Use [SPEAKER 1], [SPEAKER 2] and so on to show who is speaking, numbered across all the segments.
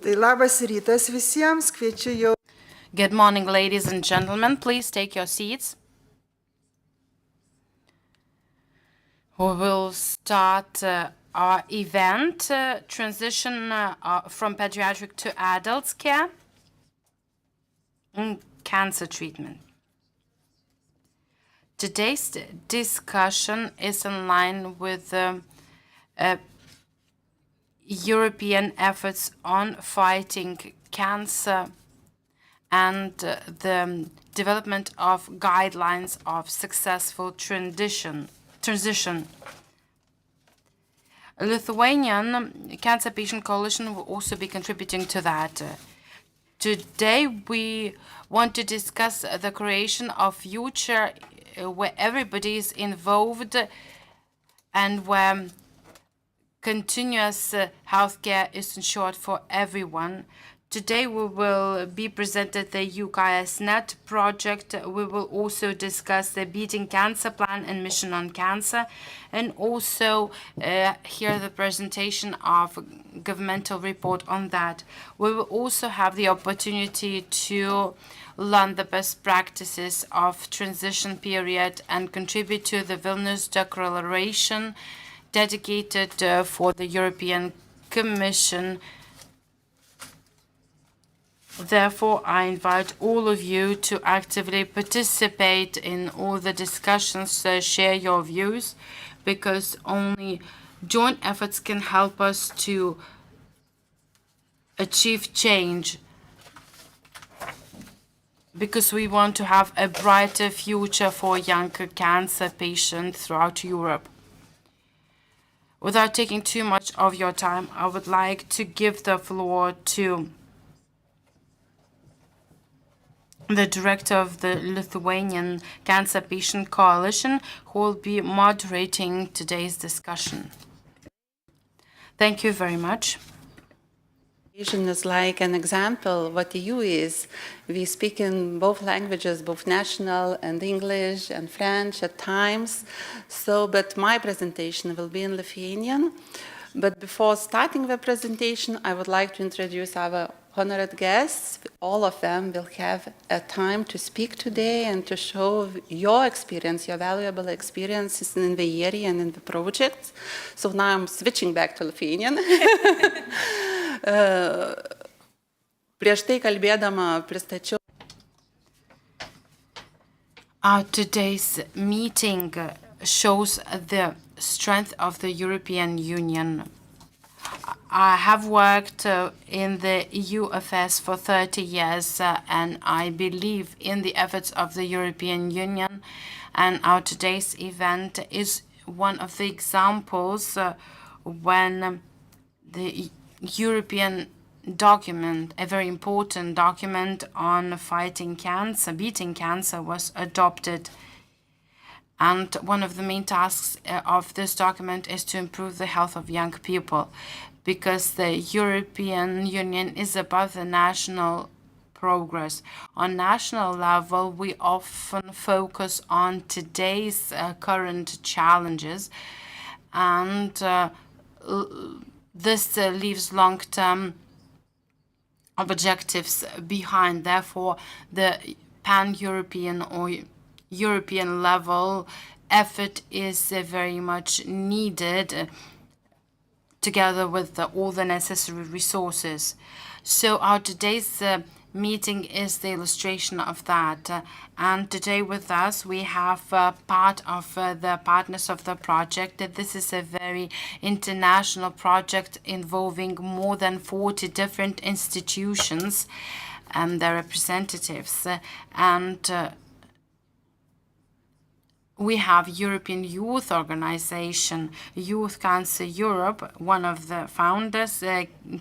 [SPEAKER 1] Tai labas rytas visiems, kviečiu jau.
[SPEAKER 2] Good morning, ladies and gentlemen. Please take your seats. We will start our event, transition from pediatric to adults care in cancer treatment. Today's discussion is in line with European efforts on fighting cancer and the development of guidelines of successful transition. Lithuanian Cancer Patient Coalition will also be contributing to that. Today we want to discuss the creation of future where everybody is involved and where continuous healthcare is ensured for everyone. Today we will be presented the EU-CAYAS-NET project. We will also discuss the Beating Cancer Plan and Mission on Cancer, and also hear the presentation of a governmental report on that. We will also have the opportunity to learn the best practices of transition period and contribute to the Vilnius Declaration dedicated for the European Commission. Therefore, I invite all of you to actively participate in all the discussions, share your views, because only joint efforts can help us to achieve change, because we want to have a brighter future for young cancer patients throughout Europe. Without taking too much of your time, I would like to give the floor to the director of the Lithuanian Cancer Patient Coalition, who will be moderating today's discussion. Thank you very much.
[SPEAKER 3] Is like an example what EU is. We speak in both languages, both national and English and French at times. But my presentation will be in Lithuanian. But before starting the presentation, I would like to introduce our honored guests. All of them will have a time to speak today and to show your experience, your valuable experiences in the area and in the projects. So now I'm switching back to Lithuanian. Prieš tai kalbėdama pristačiau.
[SPEAKER 2] Today's meeting shows the strength of the European Union. I have worked in the EU affairs for 30 years and I believe in the efforts of the European Union, and our today's event is one of the examples when the European document, a very important document on fighting cancer, beating cancer, was adopted. And one of the main tasks of this document is to improve the health of young people, because the European Union is above the national progress. On national level, we often focus on today's current challenges, and this leaves long-term objectives behind. Therefore, the pan-European or European level effort is very much needed, together with all the necessary resources. So our today's meeting is the illustration of that. And today with us we have part of the partners of the project. This is a very international project involving more than 40 different institutions and their representatives. We have European Youth Organization, Youth Cancer Europe, one of the founders,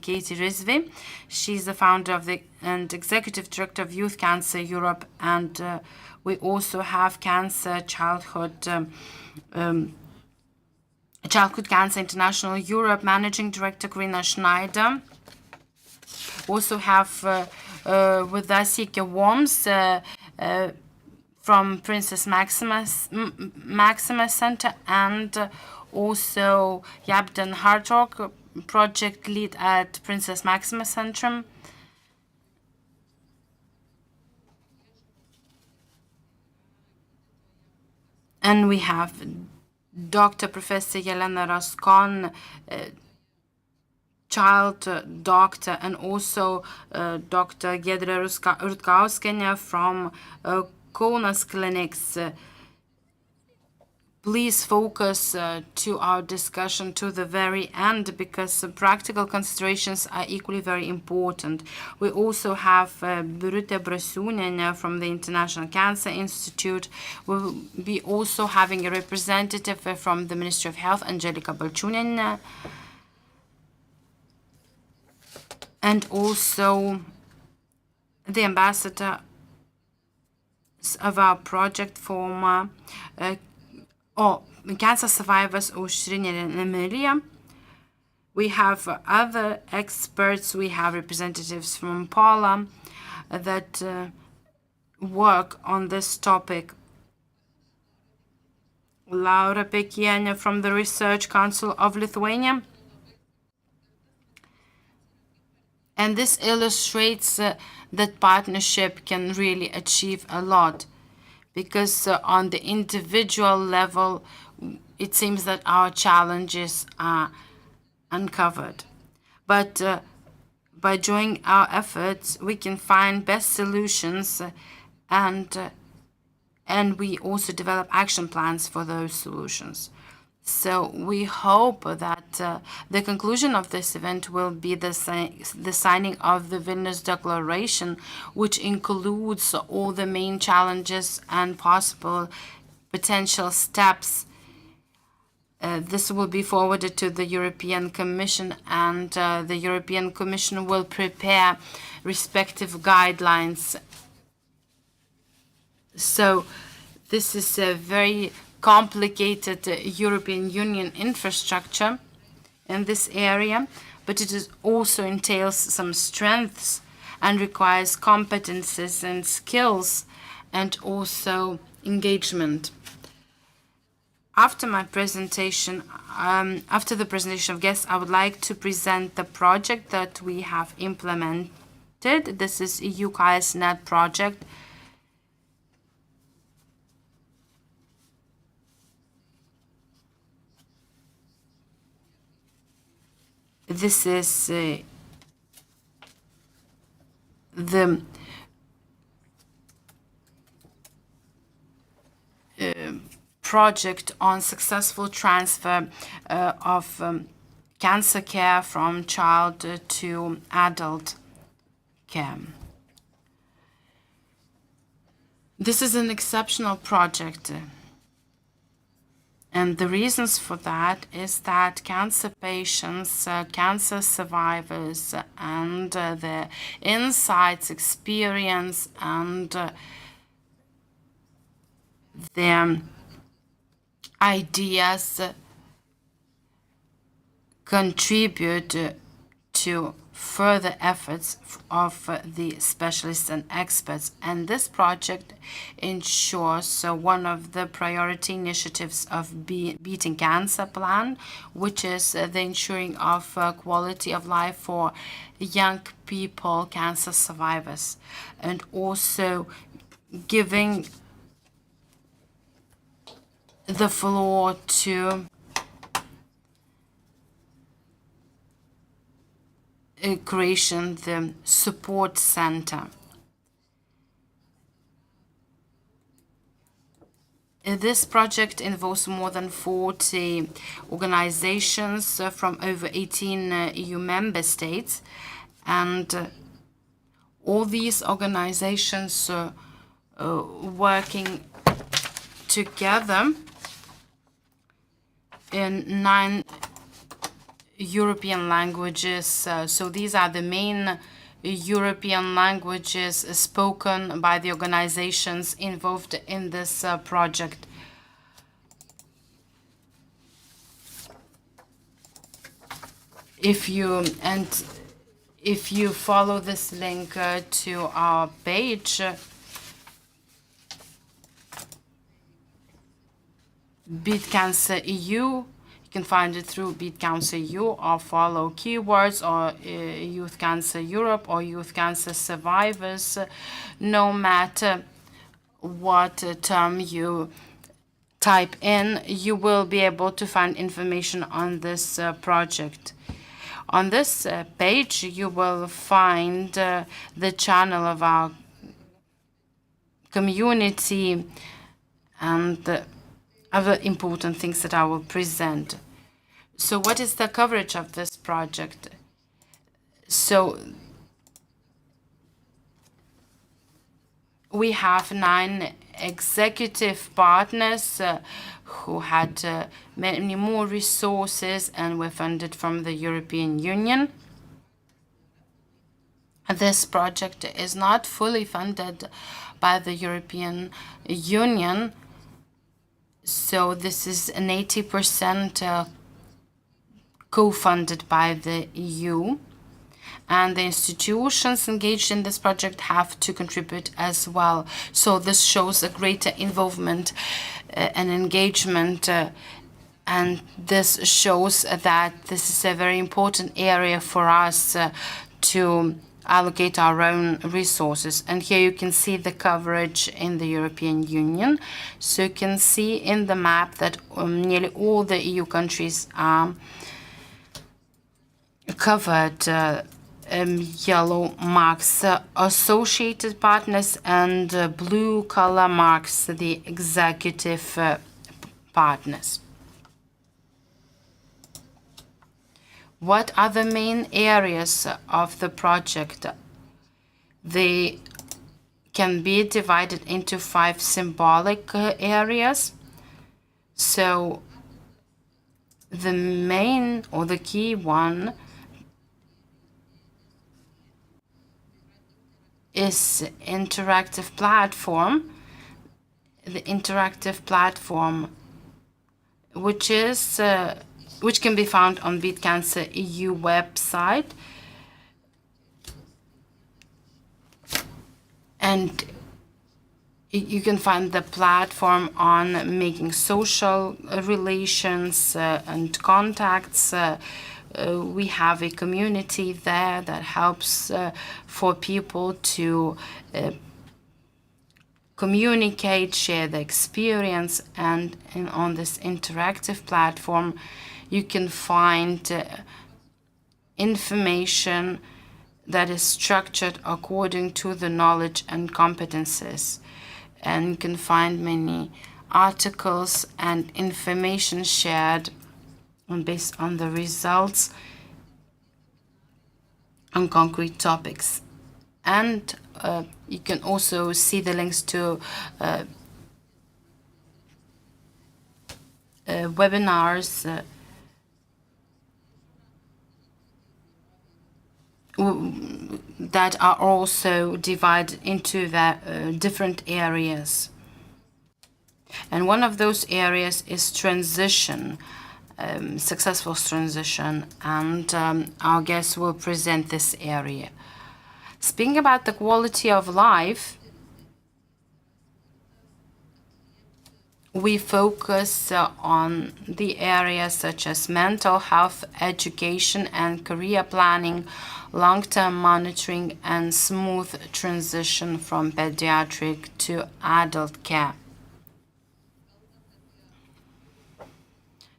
[SPEAKER 2] Katie Rizvi. She's the founder of and executive director of Youth Cancer Europe, and we also have Childhood Cancer International Europe managing director Karina Schneider. Also have with us Ike Worms, from Princess Maximus Center, and also Yabden Hartog project lead at Princess Maxima Centrum. And we have Dr. Professor Jelena Raskon, child doctor, and also Dr. Giedrė Rutkauskienė from Kaunas clinics. Please focus to our discussion to the very end, because practical considerations are equally very important. We also have Birutė Brasiūnienė from the International Cancer Institute. We'll be also having a representative from the Ministry of Health, Angelika Balčiūnienė, and also the ambassador of our project from cancer survivors, Užtikrin and Emilia. We have other experts. We have representatives from Paula that work on this topic. Laura Pekienė from the Research Council of Lithuania. And this illustrates that partnership can really achieve a lot, because on the individual level, it seems that our challenges are uncovered. But by joining our efforts, we can find best solutions, and we also develop action plans for those solutions. So we hope that the conclusion of this event will be the signing of the Vilnius Declaration, which includes all the main challenges and possible potential steps. This will be forwarded to the European Commission, and the European Commission will prepare respective guidelines. So this is a very complicated European Union infrastructure in this area, but it also entails some strengths and requires competences and skills and also engagement. After my presentation, after the presentation of guests, I would like to present the project that we have implemented. This is EU-CAYAS-NET project. This is the project on successful transfer of cancer care from child to adult care. This is an exceptional project. And the reasons for that is that cancer patients, cancer survivors, and their insights, experience, and their ideas contribute to further efforts of the specialists and experts. And this project ensures one of the priority initiatives of Beating Cancer Plan, which is the ensuring of quality of life for young people, cancer survivors, and also giving the floor to creation, the support center. This project involves more than 40 organizations from over 18 EU member states, and all these organizations working together in 9 European languages. So these are the main European languages spoken by the organizations involved in this project. If you follow this link to our page, Beat Cancer EU, you can find it through Beat Cancer EU or follow keywords or Youth Cancer Europe or Youth Cancer Survivors. No matter what term you type in, you will be able to find information on this project. On this page, you will find the channel of our community and other important things that I will present. So what is the coverage of this project? So we have 9 executive partners who had many more resources and were funded from the European Union. This project is not fully funded by the European Union, so this is an 80% co-funded by the EU. And the institutions engaged in this project have to contribute as well. So this shows a greater involvement and engagement, and this shows that this is a very important area for us to allocate our own resources. And here you can see the coverage in the European Union. So you can see in the map that nearly all the EU countries are covered. Yellow marks associated partners and blue color marks the executive partners. What are the main areas of the project? They can be divided into 5 symbolic areas. So the main or the key one is interactive platform. The interactive platform, which can be found on Beat Cancer EU website, and you can find the platform on making social relations and contacts. We have a community there that helps for people to communicate, share the experience, and on this interactive platform you can find information that is structured according to the knowledge and competences, and you can find many articles and information shared based on the results on concrete topics. And you can also see the links to webinars that are also divided into the different areas. And one of those areas is transition. Successful transition, and our guests will present this area. Speaking about the quality of life, we focus on the areas such as mental health, education and career planning, long-term monitoring, and smooth transition from pediatric to adult care.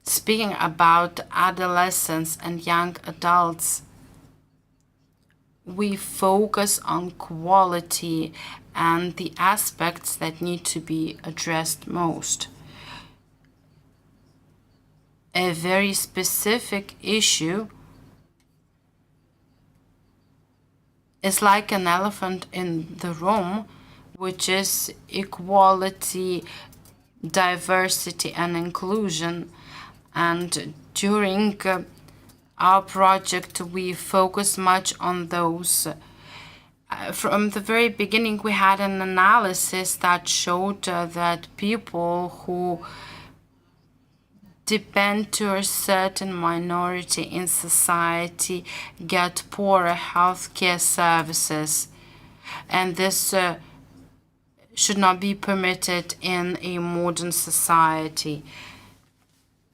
[SPEAKER 2] Speaking about adolescents and young adults, we focus on quality and the aspects that need to be addressed most. A very specific issue is like an elephant in the room, which is equality, diversity, and inclusion. And during our project, we focus much on those. From the very beginning, we had an analysis that showed that people who depend to a certain minority in society get poorer healthcare services. And this should not be permitted in a modern society.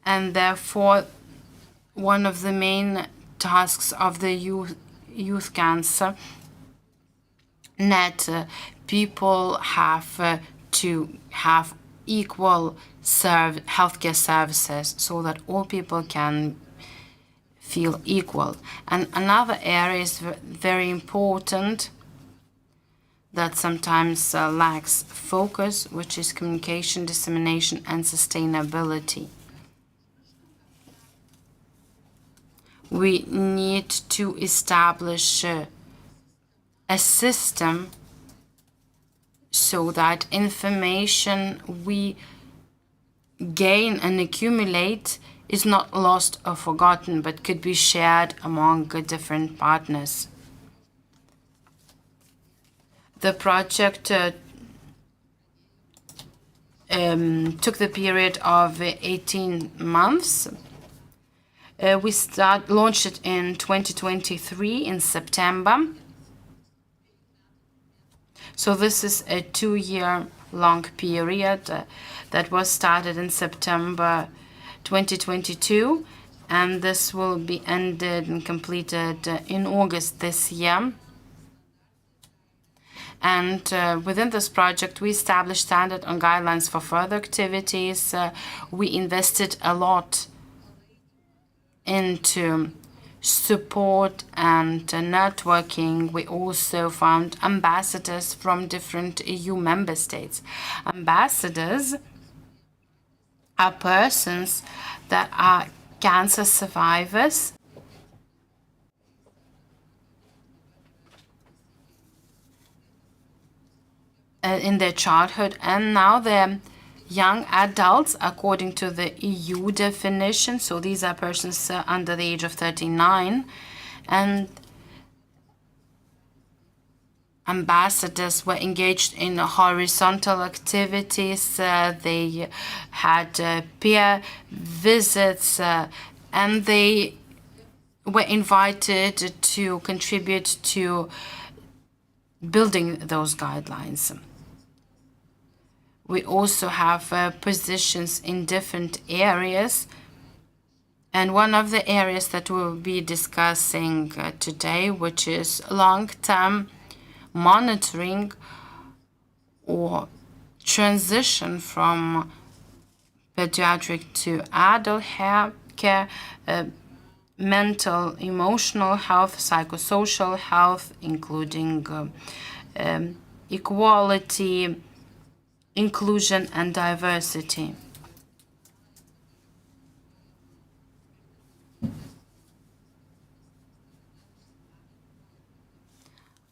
[SPEAKER 2] And therefore, one of the main tasks of the youth cancer net, people have to have equal healthcare services so that all people can feel equal. And another area is very important that sometimes lacks focus, which is communication, dissemination, and sustainability. We need to establish a system so that information we gain and accumulate is not lost or forgotten, but could be shared among different partners. The project took the period of 18 months. We launched it in 2023 in September. So this is a 2-year-long period that was started in September 2022, and this will be ended and completed in August this year. And within this project, we established standard and guidelines for further activities. We invested a lot into support and networking. We also found ambassadors from different EU member states. Ambassadors are persons that are cancer survivors in their childhood, and now they're young adults according to the EU definition. So these are persons under the age of 39, and ambassadors were engaged in horizontal activities. They had peer visits, and they were invited to contribute to building those guidelines. We also have positions in different areas. And one of the areas that we'll be discussing today, which is long-term monitoring or transition from pediatric to adult care, mental, emotional health, psychosocial health, including equality, inclusion, and diversity.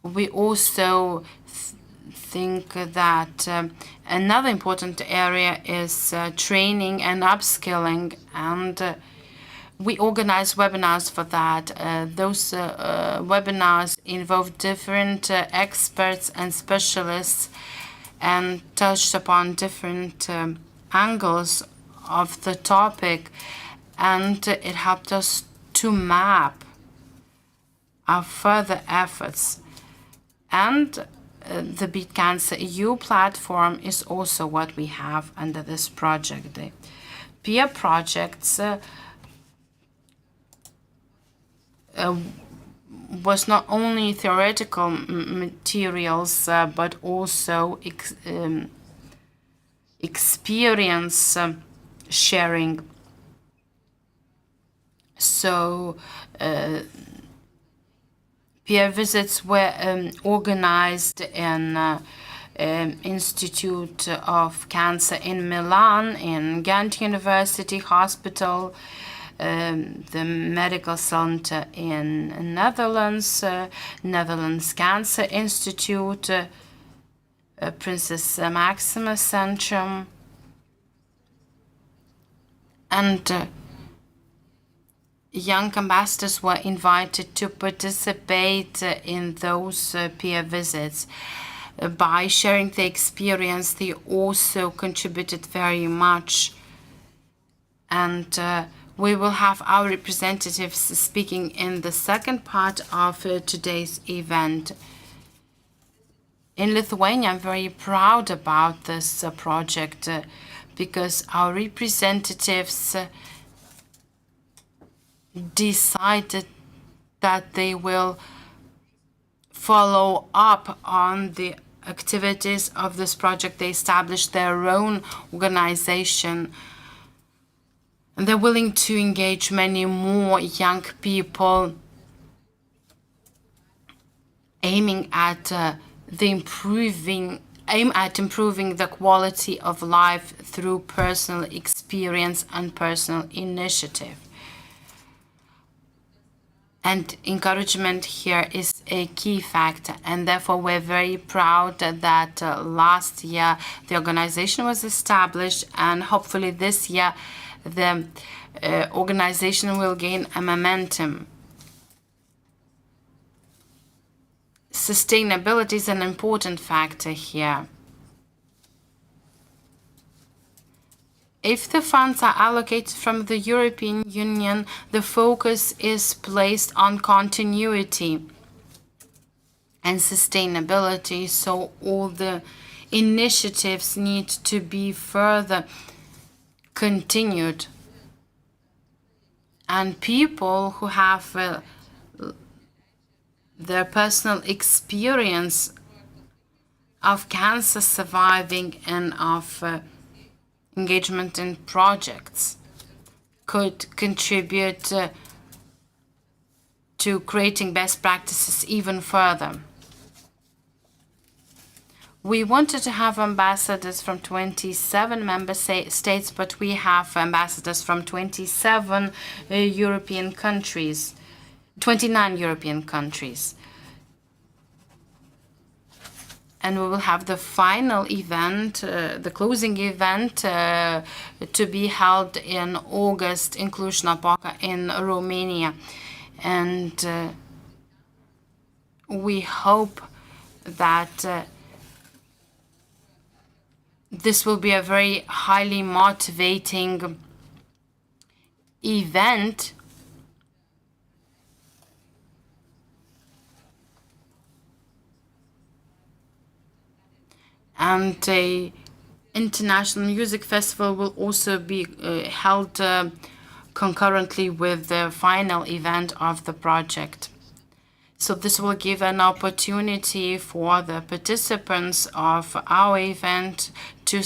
[SPEAKER 2] We also think that another important area is training and upskilling, and we organize webinars for that. Those webinars involve different experts and specialists and touched upon different angles of the topic, and it helped us to map our further efforts. And the Beat Cancer EU platform is also what we have under this project. The peer projects was not only theoretical materials, but also experience sharing. So peer visits were organized in Institute of Cancer in Milan, in Ghent University Hospital, the Medical Center in Netherlands, Netherlands Cancer Institute, Princess Maxima Centrum, and young ambassadors were invited to participate in those peer visits. By sharing their experience, they also contributed very much. And we will have our representatives speaking in the second part of today's event. In Lithuania, I'm very proud about this project because our representatives decided that they will follow up on the activities of this project. They established their own organization. And they're willing to engage many more young people, aiming at improving the quality of life through personal experience and personal initiative. And encouragement here is a key factor, and therefore we're very proud that last year the organization was established, and hopefully this year the organization will gain a momentum. Sustainability is an important factor here. If the funds are allocated from the European Union, the focus is placed on continuity and sustainability, so all the initiatives need to be further continued. And people who have their personal experience of cancer surviving and of engagement in projects could contribute to creating best practices even further. We wanted to have ambassadors from 27 member states, but we have ambassadors from 29 European countries. And we will have the final event, the closing event, to be held in August in Cluj-Napoca in Romania. And we hope that this will be a very highly motivating event. And an international music festival will also be held concurrently with the final event of the project. So this will give an opportunity for the participants of our event to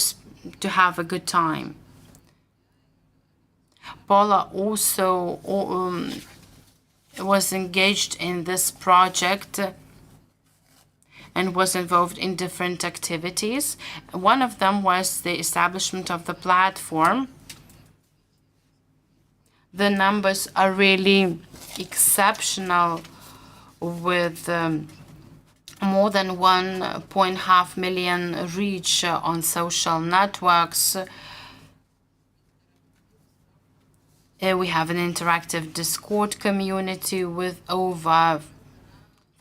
[SPEAKER 2] have a good time. Paula also was engaged in this project and was involved in different activities. One of them was the establishment of the platform. The numbers are really exceptional, with more than 1.5 million reach on social networks. We have an interactive Discord community with over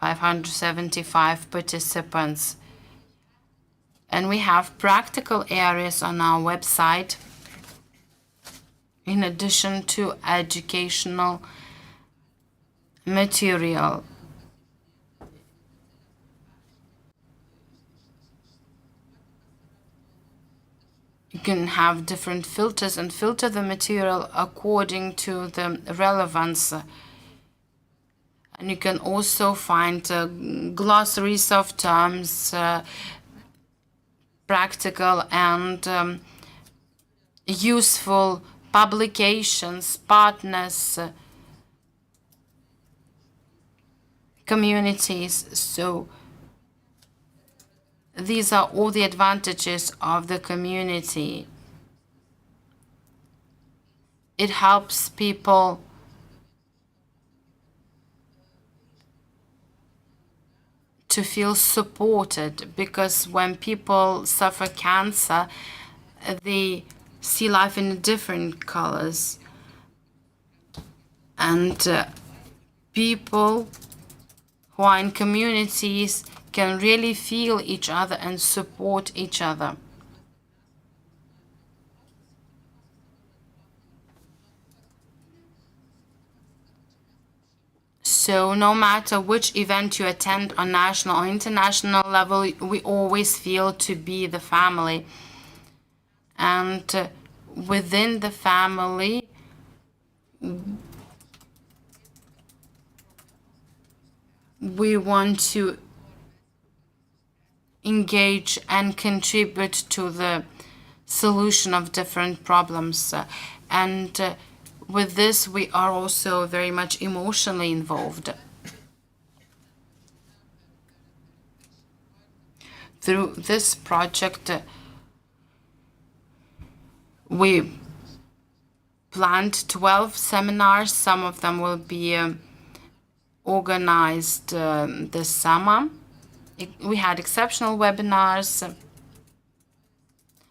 [SPEAKER 2] 575 participants. And we have practical areas on our website, in addition to educational material. You can have different filters and filter the material according to the relevance. And you can also find glossaries of terms, practical and useful publications, partners, communities. So these are all the advantages of the community. It helps people to feel supported, because when people suffer cancer, they see life in different colors. And people who are in communities can really feel each other and support each other. So no matter which event you attend on national or international level, we always feel to be the family. And within the family, we want to engage and contribute to the solution of different problems. And with this, we are also very much emotionally involved. Through this project, we planned 12 seminars. Some of them will be organized this summer. We had exceptional webinars.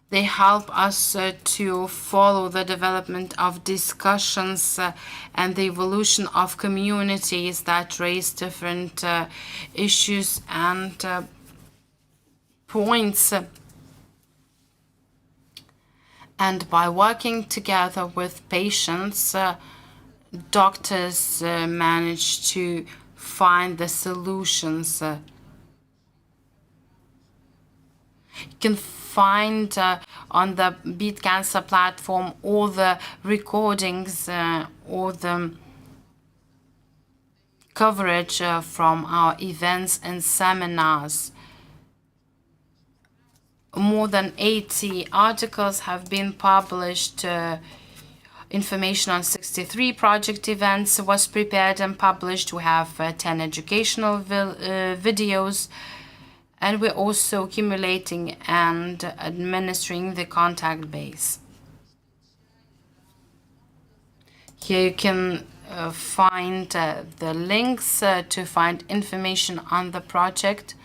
[SPEAKER 2] They help us to follow the development of discussions and the evolution of communities that raise different issues and points. And by working together with patients, doctors manage to find the solutions. You can find on the Beat Cancer platform all the recordings, all the coverage from our events and seminars. More than 80 articles have been published. Information on 63 project events was prepared and published. We have 10 educational videos. And we're also accumulating and administering the contact base. Here you can find the links to find information on the project.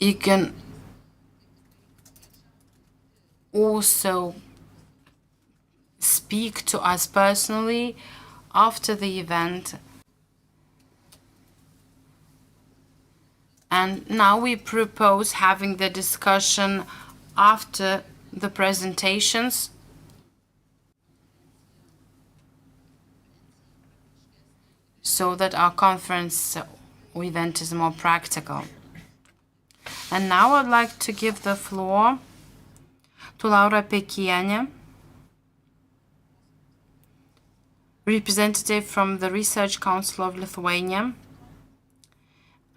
[SPEAKER 2] You can also speak to us personally after the event. And now we propose having the discussion after the presentations. So that our conference or event is more practical. And now I'd like to give the floor to Laura Pekienė, representative from the Research Council of Lithuania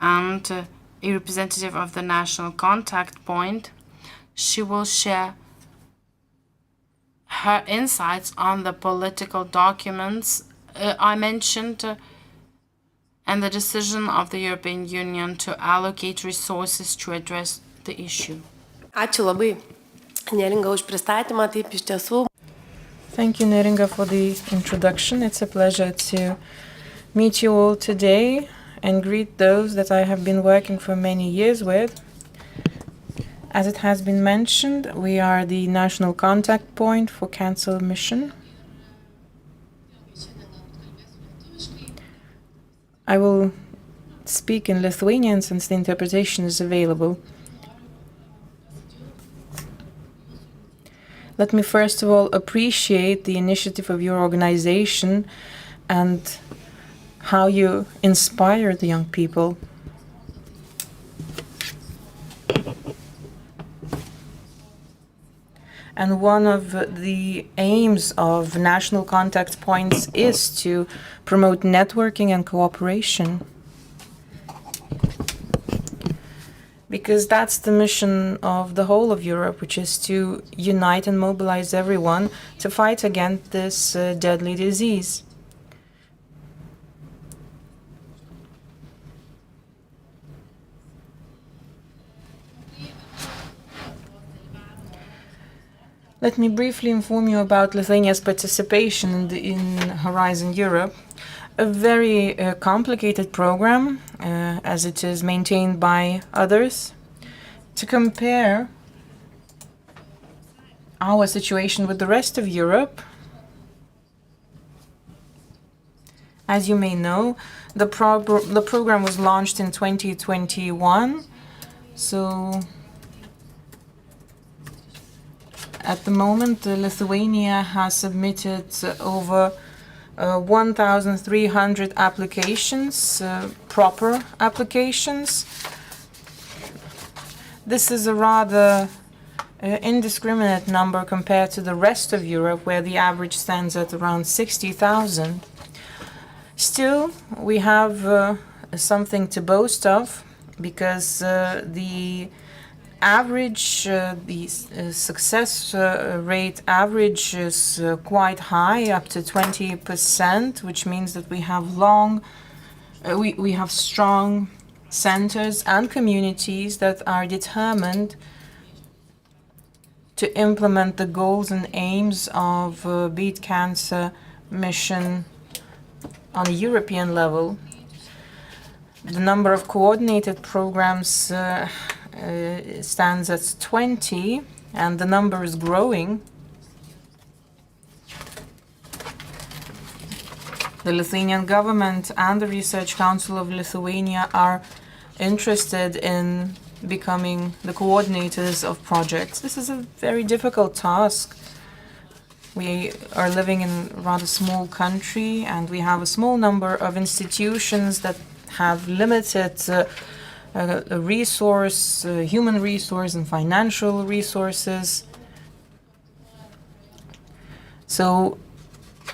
[SPEAKER 2] and a representative of the National Contact Point. She will share her insights on the political documents I mentioned and the decision of the European Union to allocate resources to address the issue.
[SPEAKER 4] Ačiū labai, Neringa, už pristatymą. Taip, iš tiesų.
[SPEAKER 5] Thank you, Neringa, for the introduction. It's a pleasure to meet you all today and greet those that I have been working for many years with. As it has been mentioned, we are the national contact point for cancer mission. I will speak in Lithuanian since the interpretation is available. Let me first of all appreciate the initiative of your organization and how you inspire the young people. And one of the aims of national contact points is to promote networking and cooperation. Because that's the mission of the whole of Europe, which is to unite and mobilize everyone to fight against this deadly disease. Let me briefly inform you about Lithuania's participation in Horizon Europe, a very complicated program, as it is maintained by others, to compare our situation with the rest of Europe. As you may know, the program was launched in 2021, so at the moment, Lithuania has submitted over 1,300 applications, proper applications. This is a rather indiscriminate number compared to the rest of Europe, where the average stands at around 60,000. Still, we have something to boast of, because the average, the success rate average is quite high, up to 20%, which means that we have we have strong centers and communities that are determined to implement the goals and aims of Beat Cancer mission on a European level. The number of coordinated programs stands at 20, and the number is growing. The Lithuanian government and the Research Council of Lithuania are interested in becoming the coordinators of projects. This is a very difficult task. We are living in a rather small country, and we have a small number of institutions that have limited human resource and financial resources. So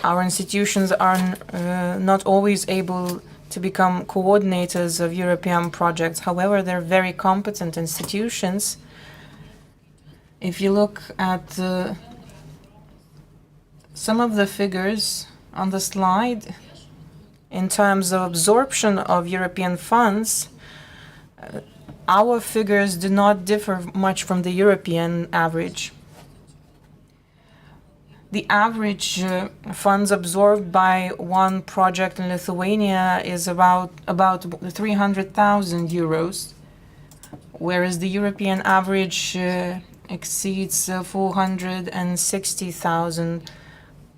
[SPEAKER 5] our institutions are not always able to become coordinators of European projects. However, they're very competent institutions. If you look at some of the figures on the slide, in terms of absorption of European funds, our figures do not differ much from the European average. The average funds absorbed by one project in Lithuania is about 300,000 euros, whereas the European average exceeds 460,000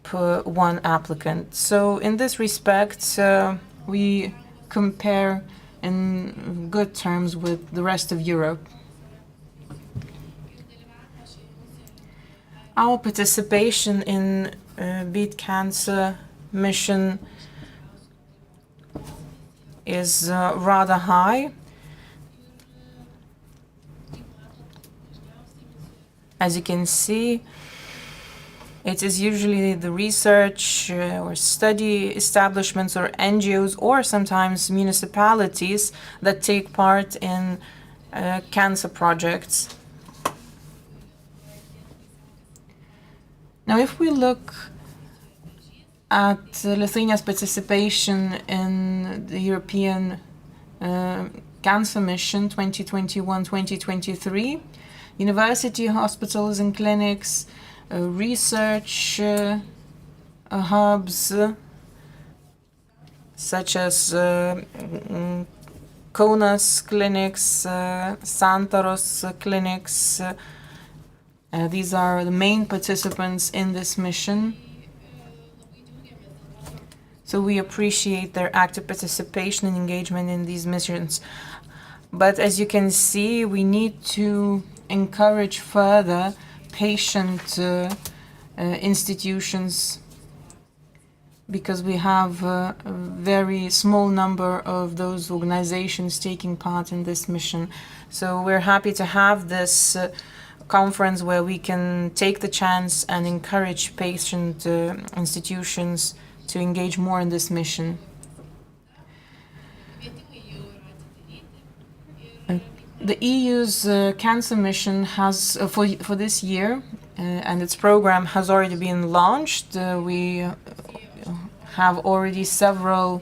[SPEAKER 5] per one applicant. So in this respect, we compare in good terms with the rest of Europe. Our participation in Beat Cancer mission is rather high. As you can see, it is usually the research or study establishments or NGOs or sometimes municipalities that take part in cancer projects. Now, if we look at Lithuania's participation in the European Cancer Mission 2021-2023, university hospitals and clinics, research hubs such as Kaunas clinics, Santaros clinics. These are the main participants in this mission. So we appreciate their active participation and engagement in these missions. But as you can see, we need to encourage further patient institutions, because we have a very small number of those organizations taking part in this mission. So we're happy to have this conference where we can take the chance and encourage patient institutions to engage more in this mission. The EU's cancer mission has, for this year, and its program has already been launched. We have already several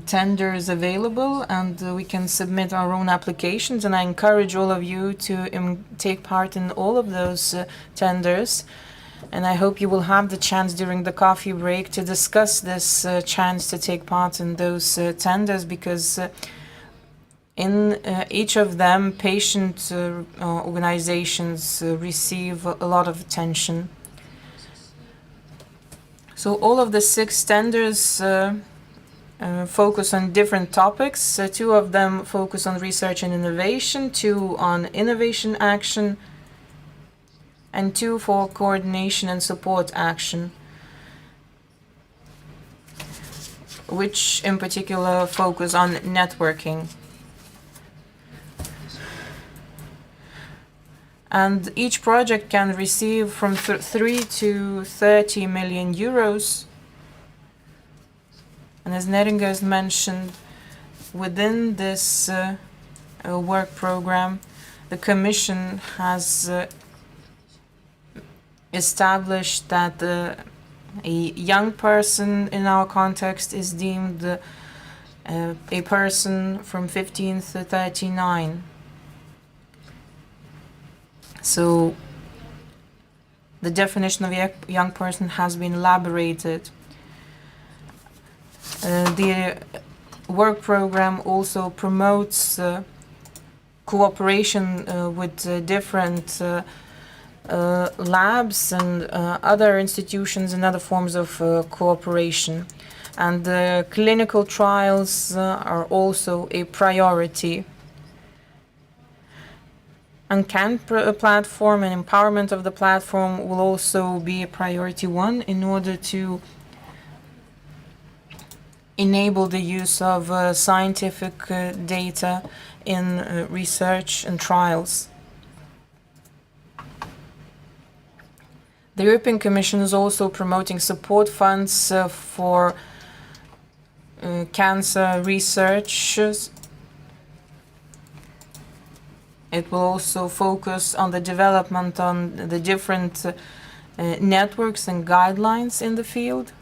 [SPEAKER 5] tenders available, and we can submit our own applications, and I encourage all of you to take part in all of those tenders. And I hope you will have the chance during the coffee break to discuss this chance to take part in those tenders, because in each of them, patient organizations receive a lot of attention. So all of the 6 tenders focus on different topics. 2 of them focus on research and innovation, 2 on innovation action, and 2 for coordination and support action, which in particular focus on networking. And each project can receive from 3 to 30 million euros. And as Neringa has mentioned, within this work program, the Commission has established that a young person in our context is deemed a person from 15 to 39. So the definition of a young person has been elaborated. The work program also promotes cooperation with different labs and other institutions and other forms of cooperation. And clinical trials are also a priority. And platform and empowerment of the platform will also be a priority one in order to enable the use of scientific data in research and trials. The European Commission is also promoting support funds for cancer research. It will also focus on the development on the different networks and guidelines in the field,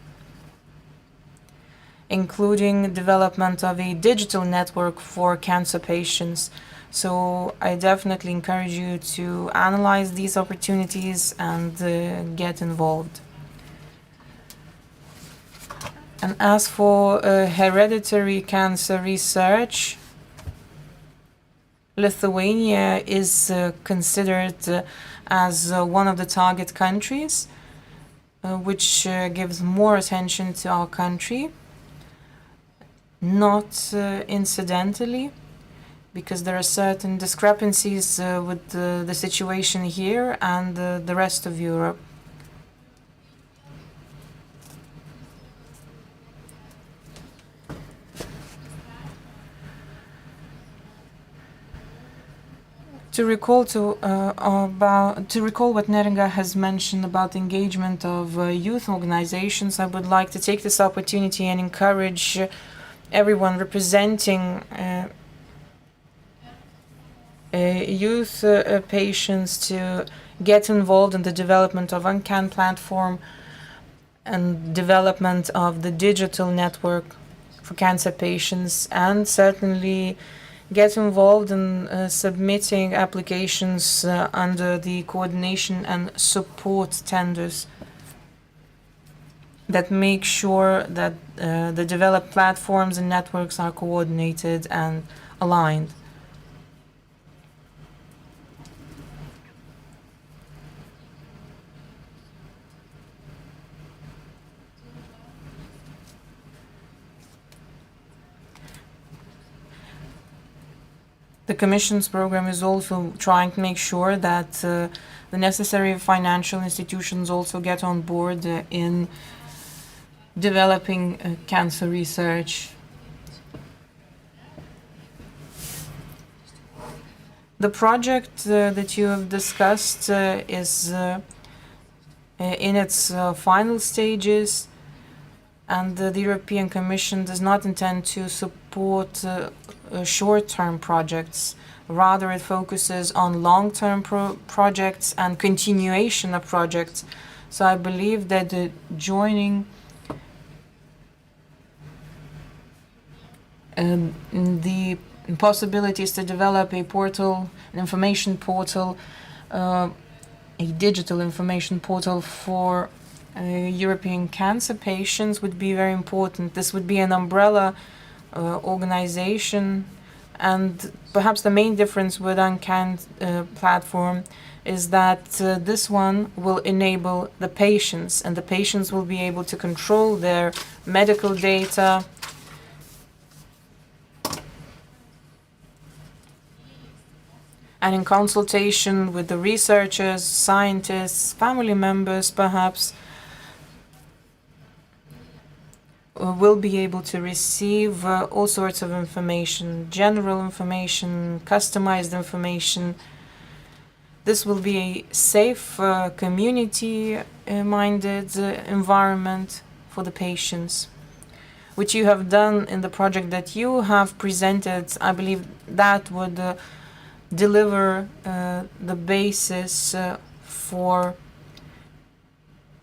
[SPEAKER 5] including development of a digital network for cancer patients. So I definitely encourage you to analyze these opportunities and get involved. And as for hereditary cancer research, Lithuania is considered as one of the target countries, which gives more attention to our country, not incidentally, because there are certain discrepancies with the situation here and the rest of Europe. To recall what Neringa has mentioned about the engagement of youth organizations, I would like to take this opportunity and encourage everyone representing youth patients to get involved in the development of UNCAN platform and development of the digital network for cancer patients, and certainly get involved in submitting applications under the coordination and support tenders that make sure that the developed platforms and networks are coordinated and aligned. The Commission's program is also trying to make sure that the necessary financial institutions also get on board in developing cancer research. The project that you have discussed is in its final stages, and the European Commission does not intend to support short-term projects. Rather, it focuses on long-term projects and continuation of projects. So I believe that joining the possibilities to develop a portal, an information portal, a digital information portal for European cancer patients would be very important. This would be an umbrella organization, and perhaps the main difference with UNCAN platform is that this one will enable the patients, and the patients will be able to control their medical data and in consultation with the researchers, scientists, family members perhaps, will be able to receive all sorts of information, general information, customized information this will be a safe, community-minded environment for the patients, which you have done in the project that you have presented. I believe that would deliver the basis for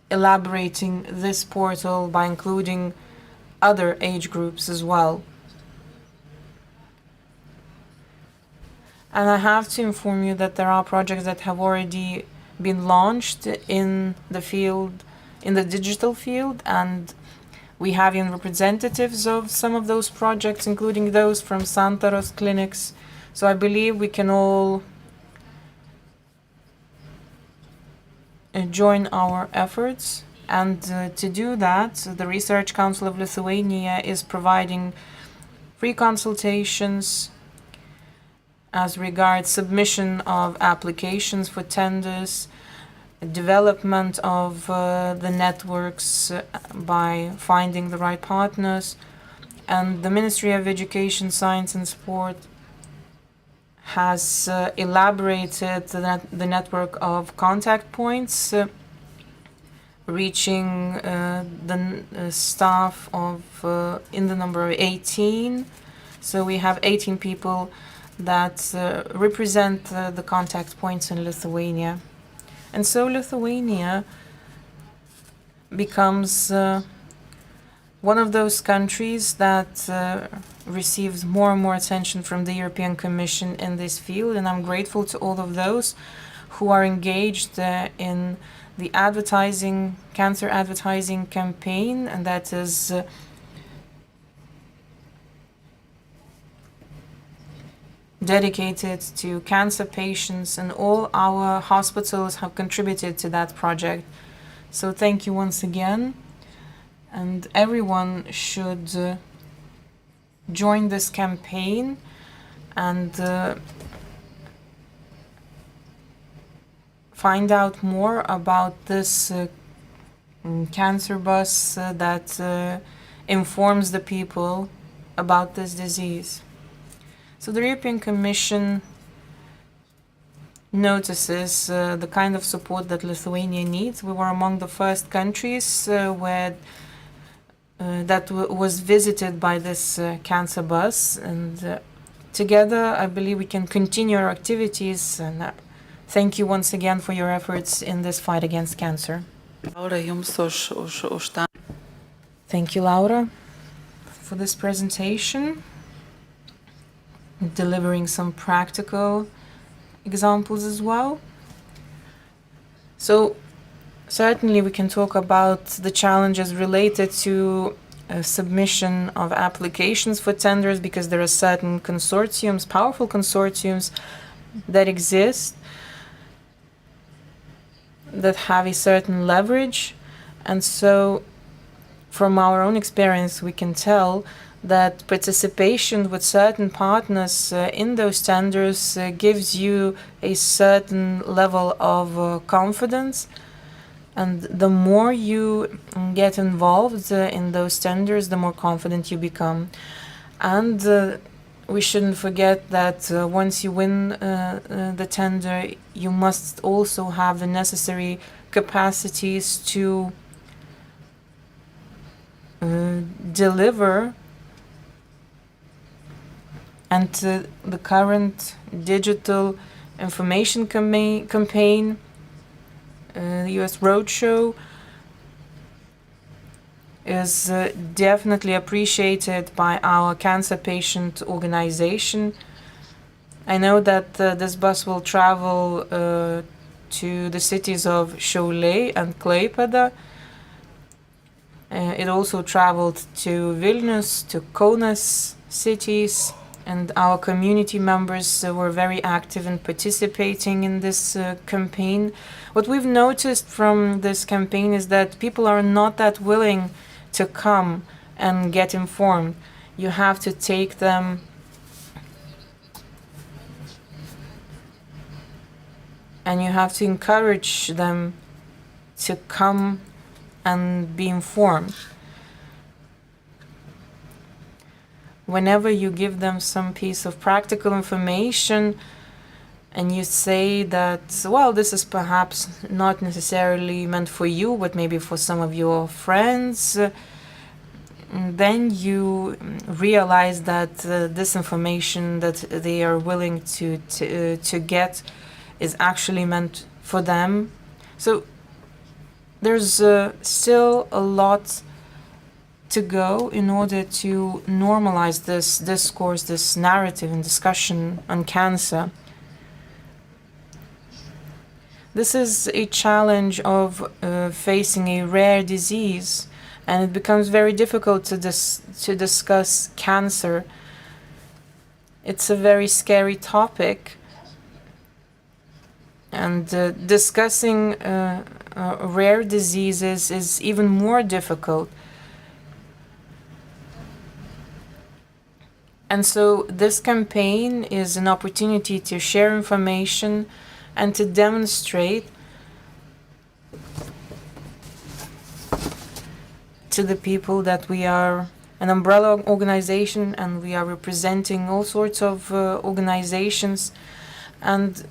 [SPEAKER 5] elaborating this portal by including other age groups as well. And I have to inform you that there are projects that have already been launched in the field, in the digital field, and we have even representatives of some of those projects, including those from Santaros clinics. So I believe we can all join our efforts. And to do that, the Research Council of Lithuania is providing free consultations as regards submission of applications for tenders, development of the networks by finding the right partners, and the Ministry of Education, Science and Sport has elaborated the network of contact points, reaching the staff of in the number of 18. So we have 18 people that represent the contact points in Lithuania. And so Lithuania becomes one of those countries that receives more and more attention from the European Commission in this field, and I'm grateful to all of those who are engaged in the advertising, cancer advertising campaign, and that is dedicated to cancer patients, and all our hospitals have contributed to that project. So thank you once again, and everyone should join this campaign and find out more about this cancer bus that informs the people about this disease. So the European Commission notices the kind of support that Lithuania needs. We were among the first countries where that was visited by this cancer bus, and together I believe we can continue our activities, and thank you once again for your efforts in this fight against cancer.
[SPEAKER 3] Laura, jums už tą.
[SPEAKER 5] Thank you, Laura, for this presentation, delivering some practical examples as well. So certainly we can talk about the challenges related to submission of applications for tenders, because there are certain consortiums, powerful consortiums that exist that have a certain leverage. And so from our own experience we can tell that participation with certain partners in those tenders gives you a certain level of confidence, and the more you get involved in those tenders, the more confident you become. And we shouldn't forget that once you win the tender, you must also have the necessary capacities to deliver. And the current digital information campaign, the US Roadshow, is definitely appreciated by our cancer patient organization. I know that this bus will travel to the cities of Šiauliai and Klaipėda. It also traveled to Vilnius, to Kaunas cities, and our community members were very active in participating in this campaign. What we've noticed from this campaign is that people are not that willing to come and get informed. You have to take them and you have to encourage them to come and be informed. Whenever you give them some piece of practical information, and you say that, well, this is perhaps not necessarily meant for you, but maybe for some of your friends, then you realize that this information that they are willing to get is actually meant for them. So there's still a lot to go in order to normalize this discourse, this narrative and discussion on cancer. This is a challenge of facing a rare disease, and it becomes very difficult to discuss cancer. It's a very scary topic, and discussing rare diseases is even more difficult. And so this campaign is an opportunity to share information and to demonstrate to the people that we are an umbrella organization and we are representing all sorts of organizations. And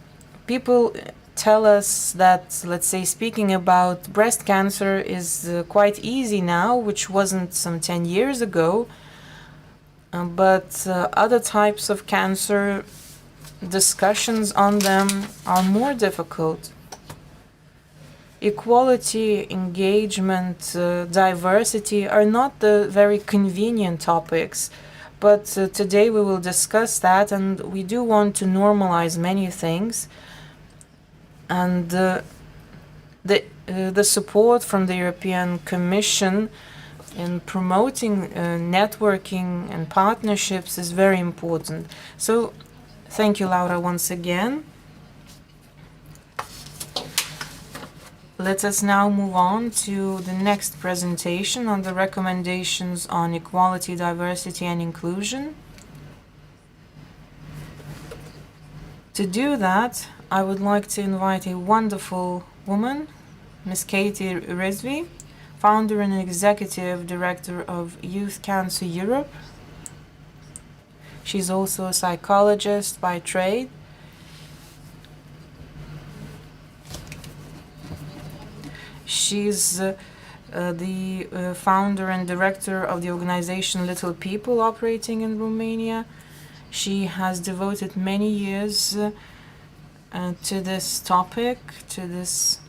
[SPEAKER 5] people tell us that, let's say, speaking about breast cancer is quite easy now, which wasn't some 10 years ago. But other types of cancer, discussions on them are more difficult. Equality, engagement, diversity are not the very convenient topics, but today we will discuss that, and we do want to normalize many things. And the support from the European Commission in promoting networking and partnerships is very important. So thank you, Laura, once again. Let us now move on to the next presentation on the recommendations on equality, diversity, and inclusion. To do that, I would like to invite a wonderful woman, Ms. Katie Rizvi, founder and executive director of Youth Cancer Europe. She's also a psychologist by trade. She's the founder and director of the organization Little People operating in Romania. She has devoted many years to this topic, to this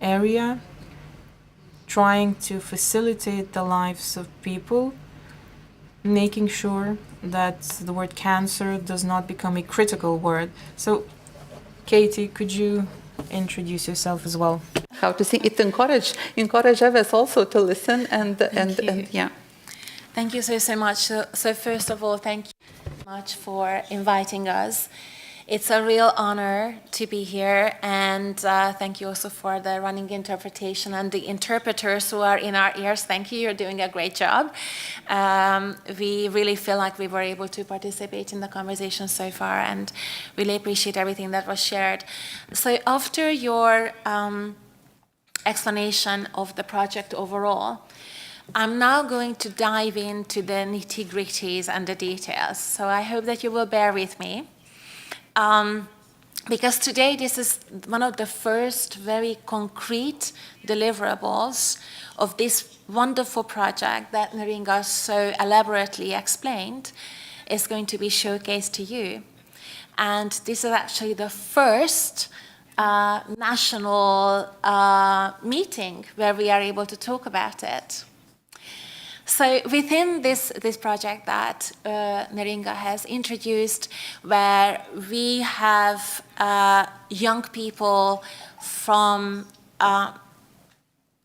[SPEAKER 5] area, trying to facilitate the lives of people, making sure that the word cancer does not become a critical word. So, Katie, could you introduce yourself as well?
[SPEAKER 3] How to say it encourage others also to listen and yeah.
[SPEAKER 6] Thank you so much. So first of all, thank you so much for inviting us. It's a real honor to be here, and thank you also for the running interpretation and the interpreters who are in our ears. Thank you, you're doing a great job. We really feel like we were able to participate in the conversation so far and really appreciate everything that was shared. So after your explanation of the project overall, I'm now going to dive into the nitty-gritties and the details. So I hope that you will bear with me. Because today this is one of the first very concrete deliverables of this wonderful project that Neringa so elaborately explained is going to be showcased to you. And this is actually the first national meeting where we are able to talk about it. So within this project that Neringa has introduced, where we have young people from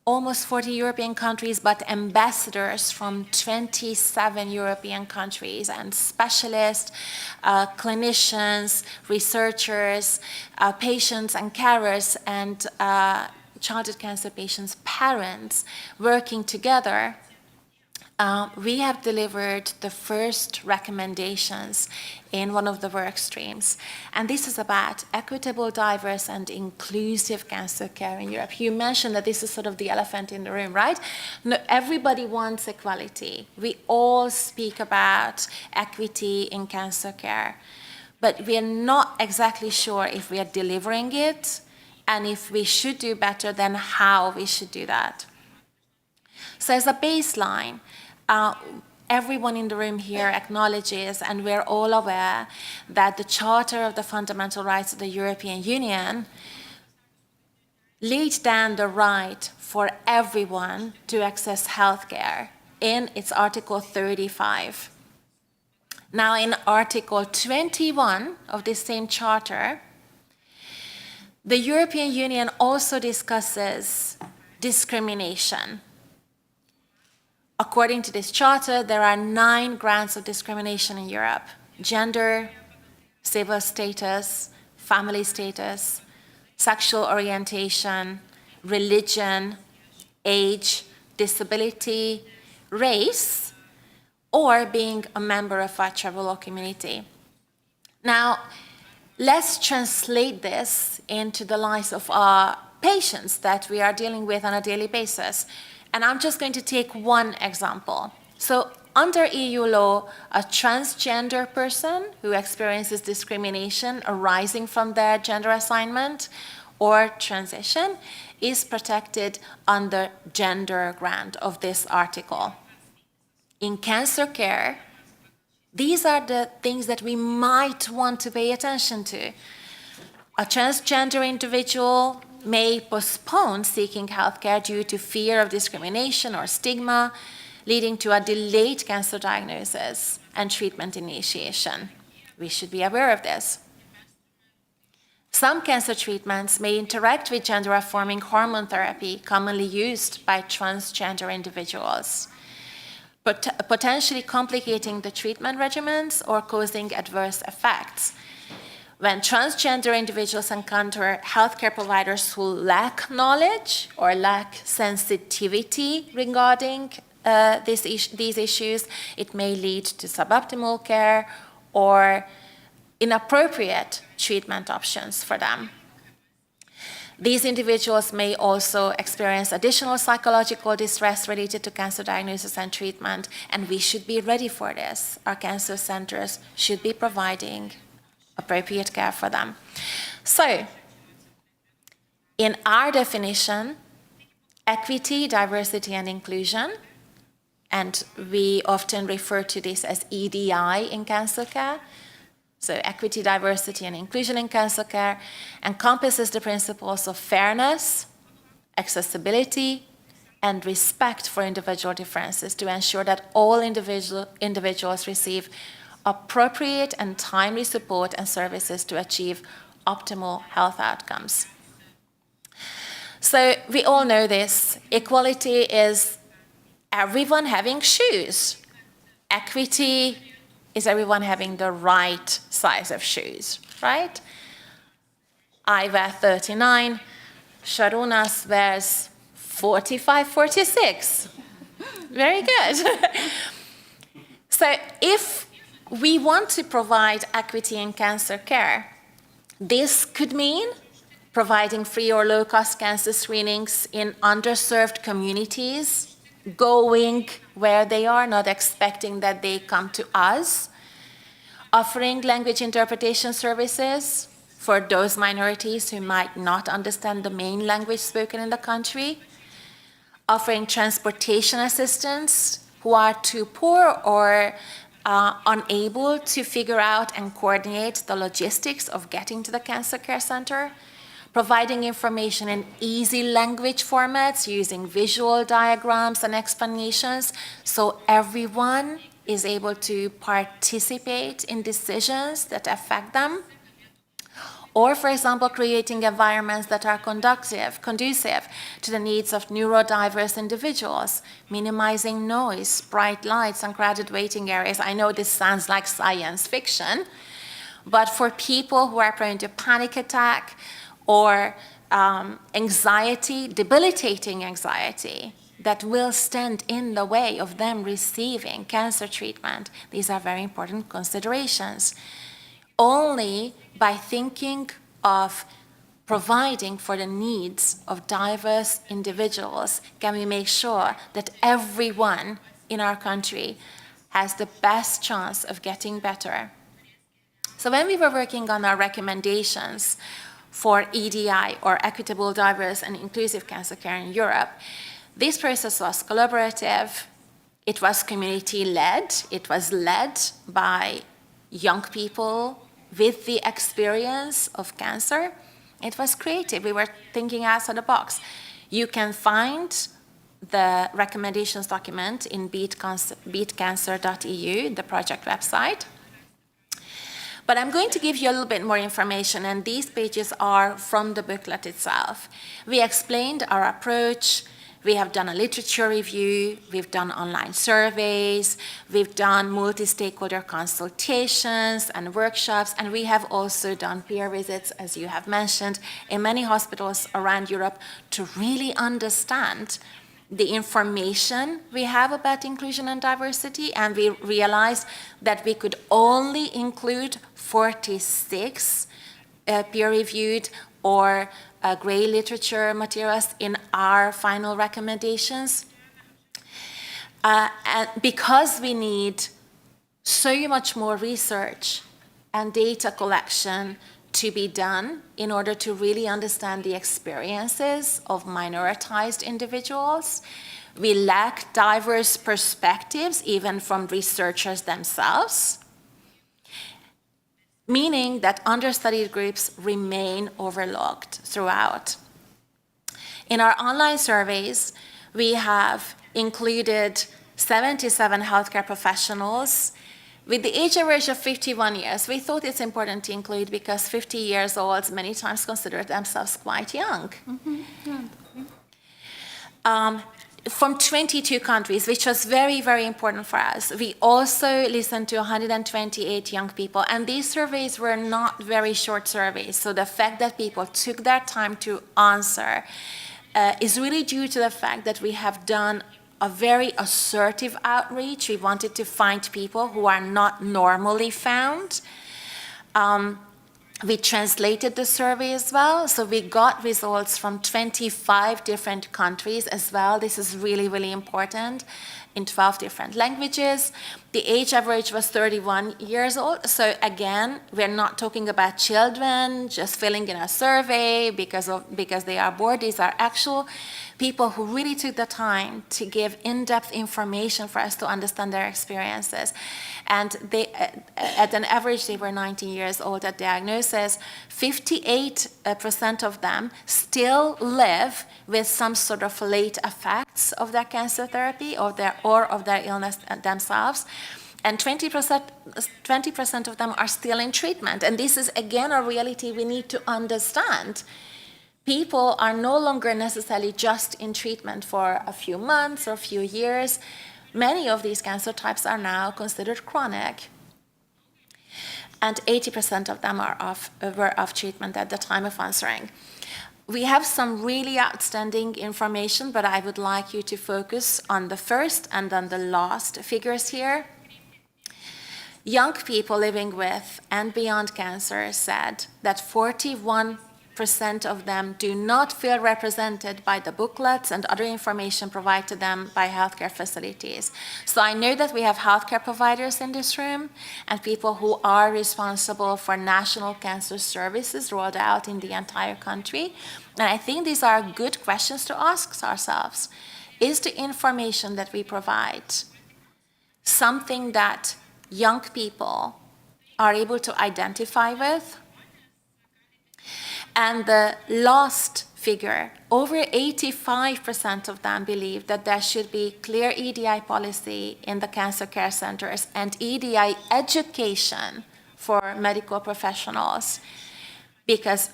[SPEAKER 6] almost 40 European countries, but ambassadors from 27 European countries, and specialists, clinicians, researchers, patients and carers, and childhood cancer patients' parents working together, we have delivered the first recommendations in one of the work streams. And this is about equitable, diverse, and inclusive cancer care in Europe. You mentioned that this is sort of the elephant in the room, right? No, everybody wants equality. We all speak about equity in cancer care. but we are not exactly sure if we are delivering it, and if we should do better, then how we should do that. So as a baseline, everyone in the room here acknowledges, and we're all aware, that the Charter of the Fundamental Rights of the European Union laid down the right for everyone to access healthcare in its Article 35. Now, in Article 21 of this same charter, the European Union also discusses discrimination. According to this charter, there are 9 grounds of discrimination in Europe: gender, civil status, family status, sexual orientation, religion, age, disability, race, or being a member of a tribal or community. Now, let's translate this into the lives of our patients that we are dealing with on a daily basis. And I'm just going to take one example. So under EU law, a transgender person who experiences discrimination arising from their gender assignment or transition is protected under gender grant of this article. In cancer care, these are the things that we might want to pay attention to. A transgender individual may postpone seeking healthcare due to fear of discrimination or stigma, leading to a delayed cancer diagnosis and treatment initiation. We should be aware of this. Some cancer treatments may interact with gender-affirming hormone therapy commonly used by transgender individuals, potentially complicating the treatment regimens or causing adverse effects. When transgender individuals encounter healthcare providers who lack knowledge or lack sensitivity regarding these issues, it may lead to suboptimal care or inappropriate treatment options for them. These individuals may also experience additional psychological distress related to cancer diagnosis and treatment, and we should be ready for this. Our cancer centers should be providing appropriate care for them. So, in our definition, equity, diversity, and inclusion, and we often refer to this as EDI in cancer care, so equity, diversity, and inclusion in cancer care encompasses the principles of fairness, accessibility, and respect for individual differences to ensure that all individuals receive appropriate and timely support and services to achieve optimal health outcomes. So we all know this. Equality is everyone having shoes. Equity is everyone having the right size of shoes, right? I wear 39, Sharunas wears 45, 46. Very good. So if we want to provide equity in cancer care, this could mean providing free or low-cost cancer screenings in underserved communities, going where they are, not expecting that they come to us, offering language interpretation services for those minorities who might not understand the main language spoken in the country, offering transportation assistance who are too poor or unable to figure out and coordinate the logistics of getting to the cancer care center, providing information in easy language formats using visual diagrams and explanations so everyone is able to participate in decisions that affect them. Or, for example, creating environments that are conducive to the needs of neurodiverse individuals, minimizing noise, bright lights, and crowded waiting areas. I know this sounds like science fiction, but for people who are prone to panic attack or anxiety, debilitating anxiety, that will stand in the way of them receiving cancer treatment, these are very important considerations. Only by thinking of providing for the needs of diverse individuals can we make sure that everyone in our country has the best chance of getting better. So when we were working on our recommendations for EDI, or equitable, diverse, and inclusive cancer care in Europe, this process was collaborative, it was community-led, it was led by young people with the experience of cancer. It was creative, we were thinking outside the box. You can find the recommendations document in beatcancer.eu, the project website. But I'm going to give you a little bit more information, and these pages are from the booklet itself. We explained our approach, we have done a literature review, we've done online surveys, we've done multi-stakeholder consultations and workshops, and we have also done peer visits, as you have mentioned, in many hospitals around Europe to really understand the information we have about inclusion and diversity, and we realized that we could only include 46 peer-reviewed or gray literature materials in our final recommendations. And because we need so much more research and data collection to be done in order to really understand the experiences of minoritized individuals. We lack diverse perspectives, even from researchers themselves, meaning that understudied groups remain overlooked throughout. In our online surveys, we have included 77 healthcare professionals with the age average of 51 years. We thought it's important to include because 50 years olds many times consider themselves quite young. From 22 countries, which was very, very important for us. We also listened to 128 young people, and these surveys were not very short surveys, so the fact that people took their time to answer is really due to the fact that we have done a very assertive outreach. We wanted to find people who are not normally found. We translated the survey as well, so we got results from 25 different countries as well. This is really, really important, in 12 different languages. The age average was 31 years old, so again, we're not talking about children just filling in a survey because they are bored. These are actual people who really took the time to give in-depth information for us to understand their experiences. And they, at an average, they were 19 years old at diagnosis. 58% of them still live with some sort of late effects of their cancer therapy or of their illness themselves. And 20% of them are still in treatment. And this is, again, a reality we need to understand. People are no longer necessarily just in treatment for a few months or a few years. Many of these cancer types are now considered chronic. And 80% of them were off treatment at the time of answering. We have some really outstanding information, but I would like you to focus on the first and then the last figures here. Young people living with and beyond cancer said that 41% of them do not feel represented by the booklets and other information provided to them by healthcare facilities. So I know that we have healthcare providers in this room and people who are responsible for national cancer services rolled out in the entire country. And I think these are good questions to ask ourselves. Is the information that we provide something that young people are able to identify with? And the last figure, over 85% of them believe that there should be clear EDI policy in the cancer care centers and EDI education for medical professionals. Because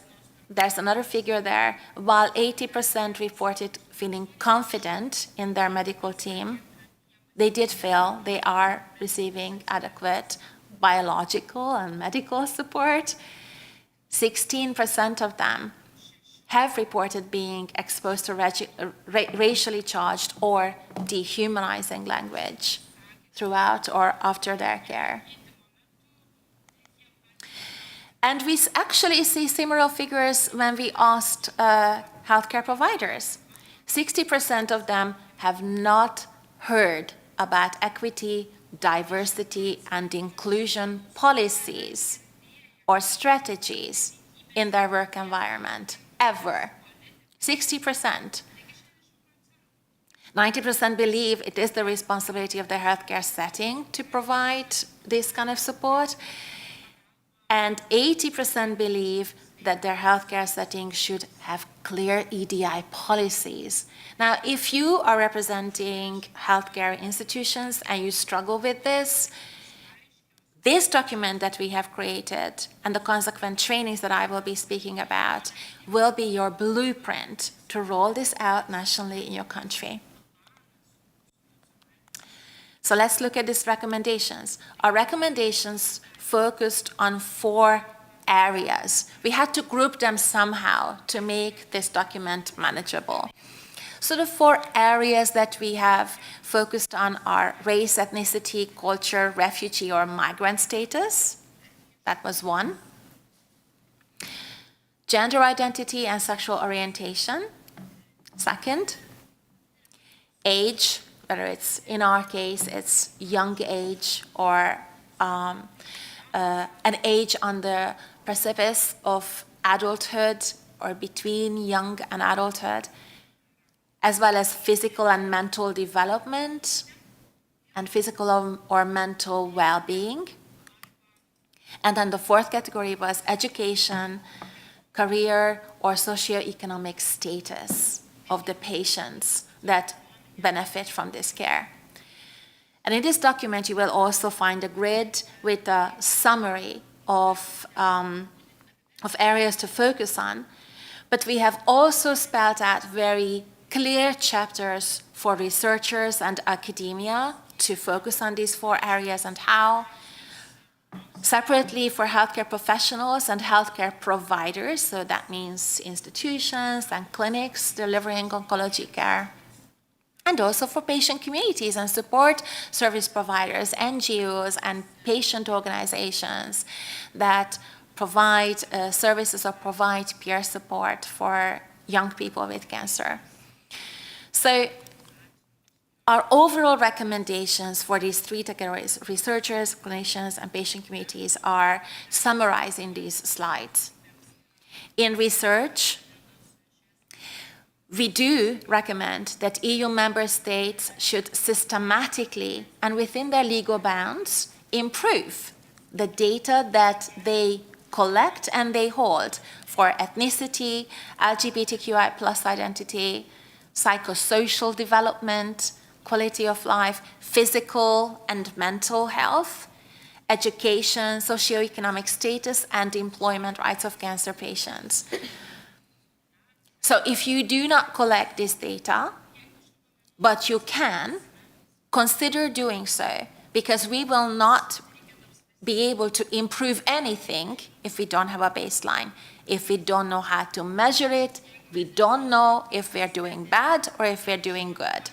[SPEAKER 6] there's another figure there, while 80% reported feeling confident in their medical team, they did feel they are receiving adequate biological and medical support. 16% of them have reported being exposed to racially charged or dehumanizing language throughout or after their care. And we actually see similar figures when we asked healthcare providers. 60% of them have not heard about equity, diversity, and inclusion policies or strategies in their work environment, ever. 60%. 90% believe it is the responsibility of the healthcare setting to provide this kind of support, and 80% believe that their healthcare setting should have clear EDI policies. Now, if you are representing healthcare institutions and you struggle with this document that we have created and the consequent trainings that I will be speaking about will be your blueprint to roll this out nationally in your country. So let's look at these recommendations. Our recommendations focused on 4 areas. We had to group them somehow to make this document manageable. So the 4 areas that we have focused on are race, ethnicity, culture, refugee or migrant status. That was 1. Gender identity and sexual orientation. 2nd. Age, whether it's, in our case, it's young age or an age on the precipice of adulthood or between young and adulthood, as well as physical and mental development and physical or mental well-being. And then the 4th category was education, career, or socioeconomic status of the patients that benefit from this care. And in this document, you will also find a grid with a summary of areas to focus on. But we have also spelled out very clear chapters for researchers and academia to focus on these 4 areas and how. Separately for healthcare professionals and healthcare providers, so that means institutions and clinics delivering oncology care. And also for patient communities and support service providers, NGOs, and patient organizations that provide services or provide peer support for young people with cancer. So our overall recommendations for these 3 categories, researchers, clinicians, and patient communities, are summarized in these slides. In research, we do recommend that EU member states should systematically and within their legal bounds improve the data that they collect and they hold for ethnicity, LGBTQI+ identity, psychosocial development, quality of life, physical and mental health, education, socioeconomic status, and employment rights of cancer patients. So if you do not collect this data, but you can, consider doing so, because we will not be able to improve anything if we don't have a baseline. If we don't know how to measure it, we don't know if we're doing bad or if we're doing good.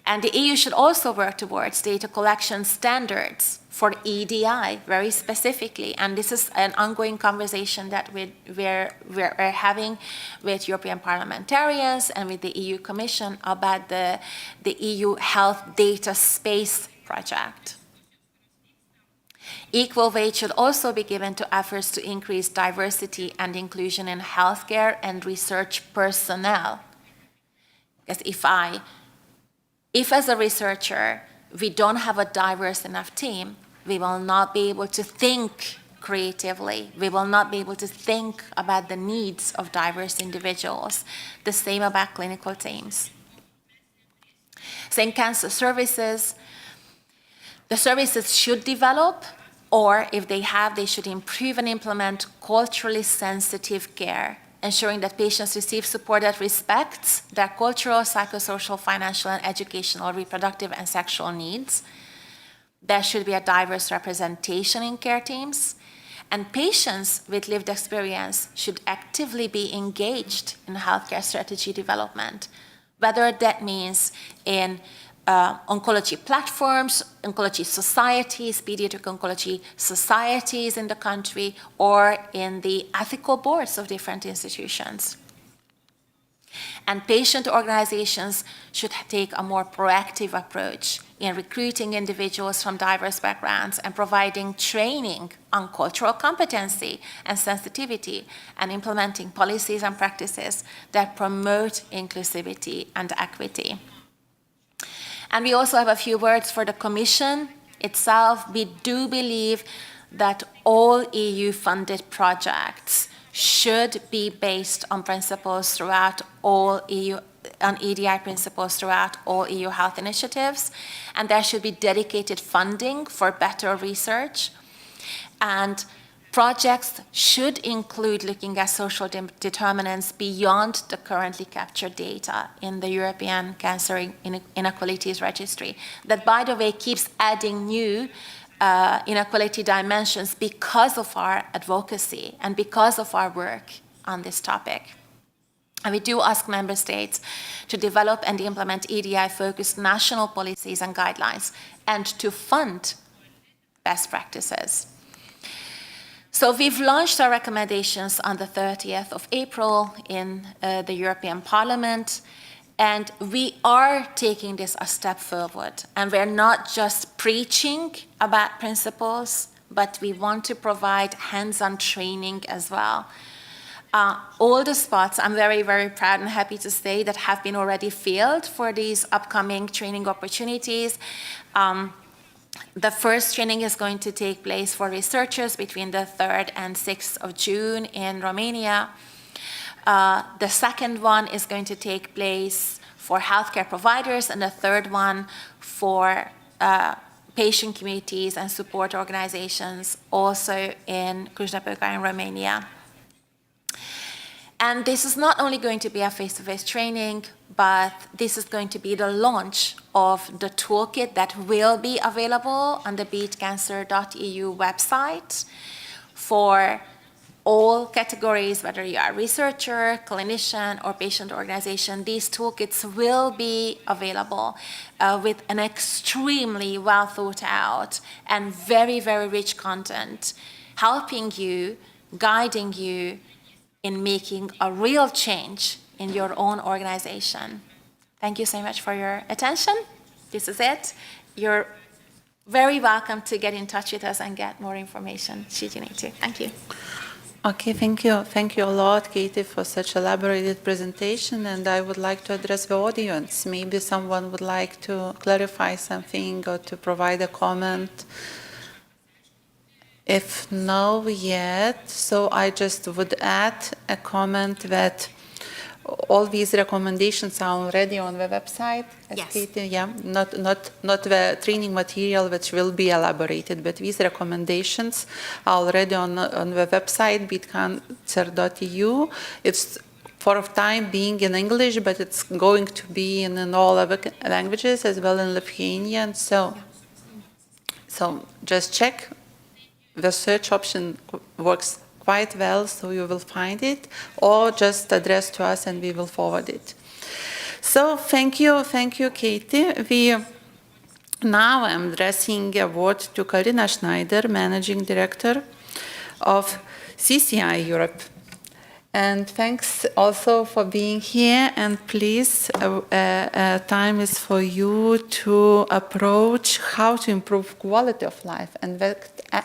[SPEAKER 6] And the EU should also work towards data collection standards for EDI very specifically. And this is an ongoing conversation that we're having with European parliamentarians and with the EU Commission about the EU Health Data Space project. Equal weight should also be given to efforts to increase diversity and inclusion in healthcare and research personnel. Because if as a researcher we don't have a diverse enough team, we will not be able to think creatively. We will not be able to think about the needs of diverse individuals. The same about clinical teams. So in cancer services, the services should develop, or if they have, they should improve and implement culturally sensitive care, ensuring that patients receive support that respects their cultural, psychosocial, financial, and educational, reproductive, and sexual needs. There should be a diverse representation in care teams, and patients with lived experience should actively be engaged in healthcare strategy development, whether that means in oncology platforms, oncology societies, pediatric oncology societies in the country, or in the ethical boards of different institutions. And patient organizations should take a more proactive approach in recruiting individuals from diverse backgrounds and providing training on cultural competency and sensitivity, and implementing policies and practices that promote inclusivity and equity. And we also have a few words for the Commission itself. We do believe that all EU-funded projects should be based on principles throughout all EU, on EDI principles throughout all EU health initiatives, and there should be dedicated funding for better research. And projects should include looking at social determinants beyond the currently captured data in the European Cancer Inequalities Registry, that, by the way, keeps adding new inequality dimensions because of our advocacy and because of our work on this topic. And we do ask member states to develop and implement EDI-focused national policies and guidelines, and to fund best practices. So we've launched our recommendations on the 30th of April in the European Parliament, and we are taking this a step forward. And we're not just preaching about principles, but we want to provide hands-on training as well. All the spots, I'm very, very proud and happy to say, that have been already filled for these upcoming training opportunities. The first training is going to take place for researchers between the 3rd and 6th of June in Romania. The second one is going to take place for healthcare providers, and the third one for patient communities and support organizations, also in Cluj-Napoca in Romania. And this is not only going to be a face-to-face training, but this is going to be the launch of the toolkit that will be available on the beatcancer.eu website for all categories, whether you are a researcher, clinician, or patient organization. These toolkits will be available with an extremely well thought out and very, very rich content, helping you, guiding you in making a real change in your own organization. Thank you so much for your attention. This is it. You're very welcome to get in touch with us and get more information should you need to. Thank you.
[SPEAKER 3] Okay, thank you. Thank you a lot, Katie, for such elaborated presentation. And I would like to address the audience. Maybe someone would like to clarify something or to provide a comment. If no yet, so I just would add a comment that all these recommendations are already on the website.
[SPEAKER 6] Yes.
[SPEAKER 3] Katie, yeah, not the training material which will be elaborated, but these recommendations are already on the website, beatcancer.eu. It's for a time being in English, but it's going to be in all other languages as well in Lithuanian. So just check. The search option works quite well, so you will find it, or just address to us and we will forward it. So thank you, Katie. Now I'm addressing a word to Karina Schneider, Managing Director of CCI Europe. And thanks also for being here, and please, time is for you to approach how to improve quality of life, and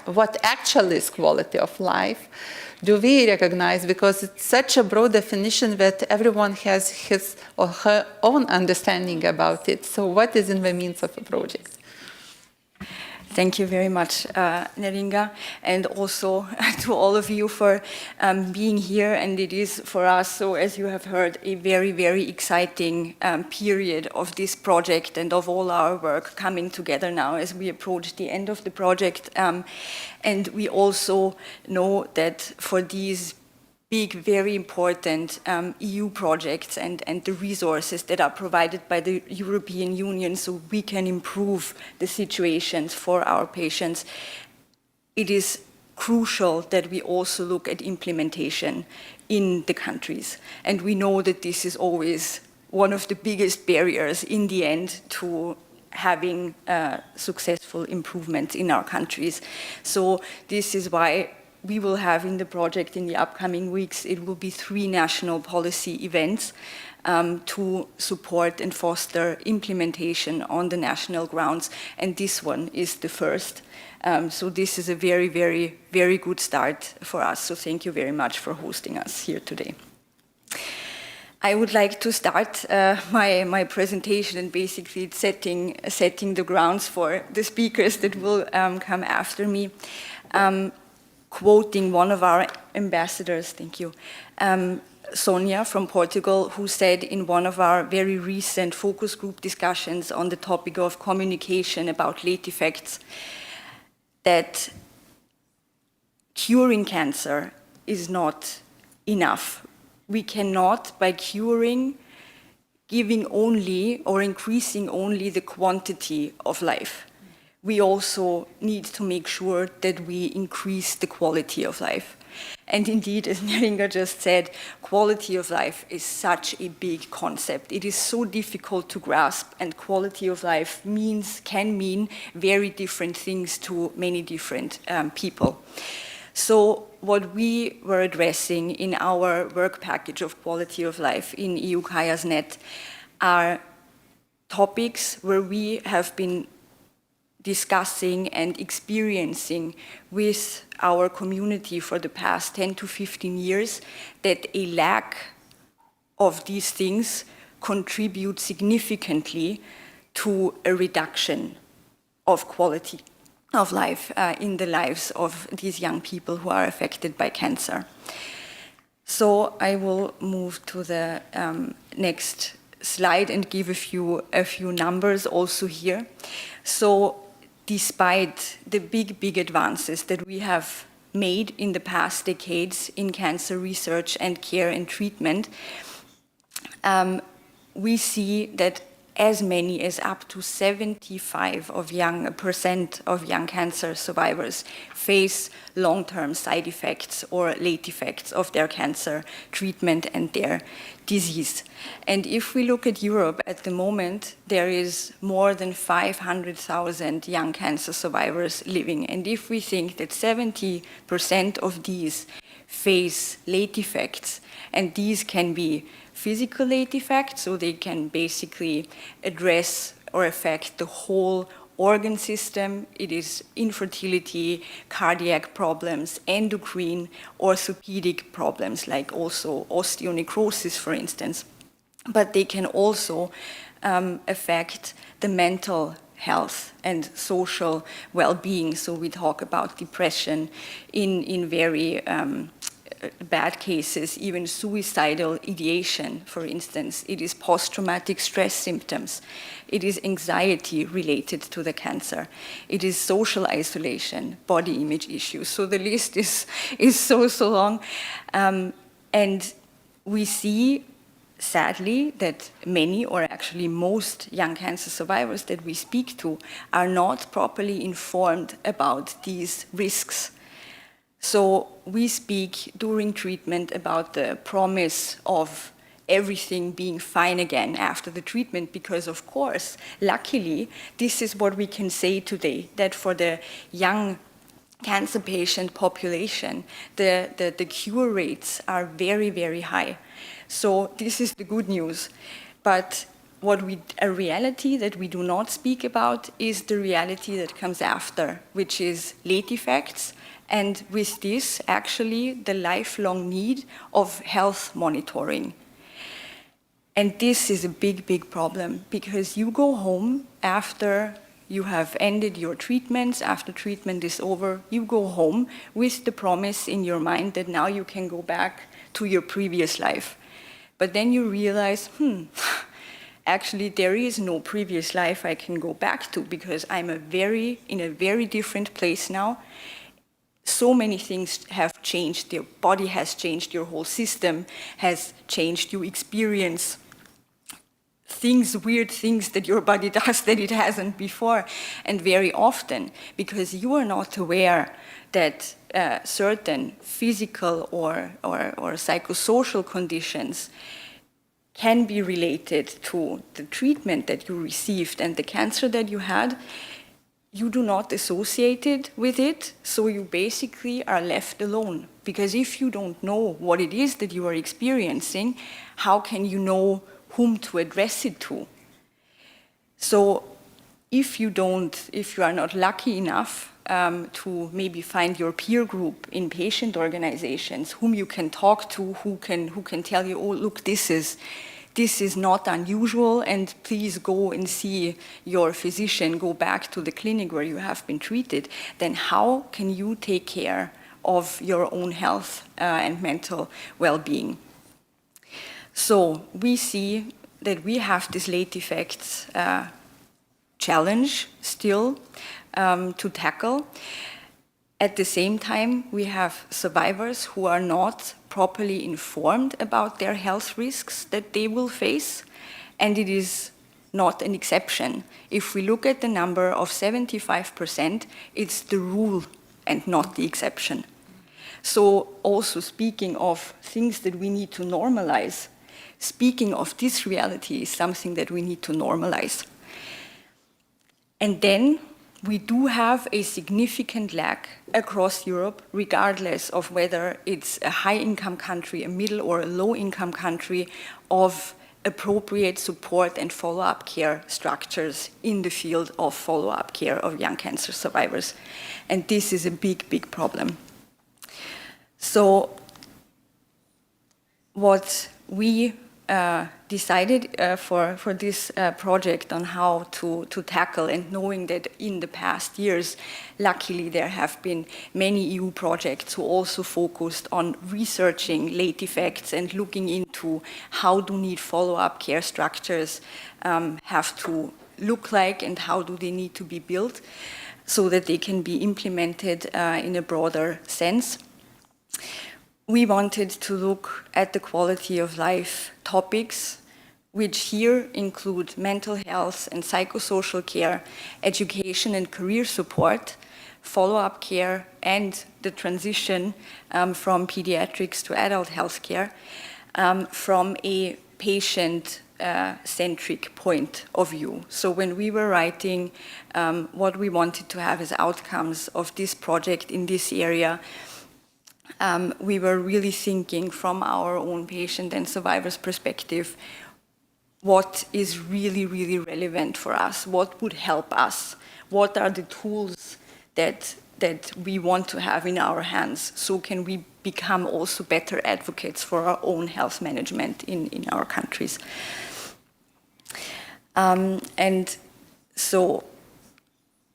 [SPEAKER 3] what actually is quality of life. Do we recognize, because it's such a broad definition that everyone has his or her own understanding about it. So what is in the means of a project?
[SPEAKER 7] Thank you very much, Neringa, and also to all of you for being here. And it is for us, so as you have heard, a very, very exciting period of this project and of all our work coming together now as we approach the end of the project. And we also know that for these big, very important EU projects and the resources that are provided by the European Union so we can improve the situations for our patients, it is crucial that we also look at implementation in the countries. And we know that this is always one of the biggest barriers in the end to having successful improvement in our countries. So this is why we will have in the project in the upcoming weeks, it will be 3 national policy events to support and foster implementation on the national grounds, and this one is the first. So this is a very, very, very good start for us. So thank you very much for hosting us here today. I would like to start my presentation and basically setting the grounds for the speakers that will come after me, quoting one of our ambassadors, thank you, Sonia from Portugal, who said in one of our very recent focus group discussions on the topic of communication about late effects, that curing cancer is not enough. We cannot, by curing, giving only or increasing only the quantity of life. We also need to make sure that we increase the quality of life. And indeed, as Neringa just said, quality of life is such a big concept. It is so difficult to grasp, and quality of life can mean very different things to many different people. So what we were addressing in our work package of quality of life in EU-CAYAS-NET are topics where we have been discussing and experiencing with our community for the past 10 to 15 years that a lack of these things contribute significantly to a reduction of quality of life in the lives of these young people who are affected by cancer. So I will move to the next slide and give a few numbers also here. So despite the big advances that we have made in the past decades in cancer research and care and treatment, we see that as many as up to 75% of young cancer survivors face long-term side effects or late effects of their cancer treatment and their disease. And if we look at Europe at the moment, there is more than 500,000 young cancer survivors living. And if we think that 70% of these face late effects, and these can be physical late effects, so they can basically address or affect the whole organ system. It is infertility, cardiac problems, endocrine, orthopedic problems, like also osteonecrosis, for instance. But they can also affect the mental health and social well-being. So we talk about depression in very bad cases, even suicidal ideation, for instance. It is post-traumatic stress symptoms. It is anxiety related to the cancer. It is social isolation, body image issues. So the list is so long. And we see, sadly, that many, or actually most, young cancer survivors that we speak to are not properly informed about these risks. So we speak during treatment about the promise of everything being fine again after the treatment, because of course, luckily, this is what we can say today, that for the young cancer patient population, the cure rates are very, very high. So this is the good news. But a reality that we do not speak about is the reality that comes after, which is late effects, and with this, actually, the lifelong need of health monitoring. And this is a big problem, because you go home after you have ended your treatments, after treatment is over, you go home with the promise in your mind that now you can go back to your previous life. But then you realize, actually there is no previous life I can go back to, because I'm in a very different place now. So many things have changed. Your body has changed, your whole system has changed. You experience weird things that your body does that it hasn't before. And very often, because you are not aware that certain physical or psychosocial conditions can be related to the treatment that you received and the cancer that you had, you do not associate it with it, so you basically are left alone. Because if you don't know what it is that you are experiencing, how can you know whom to address it to? So if you are not lucky enough to maybe find your peer group in patient organizations, whom you can talk to, who can tell you, oh, look, this is not unusual, and please go and see your physician, go back to the clinic where you have been treated, then how can you take care of your own health and mental well-being? So we see that we have this late effects challenge still to tackle. At the same time, we have survivors who are not properly informed about their health risks that they will face, and it is not an exception. If we look at the number of 75%, it's the rule and not the exception. So also speaking of things that we need to normalize, speaking of this reality is something that we need to normalize. And then we do have a significant lack across Europe, regardless of whether it's a high-income country, a middle or a low-income country, of appropriate support and follow-up care structures in the field of follow-up care of young cancer survivors. And this is a big, big problem. So what we decided for this project on how to tackle, and knowing that in the past years, luckily there have been many EU projects who also focused on researching late effects and looking into how do need follow-up care structures have to look like and how do they need to be built so that they can be implemented in a broader sense. We wanted to look at the quality of life topics, which here include mental health and psychosocial care, education and career support, follow-up care, and the transition from pediatrics to adult health care from a patient-centric point of view. So when we were writing what we wanted to have as outcomes of this project in this area, we were really thinking from our own patient and survivors' perspective, what is really, really relevant for us, what would help us, what are the tools that we want to have in our hands, so can we become also better advocates for our own health management in our countries. And so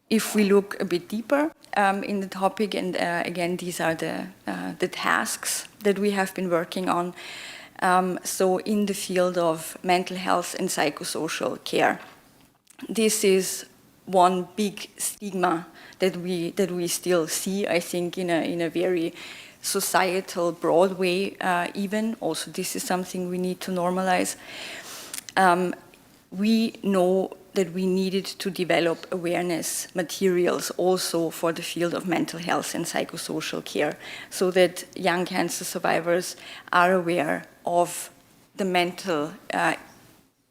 [SPEAKER 7] if we look a bit deeper in the topic, and again, these are the tasks that we have been working on. So in the field of mental health and psychosocial care, this is one big stigma that we still see, I think, in a very societal, broad way even. Also, this is something we need to normalize. We know that we needed to develop awareness materials also for the field of mental health and psychosocial care, so that young cancer survivors are aware of the mental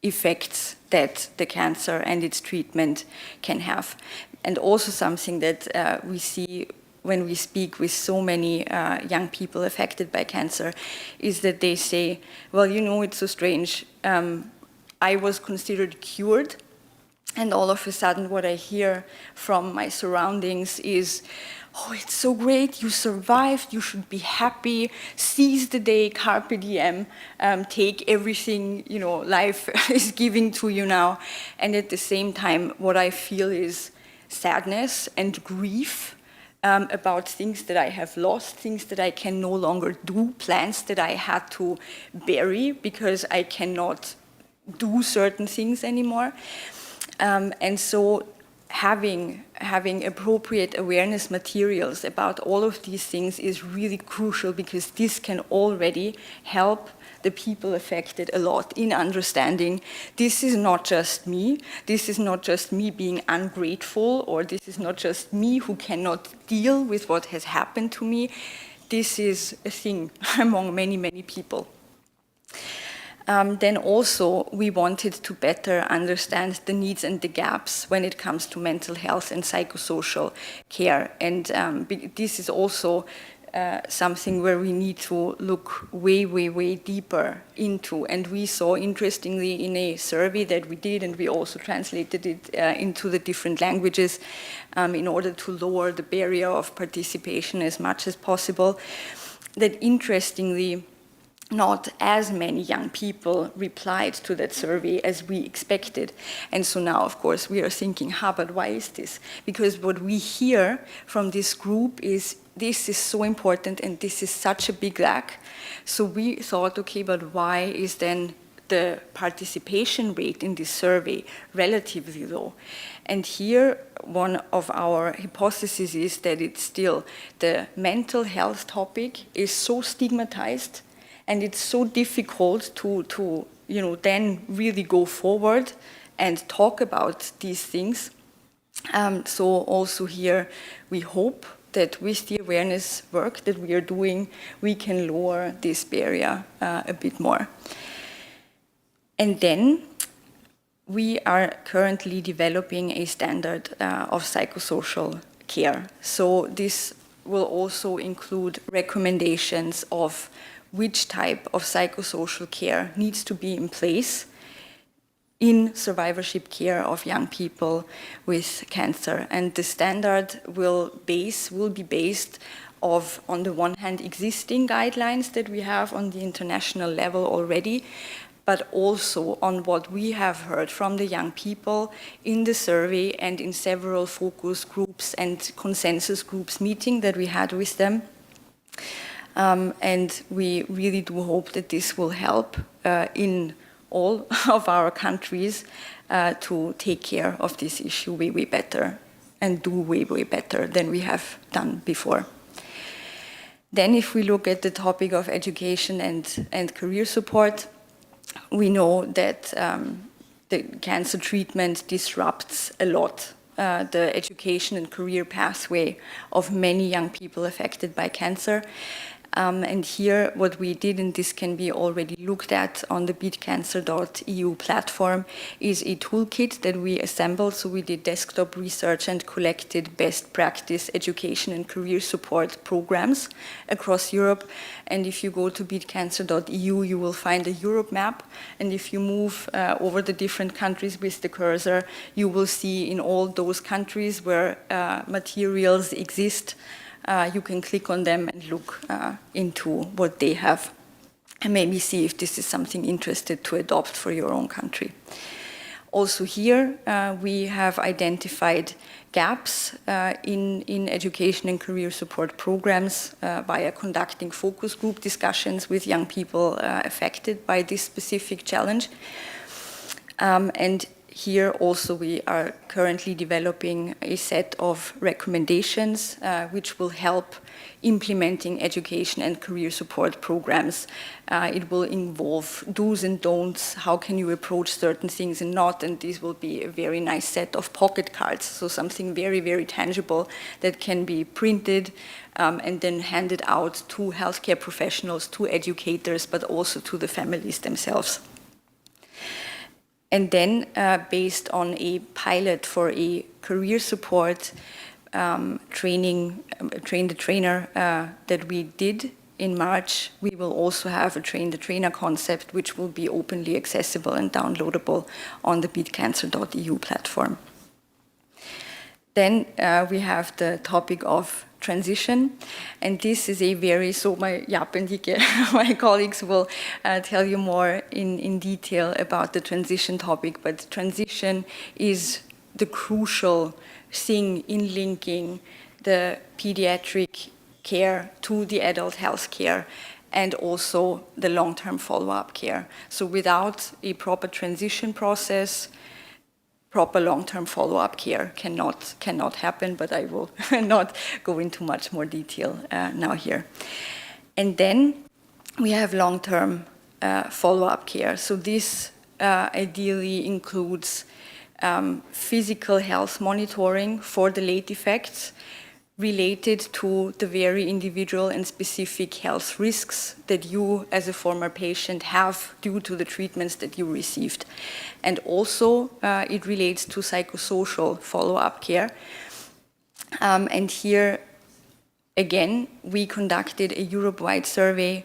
[SPEAKER 7] effects that the cancer and its treatment can have. And also something that we see when we speak with so many young people affected by cancer is that they say, well, you know, it's so strange. I was considered cured, and all of a sudden what I hear from my surroundings is, oh, it's so great, you survived, you should be happy, seize the day, carpe diem, take everything, you know, life is giving to you now. And at the same time, what I feel is sadness and grief about things that I have lost, things that I can no longer do, plans that I had to bury because I cannot do certain things anymore. And so having appropriate awareness materials about all of these things is really crucial, because this can already help the people affected a lot in understanding this is not just me, this is not just me being ungrateful, or this is not just me who cannot deal with what has happened to me. This is a thing among many, many people. Then also we wanted to better understand the needs and the gaps when it comes to mental health and psychosocial care. And this is also something where we need to look way deeper into. And we saw, interestingly, in a survey that we did, and we also translated it into the different languages in order to lower the barrier of participation as much as possible, that interestingly, not as many young people replied to that survey as we expected. And so now, of course, we are thinking, but why is this? Because what we hear from this group is, this is so important and this is such a big lack. So we thought, okay, but why is then the participation rate in this survey relatively low? And here, one of our hypotheses is that it's still the mental health topic is so stigmatized, and it's so difficult to then really go forward and talk about these things. So also here, we hope that with the awareness work that we are doing, we can lower this barrier a bit more. And then we are currently developing a standard of psychosocial care. So this will also include recommendations of which type of psychosocial care needs to be in place in survivorship care of young people with cancer. And the standard will be based on the one hand, existing guidelines that we have on the international level already, but also on what we have heard from the young people in the survey and in several focus groups and consensus groups meeting that we had with them. And we really do hope that this will help in all of our countries to take care of this issue way better and do way better than we have done before. Then if we look at the topic of education and career support, we know that the cancer treatment disrupts a lot the education and career pathway of many young people affected by cancer. And here, what we did, and this can be already looked at on the beatcancer.eu platform, is a toolkit that we assembled. So we did desktop research and collected best practice education and career support programs across Europe. And if you go to beatcancer.eu, you will find a Europe map. And if you move over the different countries with the cursor, you will see in all those countries where materials exist, you can click on them and look into what they have and maybe see if this is something interested to adopt for your own country. Also here, we have identified gaps in education and career support programs via conducting focus group discussions with young people affected by this specific challenge. And here also we are currently developing a set of recommendations which will help implementing education and career support programs. It will involve do's and don'ts, how can you approach certain things and not, and this will be a very nice set of pocket cards, so something very tangible that can be printed and then handed out to healthcare professionals, to educators, but also to the families themselves. And then, based on a pilot for a career support train the trainer that we did in March, we will also have a train the trainer concept, which will be openly accessible and downloadable on the beatcancer.eu platform. Then we have the topic of transition, and this is a very, so my colleagues will tell you more in detail about the transition topic, but transition is the crucial thing in linking the pediatric care to the adult health care and also the long-term follow-up care. So without a proper transition process, proper long-term follow-up care cannot happen, but I will not go into much more detail now here. And then we have long-term follow-up care. So this ideally includes physical health monitoring for the late effects, related to the very individual and specific health risks that you as a former patient have due to the treatments that you received. And also it relates to psychosocial follow-up care. And here, again, we conducted a Europe-wide survey.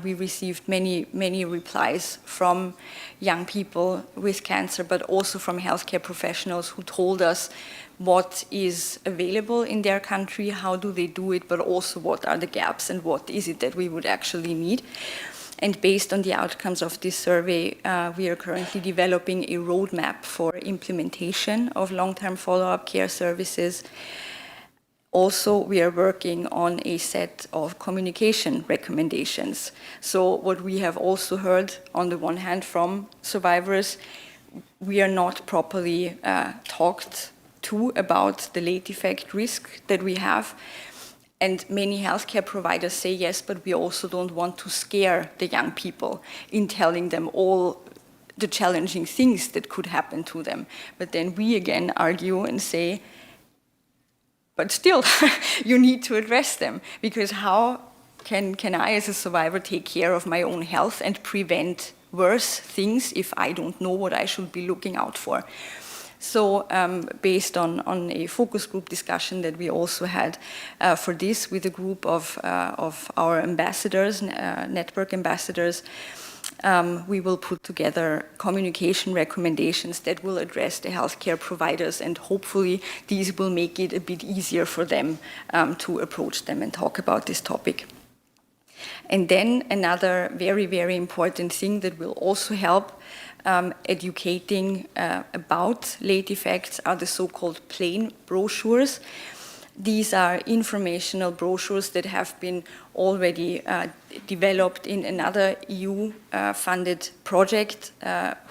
[SPEAKER 7] We received many replies from young people with cancer, but also from healthcare professionals who told us what is available in their country, how do they do it, but also what are the gaps and what is it that we would actually need. And based on the outcomes of this survey, we are currently developing a roadmap for implementation of long-term follow-up care services. Also, we are working on a set of communication recommendations. So what we have also heard on the one hand from survivors, we are not properly talked to about the late effect risk that we have. And many healthcare providers say yes, but we also don't want to scare the young people in telling them all the challenging things that could happen to them. But then we again argue and say, but still, you need to address them, because how can I as a survivor take care of my own health and prevent worse things if I don't know what I should be looking out for? So based on a focus group discussion that we also had for this with a group of our ambassadors, network ambassadors, we will put together communication recommendations that will address the healthcare providers, and hopefully these will make it a bit easier for them to approach them and talk about this topic. And then another very important thing that will also help educating about late effects are the so-called plain brochures. These are informational brochures that have been already developed in another EU-funded project,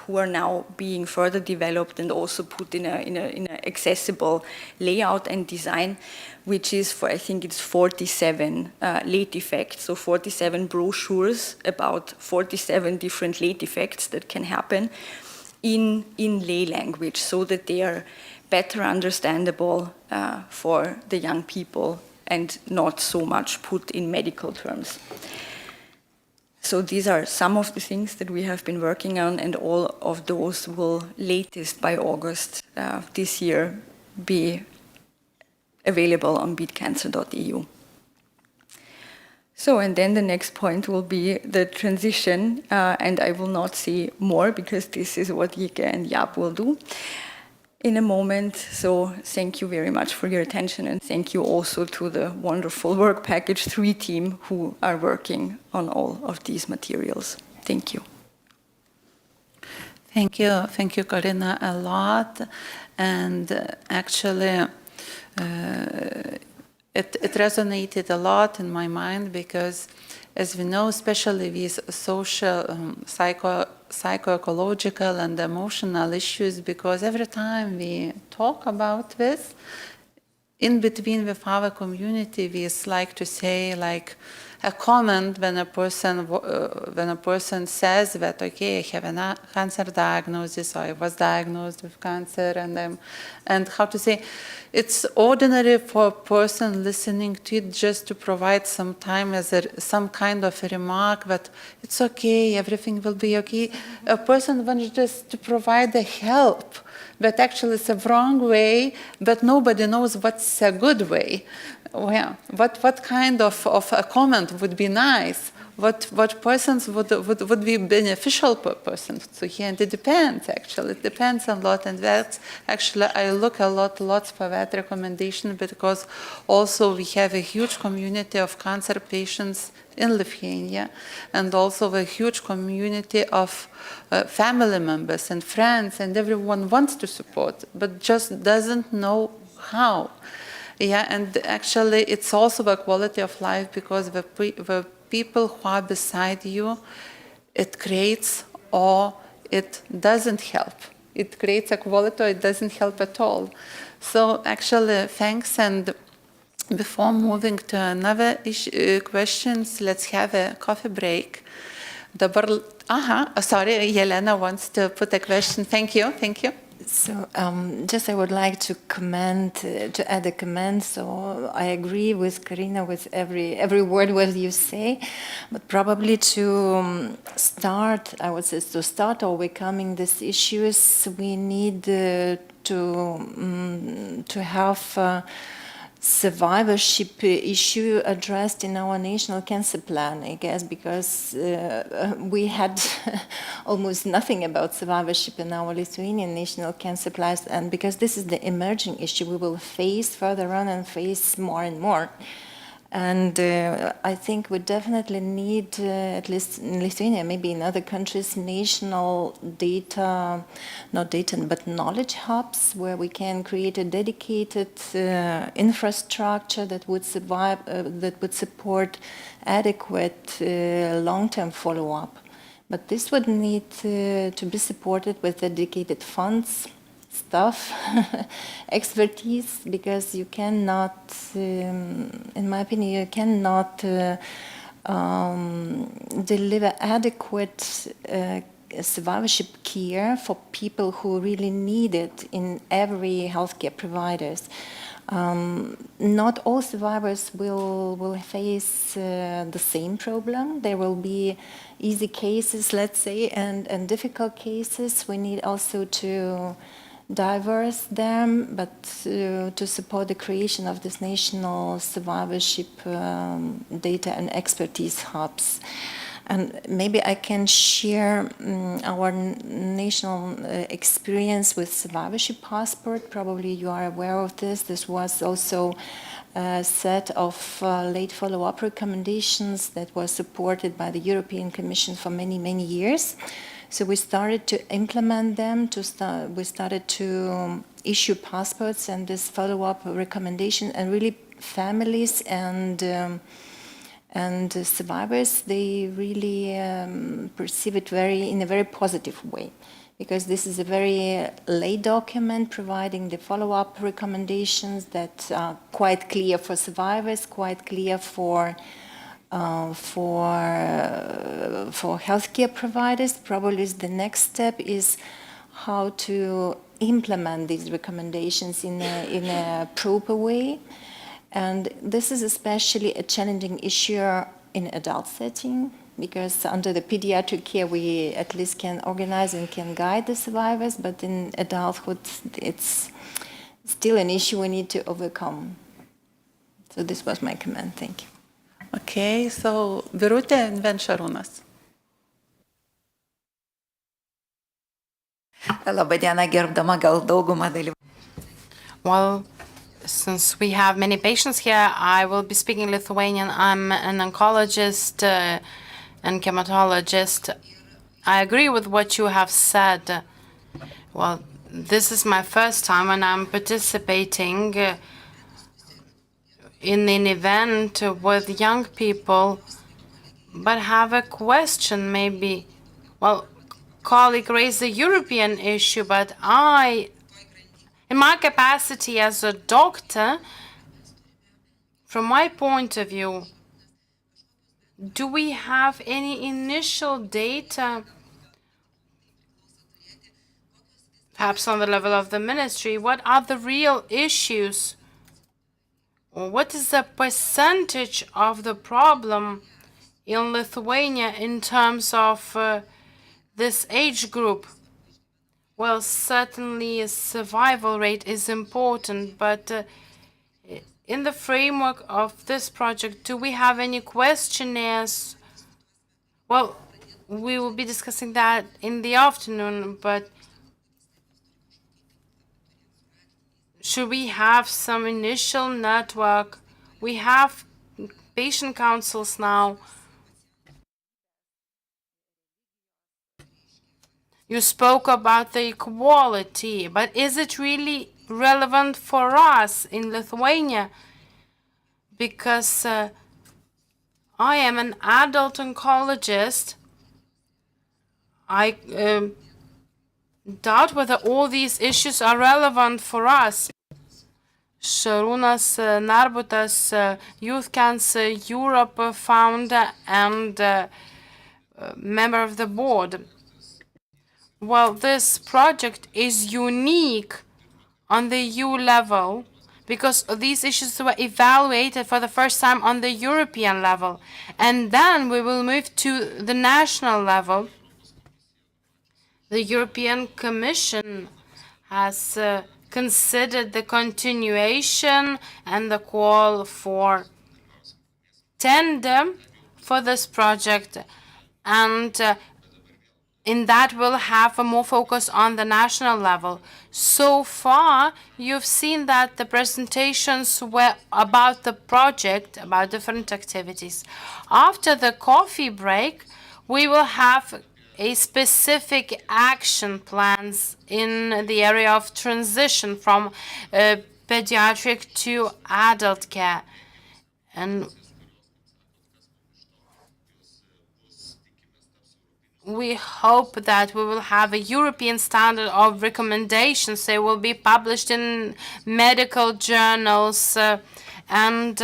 [SPEAKER 7] who are now being further developed and also put in an accessible layout and design, which is for, I think it's 47 late effects, so 47 brochures about 47 different late effects that can happen in lay language, so that they are better understandable for the young people and not so much put in medical terms. So these are some of the things that we have been working on, and all of those will latest by August this year be available on beatcancer.eu. So, and then the next point will be the transition, and I will not say more because this is what Jike and Jaap will do in a moment. So thank you very much for your attention, and thank you also to the wonderful Work Package 3 team who are working on all of these materials. Thank you.
[SPEAKER 3] Thank you, Corina, a lot. And actually, it resonated a lot in my mind, because as we know, especially with social, psycho-ecological and emotional issues, because every time we talk about this, in between with our community, we like to say like a comment when a person says that, okay, I have a cancer diagnosis, or I was diagnosed with cancer, and how to say, it's ordinary for a person listening to it just to provide some time as some kind of a remark that it's okay, everything will be okay. A person wants just to provide the help, but actually it's a wrong way, but nobody knows what's a good way. Well, what kind of a comment would be nice? What persons would be beneficial per person to hear? And it depends, actually. It depends a lot. And that's actually, I look a lot for that recommendation, because also we have a huge community of cancer patients in Lithuania, and also a huge community of family members and friends, and everyone wants to support, but just doesn't know how. Yeah, and actually it's also a quality of life, because the people who are beside you, it creates or it doesn't help. It creates a quality or it doesn't help at all. So actually, thanks. And before moving to another questions, let's have a coffee break. Sorry, Yelena wants to put a question. Thank you.
[SPEAKER 8] So just I would like to comment, to add a comment. So I agree with Karina with every word what you say, but probably to start, I would say, to start overcoming these issues, we need to have survivorship issue addressed in our national cancer plan, I guess, because we had almost nothing about survivorship in our Lithuanian national cancer plan, and because this is the emerging issue we will face further on and face more and more. And I think we definitely need, at least in Lithuania, maybe in other countries, national data, not data, but knowledge hubs where we can create a dedicated infrastructure that would that would support adequate long-term follow-up. But this would need to be supported with dedicated funds, staff, expertise, because you cannot, in my opinion, you cannot deliver adequate survivorship care for people who really need it in every healthcare providers. Not all survivors will face the same problem. There will be easy cases, let's say, and difficult cases. We need also to diverse them, but to support the creation of this national survivorship data and expertise hubs. And maybe I can share our national experience with survivorship passport. Probably you are aware of this. This was also a set of late follow-up recommendations that was supported by the European Commission for many, many years. So we started to implement them. We started to issue passports and this follow-up recommendation, and really families and survivors, they really perceive it in a very positive way, because this is a very late document providing the follow-up recommendations that are quite clear for survivors, quite clear for healthcare providers. Probably the next step is how to implement these recommendations in a proper way. And this is especially a challenging issue in adult setting, because under the pediatric care we at least can organize and can guide the survivors, but in adulthood it's still an issue we need to overcome. So this was my comment. Thank you.
[SPEAKER 3] Okay, so Birutė and then Šarūnas.
[SPEAKER 9] Labadiena, gerbdama, gal daugumą dalyvauja.
[SPEAKER 2] Well, since we have many patients here, I will be speaking Lithuanian. I'm an oncologist and hematologist. I agree with what you have said. Well, this is my first time when I'm participating in an event with young people, but have a question maybe. Well, colleague raised the European issue, but in my capacity as a doctor, from my point of view, do we have any initial data, perhaps on the level of the ministry? What are the real issues? Or what is the percentage of the problem in Lithuania in terms of this age group? Well, certainly a survival rate is important, but in the framework of this project, do we have any questionnaires? Well, we will be discussing that in the afternoon, but should we have some initial network? We have patient councils now. You spoke about the equality, but is it really relevant for us in Lithuania? Because I am an adult oncologist. I doubt whether all these issues are relevant for us. Šarūnas Narbutas, Youth Cancer Europe founder and member of the board. Well, this project is unique on the EU level because these issues were evaluated for the first time on the European level. And then we will move to the national level. The European Commission has considered the continuation and the call for tender for this project, and in that we'll have a more focus on the national level. So far, you've seen that the presentations were about the project, about different activities. After the coffee break, we will have a specific action plans in the area of transition from pediatric to adult care. And we hope that we will have a European standard of recommendations. They will be published in medical journals and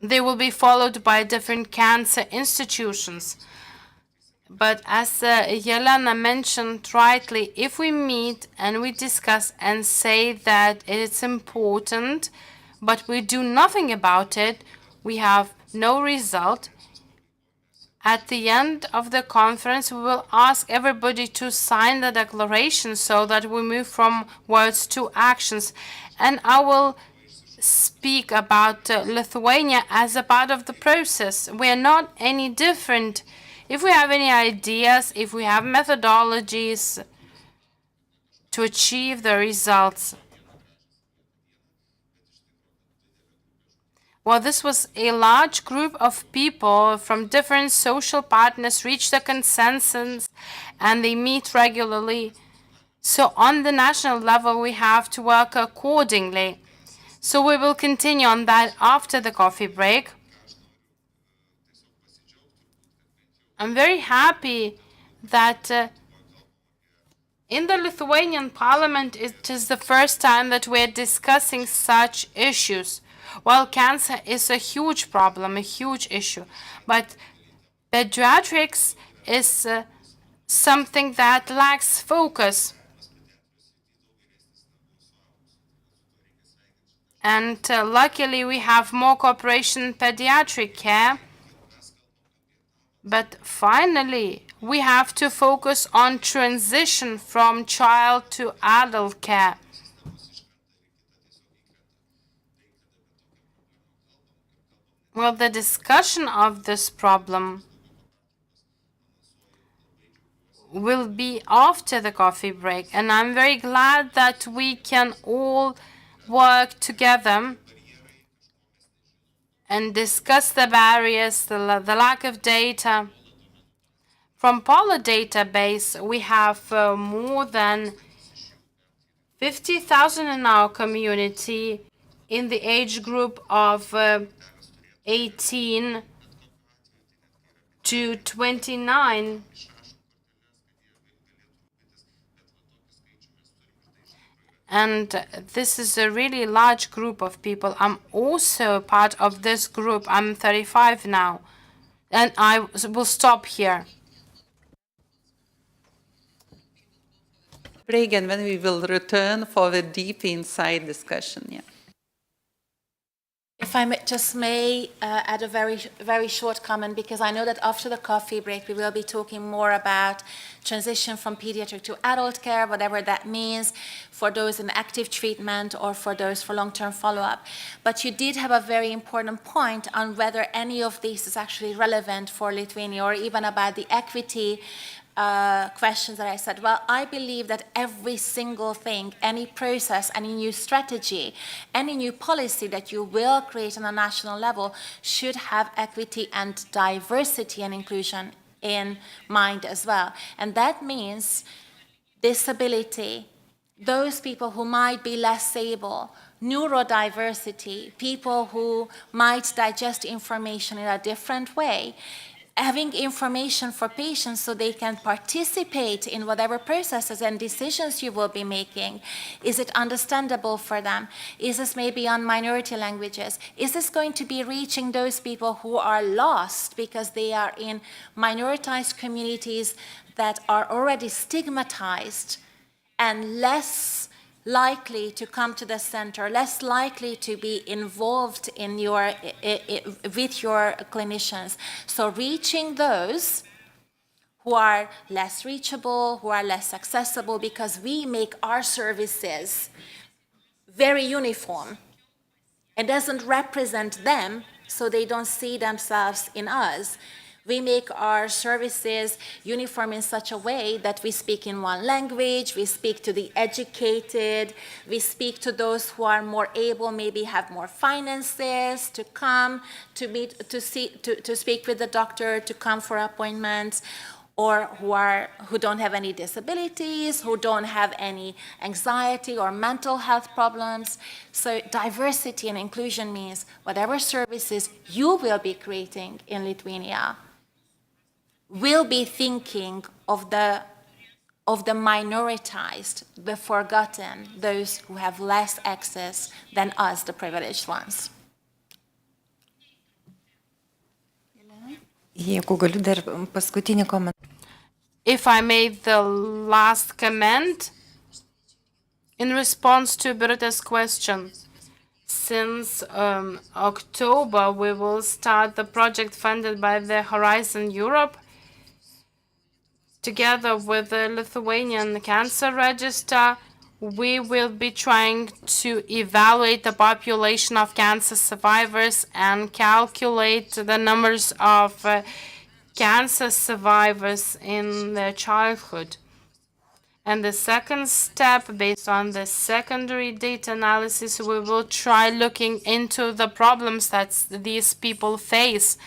[SPEAKER 2] they will be followed by different cancer institutions. But as Yelena mentioned rightly, if we meet and we discuss and say that it's important, but we do nothing about it, we have no result. At the end of the conference, we will ask everybody to sign the declaration so that we move from words to actions. And I will speak about Lithuania as a part of the process. We are not any different. If we have any ideas, if we have methodologies to achieve the results. Well, this was a large group of people from different social partners reached a consensus and they meet regularly. So on the national level, we have to work accordingly. So we will continue on that after the coffee break. I'm very happy that in the Lithuanian parliament, it is the first time that we're discussing such issues. Well, cancer is a huge problem, a huge issue, but pediatrics is something that lacks focus. And luckily, we have more cooperation in pediatric care. But finally, we have to focus on transition from child to adult care. Well, the discussion of this problem will be after the coffee break, and I'm very glad that we can all work together and discuss the barriers, the lack of data. From Polo database, we have more than 50,000 in our community in the age group of 18 to 29. And this is a really large group of people. I'm also part of this group. I'm 35 now. And I will stop here.
[SPEAKER 3] Break, and then we will return for the deep inside discussion. Yeah.
[SPEAKER 6] If I may add a very short comment, because I know that after the coffee break we will be talking more about transition from pediatric to adult care, whatever that means for those in active treatment or for those for long-term follow-up. But you did have a very important point on whether any of this is actually relevant for Lithuania, or even about the equity questions that I said. Well, I believe that every single thing, any process, any new strategy, any new policy that you will create on a national level should have equity and diversity and inclusion in mind as well. And that means disability, those people who might be less able, neurodiversity, people who might digest information in a different way, having information for patients so they can participate in whatever processes and decisions you will be making. Is it understandable for them? Is this maybe on minority languages? Is this going to be reaching those people who are lost because they are in minoritized communities that are already stigmatized and less likely to come to the center, less likely to be involved in with your clinicians? So reaching those who are less reachable, who are less accessible, because we make our services very uniform. It doesn't represent them, so they don't see themselves in us. We make our services uniform in such a way that we speak in one language, we speak to the educated, we speak to those who are more able, maybe have more finances to come, to meet, to speak with the doctor, to come for appointments, or who don't have any disabilities, who don't have any anxiety or mental health problems. So diversity and inclusion means whatever services you will be creating in Lithuania will be thinking of the minoritized, the forgotten, those who have less access than us, the privileged ones.
[SPEAKER 8] Jeigu galiu dar paskutinį komentarą.
[SPEAKER 2] If I made the last comment in response to Birutės question, since October we will start the project funded by the Horizon Europe together with the Lithuanian Cancer Register. We will be trying to evaluate the population of cancer survivors and calculate the numbers of cancer survivors in their childhood. And the second step, based on the secondary data analysis, we will try looking into the problems that these people face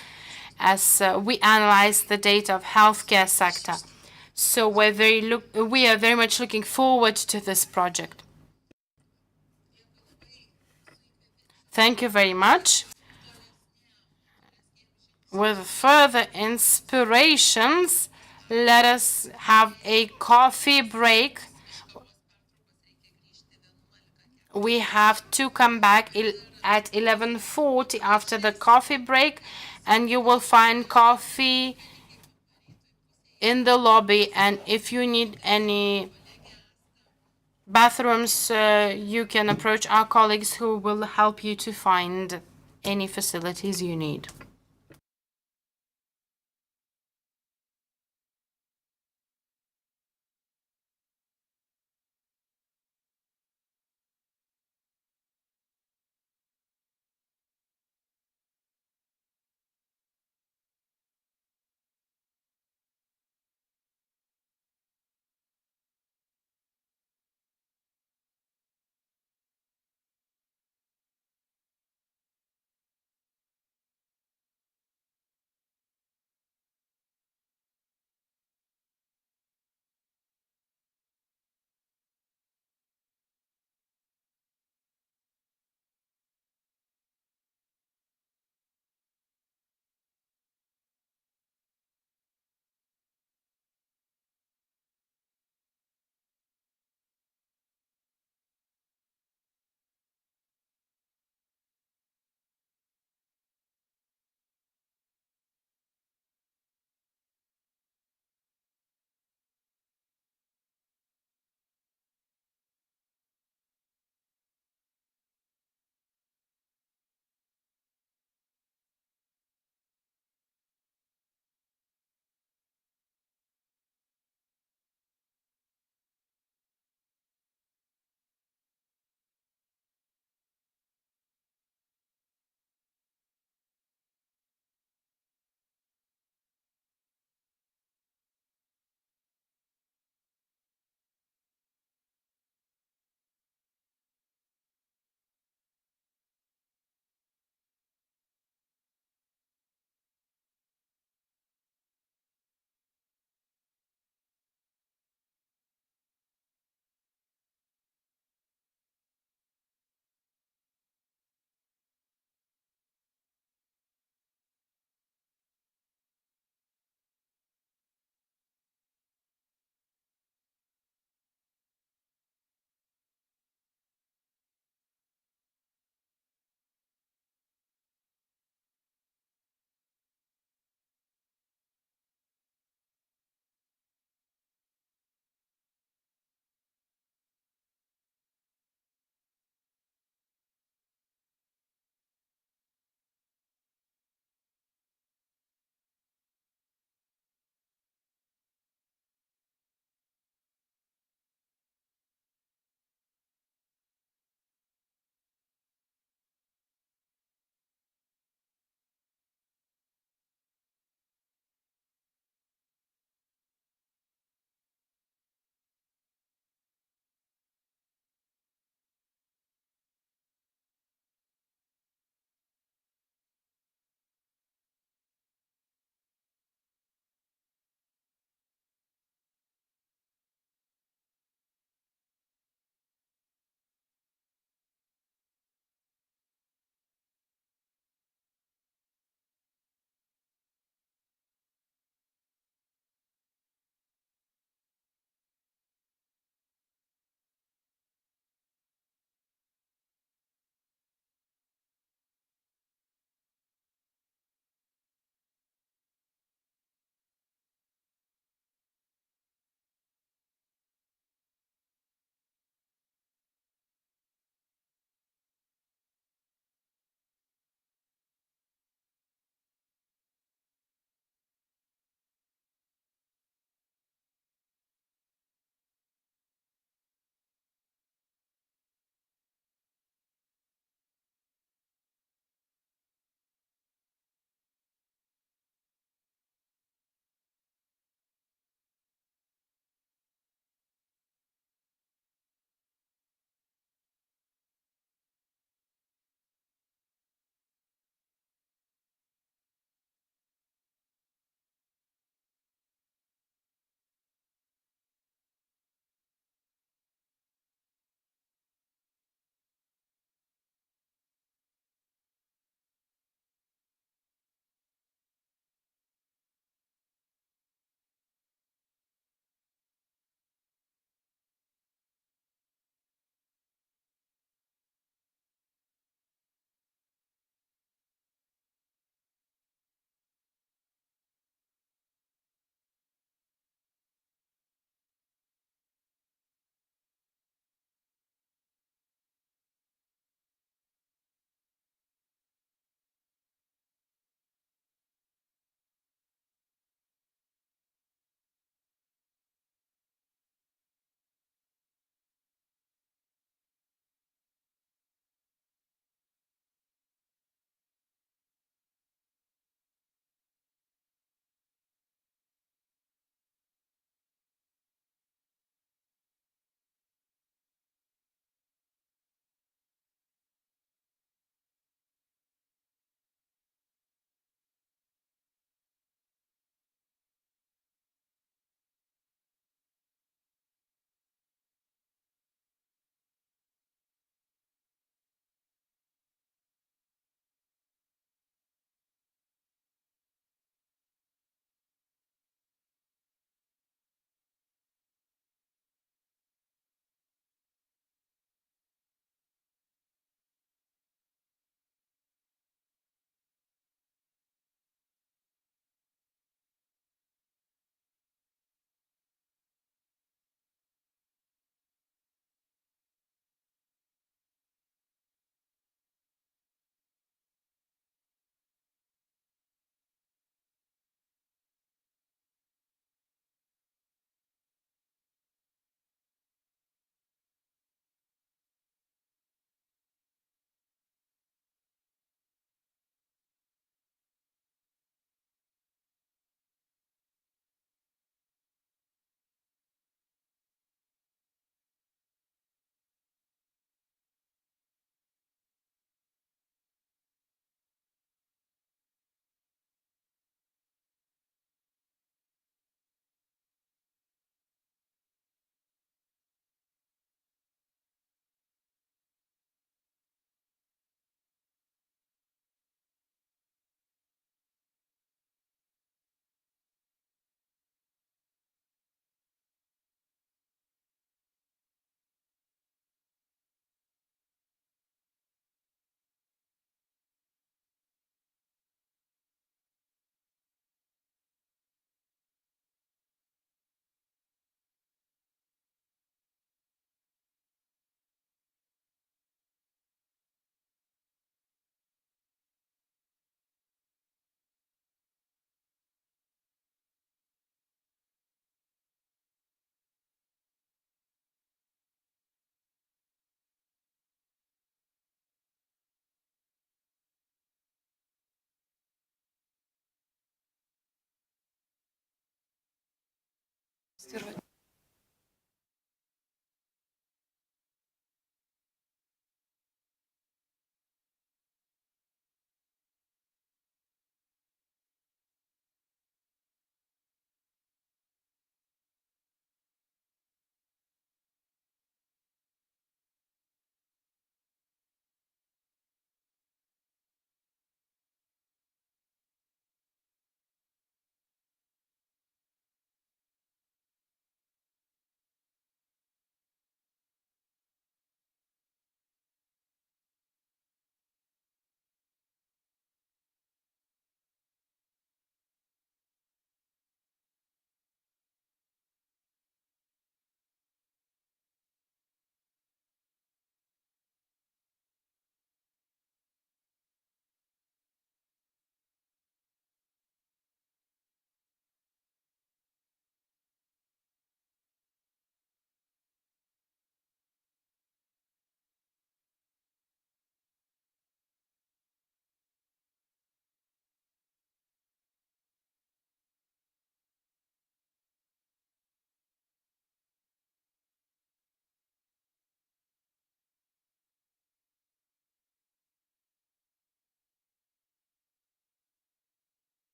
[SPEAKER 2] as we analyze the data of healthcare sector. So we are very much looking forward to this project. Thank you very much. With further inspirations, let us have a coffee break. We have to come back at 11:40 after the coffee break, and you will find coffee in the lobby. And if you need any bathrooms, you can approach our colleagues who will help you to find any facilities you need.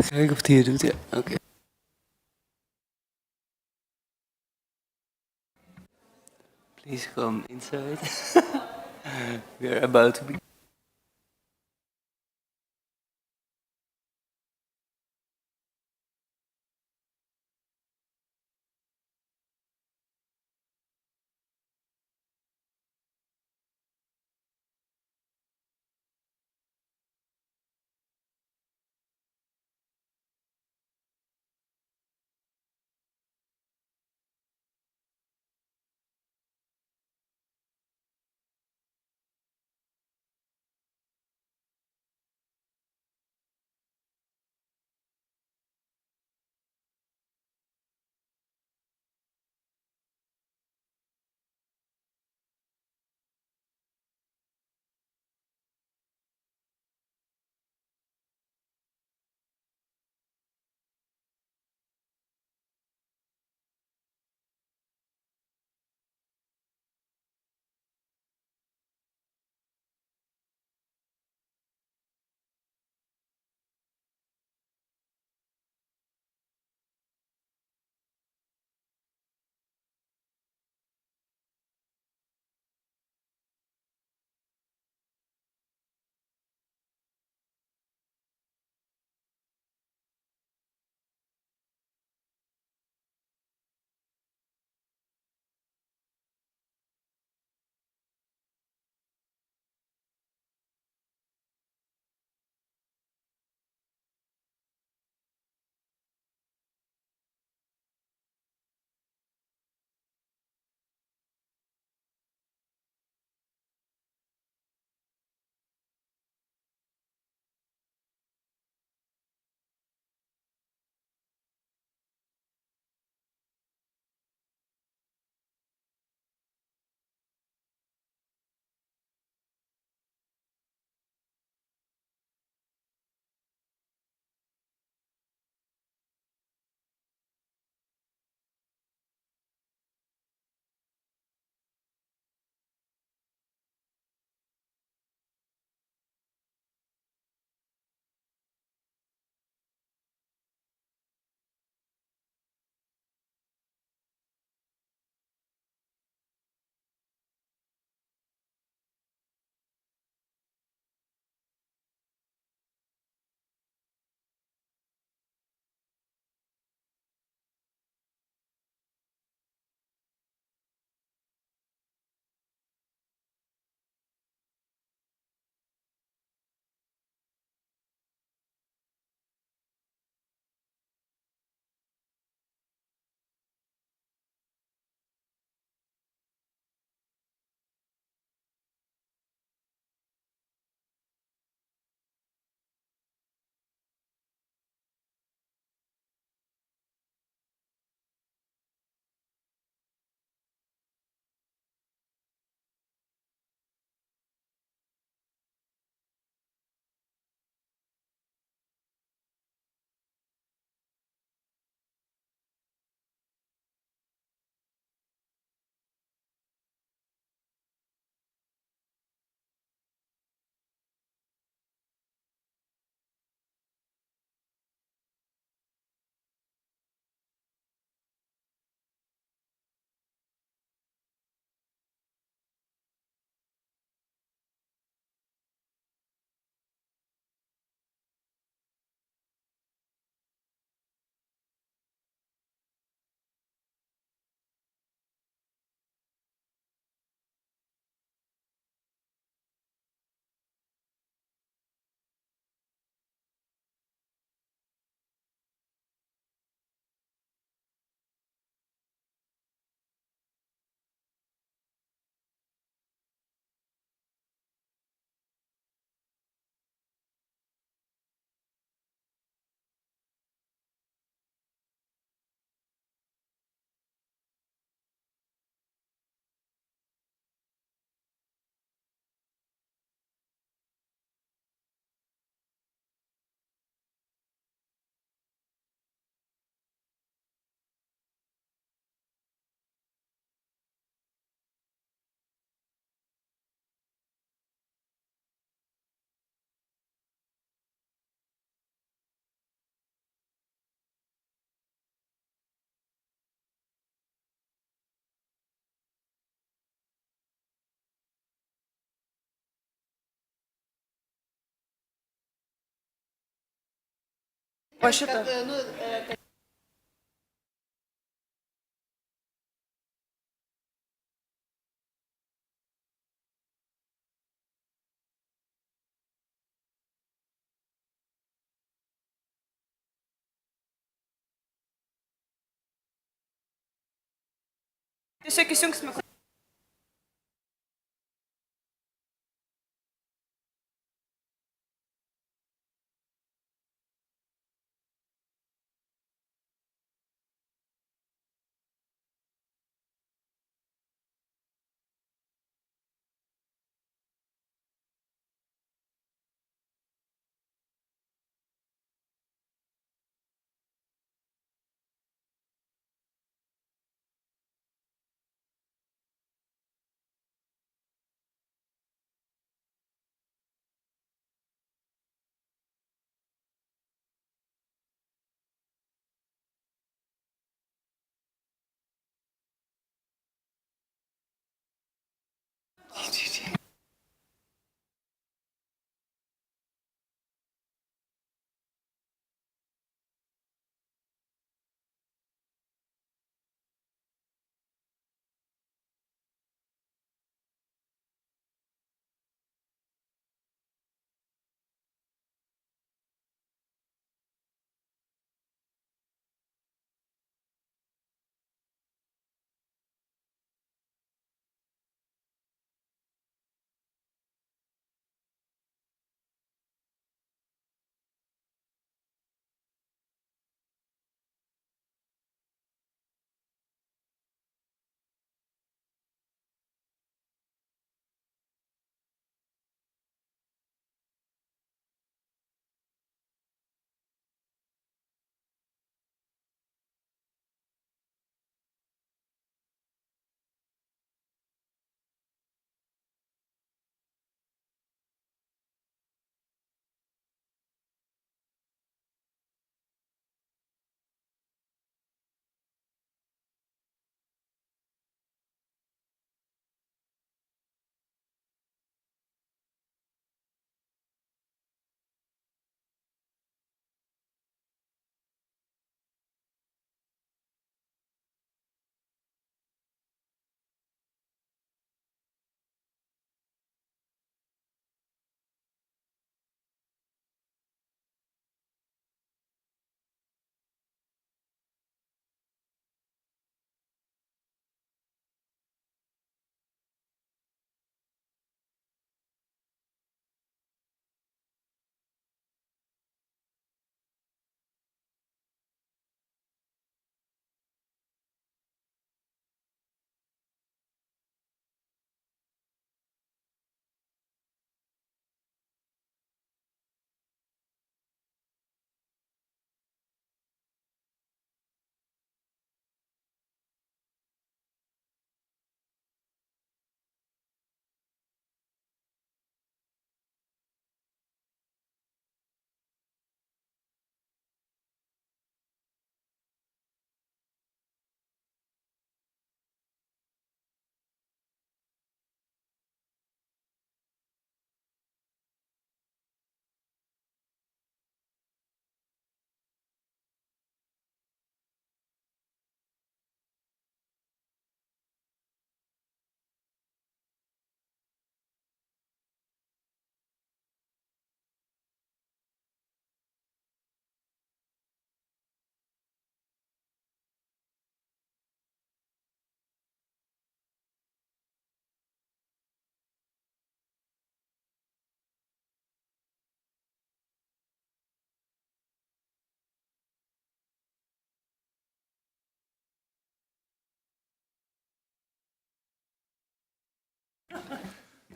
[SPEAKER 10] Kijken of het hier doet, ja. Oké. Please come inside. We are about to begin.
[SPEAKER 4] O šitą. Tiesiog įsijungs mikrofoną.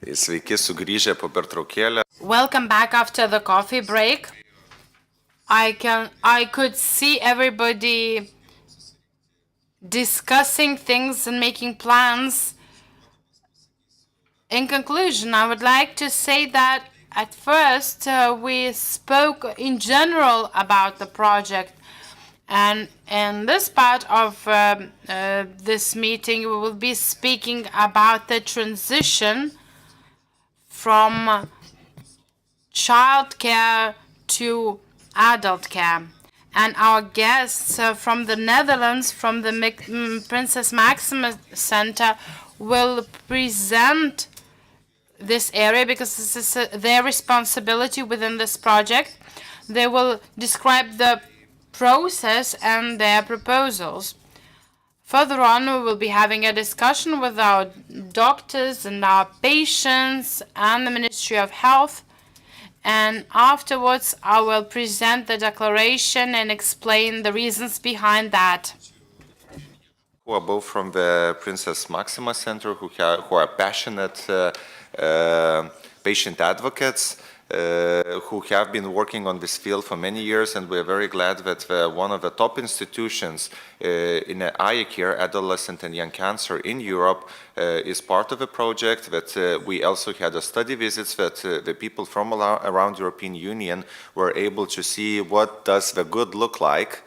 [SPEAKER 11] Sveiki sugrįžę po pertraukėlę.
[SPEAKER 2] Welcome back after the coffee break. I could see everybody discussing things and making plans. In conclusion, I would like to say that at first we spoke in general about the project, and in this part of this meeting we will be speaking about the transition from child care to adult care. And our guests from the Netherlands, from the Princess Maxima Center, will present this area because this is their responsibility within this project. They will describe the process and their proposals. Further on, we will be having a discussion with our doctors and our patients and the Ministry of Health. And afterwards, I will present the declaration and explain the reasons behind that.
[SPEAKER 11] Who are both from the Princess Maxima Center, who are passionate patient advocates, who have been working on this field for many years, and we're very glad that one of the top institutions in eye care, adolescent and young cancer in Europe is part of the project, that we also had a study visits that the people from around European Union were able to see what does the good look like,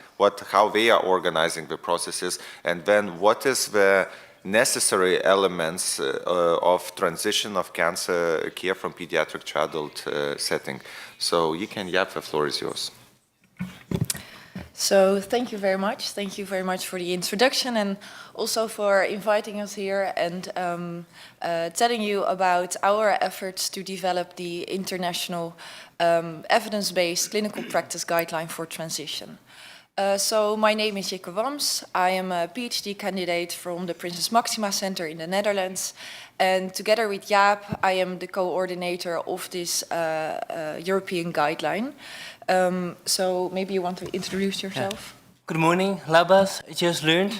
[SPEAKER 11] how they are organizing the processes, and then what is the necessary elements of transition of cancer care from pediatric to adult setting. So Jaap, the floor is yours.
[SPEAKER 12] So thank you very much. Thank you very much for the introduction and also for inviting us here and telling you about our efforts to develop the international evidence-based clinical practice guideline for transition. So my name is Jikke Wams. I am a PhD candidate from the Princess Maxima Center in the Netherlands. And together with Jaap, I am the coordinator of this European guideline. So maybe you want to introduce yourself?
[SPEAKER 13] Good morning, Labas. I just learned.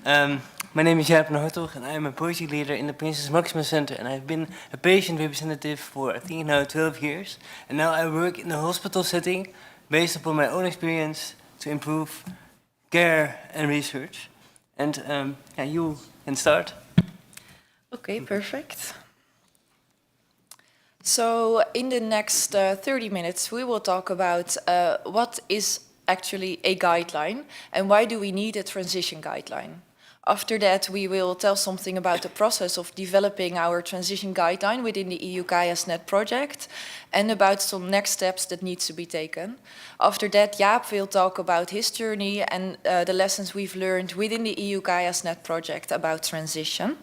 [SPEAKER 13] My name is Jaap and I am a project leader in the Princess Maxima Center, and I've been a patient representative for I think now 12 years. And now I work in a hospital setting based upon my own experience to improve care and research. And you can start.
[SPEAKER 12] Okay, perfect. So in the next 30 minutes, we will talk about what is actually a guideline and why do we need a transition guideline. After that, we will tell something about the process of developing our transition guideline within the EU-CAYAS-NET project and about some next steps that need to be taken. After that, Jaap will talk about his journey and the lessons we've learned within the EU-CAYAS-NET project about transition.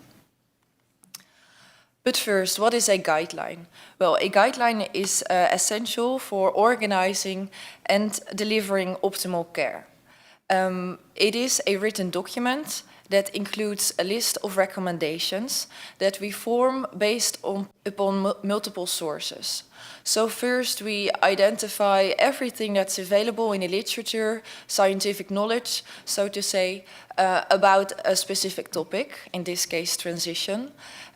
[SPEAKER 12] But first, what is a guideline? Well, a guideline is essential for organizing and delivering optimal care. It is a written document that includes a list of recommendations that we form based upon multiple sources. So first we identify everything that's available in the literature, scientific knowledge, so to say, about a specific topic, in this case transition.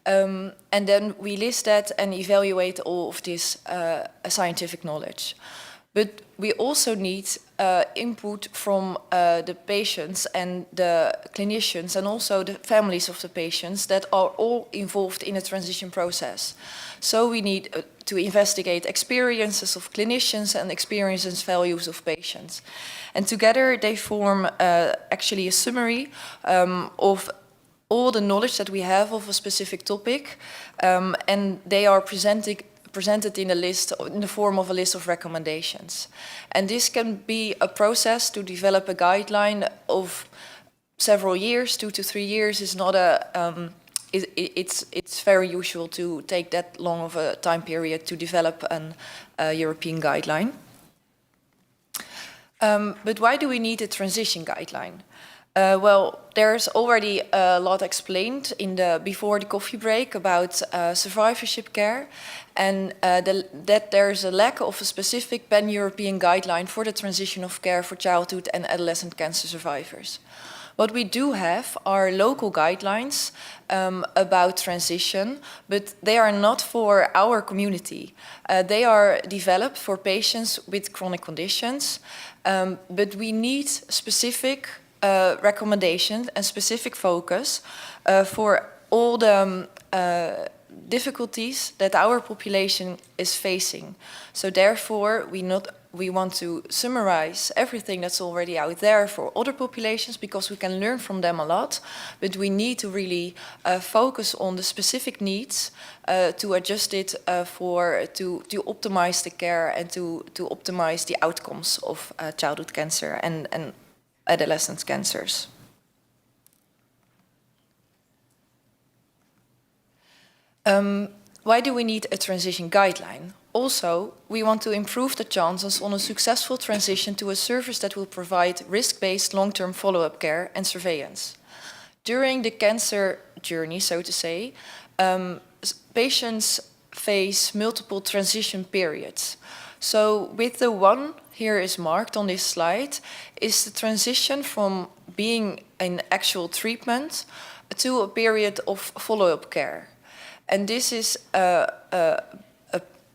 [SPEAKER 12] And then we list that and evaluate all of this scientific knowledge. But we also need input from the patients and the clinicians and also the families of the patients that are all involved in the transition process. So we need to investigate experiences of clinicians and experiences values of patients. And together they form actually a summary of all the knowledge that we have of a specific topic, and they are presented in a list, in the form of a list of recommendations. And this can be a process to develop a guideline of several years. 2 to 3 years is not a, it's very usual to take that long of a time period to develop a European guideline. But why do we need a transition guideline? Well, there's already a lot explained before the coffee break about survivorship care, and that there's a lack of a specific pan-European guideline for the transition of care for childhood and adolescent cancer survivors. What we do have are local guidelines about transition, but they are not for our community. They are developed for patients with chronic conditions, but we need specific recommendations and specific focus for all the difficulties that our population is facing. So therefore, we not we want to summarize everything that's already out there for other populations because we can learn from them a lot, but we need to really focus on the specific needs to adjust it to optimize the care and to optimize the outcomes of childhood cancer and adolescent cancers. Why do we need a transition guideline? Also, we want to improve the chances on a successful transition to a service that will provide risk-based long-term follow-up care and surveillance. During the cancer journey, so to say, patients face multiple transition periods. So with the one here is marked on this slide is the transition from being in actual treatment to a period of follow-up care. And this is a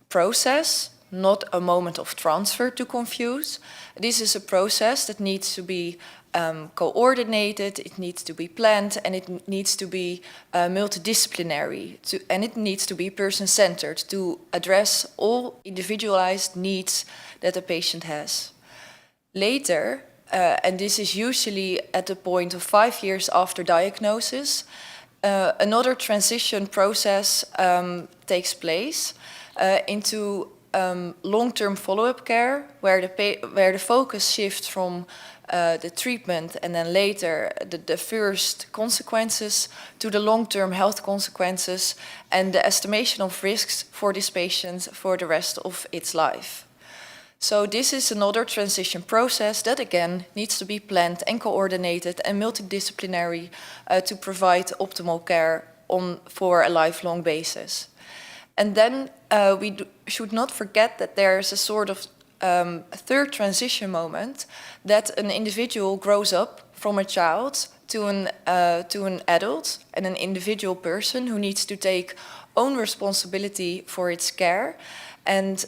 [SPEAKER 12] process, not a moment of transfer to confuse. This is a process that needs to be coordinated, it needs to be planned, and it needs to be multidisciplinary, and it needs to be person-centered to address all individualized needs that a patient has. Later, and this is usually at the point of 5 years after diagnosis, another transition process takes place into long-term follow-up care, where the focus shifts from the treatment and then later the first consequences to the long-term health consequences and the estimation of risks for this patient for the rest of its life. So this is another transition process that again needs to be planned and coordinated and multidisciplinary to provide optimal care for a lifelong basis. And then we should not forget that there is a sort of third transition moment that an individual grows up from a child to an adult and an individual person who needs to take own responsibility for its care. And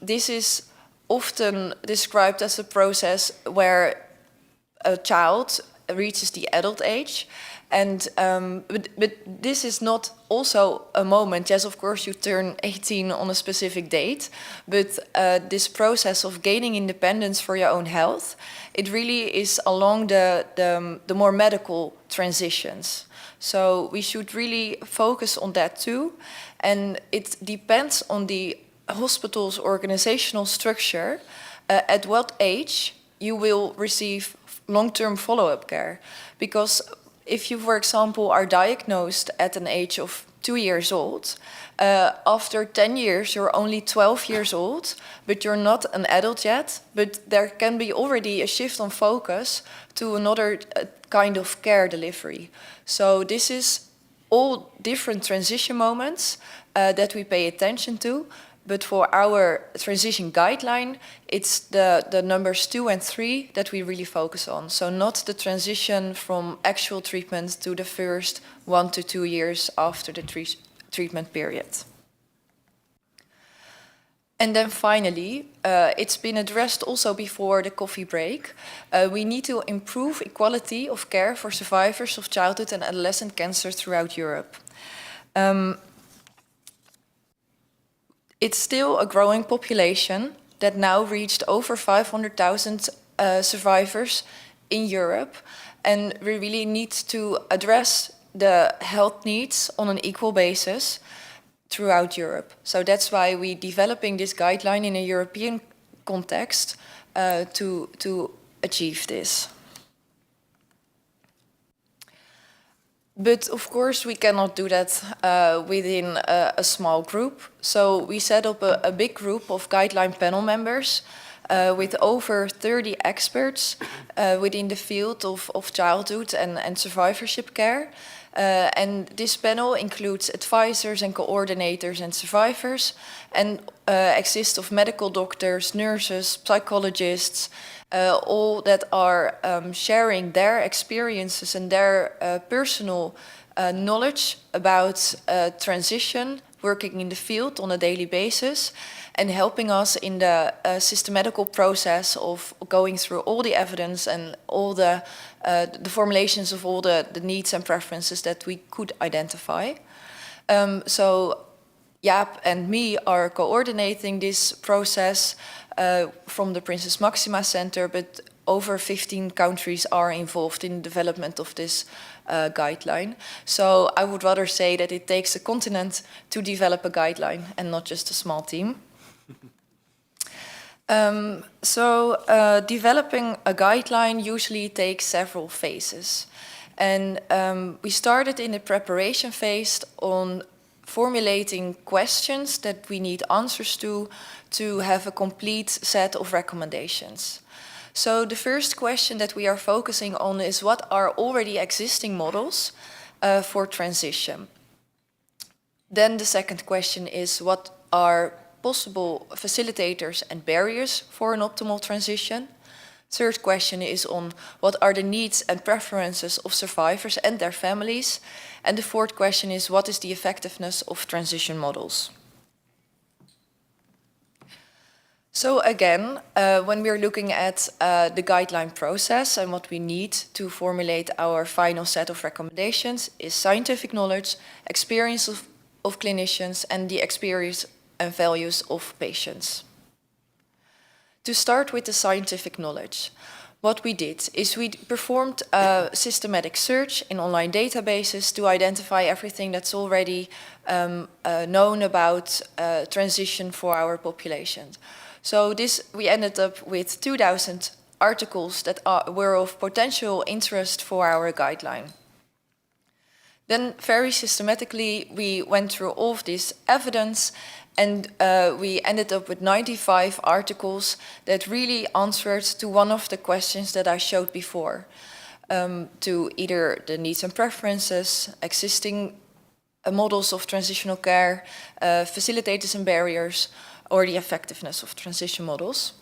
[SPEAKER 12] this is often described as a process where a child reaches the adult age. And but this is not also a moment. Yes, of course, you turn 18 on a specific date, but this process of gaining independence for your own health, it really is along the more medical transitions. So we should really focus on that too, and it depends on the hospital's organizational structure at what age you will receive long-term follow-up care, because if you, for example, are diagnosed at an age of 2 years old, after 10 years you're only 12 years old, but you're not an adult yet, but there can be already a shift on focus to another kind of care delivery. So this is all different transition moments that we pay attention to. But for our transition guideline, it's the numbers 2 and 3 that we really focus on. So not the transition from actual treatment to the first 1 to 2 years after the treatment period. And then finally, it's been addressed also before the coffee break. We need to improve equality of care for survivors of childhood and adolescent cancer throughout Europe. It's still a growing population that now reached over 500,000 survivors in Europe, and we really need to address the health needs on an equal basis throughout Europe. So that's why we're developing this guideline in a European context to achieve this. But of course, we cannot do that within a small group. So we set up a big group of guideline panel members with over 30 experts within the field of childhood and survivorship care. And this panel includes advisors and coordinators and survivors, and consists of medical doctors, nurses, psychologists, all that are sharing their experiences and their personal knowledge about transition, working in the field on a daily basis, and helping us in the systematical process of going through all the evidence and all the formulations of all the needs and preferences that we could identify. So Jaap and me are coordinating this process from the Princess Máxima Center, but over 15 countries are involved in the development of this guideline. So I would rather say that it takes a continent to develop a guideline and not just a small team. Developing a guideline usually takes several phases. And we started in the preparation phase on formulating questions that we need answers to have a complete set of recommendations. So the first question that we are focusing on is what are already existing models for transition. Then the second question is what are possible facilitators and barriers for an optimal transition. Third question is on what are the needs and preferences of survivors and their families. And the fourth question is what is the effectiveness of transition models. So again, when we're looking at the guideline process and what we need to formulate our final set of recommendations is scientific knowledge, experience of clinicians, and the experience and values of patients. To start with the scientific knowledge, what we did is we performed a systematic search in online databases to identify everything that's already known about transition for our population. So we ended up with 2,000 articles that were of potential interest for our guideline. Then very systematically we went through all of this evidence and we ended up with 95 articles that really answered to one of the questions that I showed before, to either the needs and preferences, existing models of transitional care, facilitators and barriers, or the effectiveness of transition models.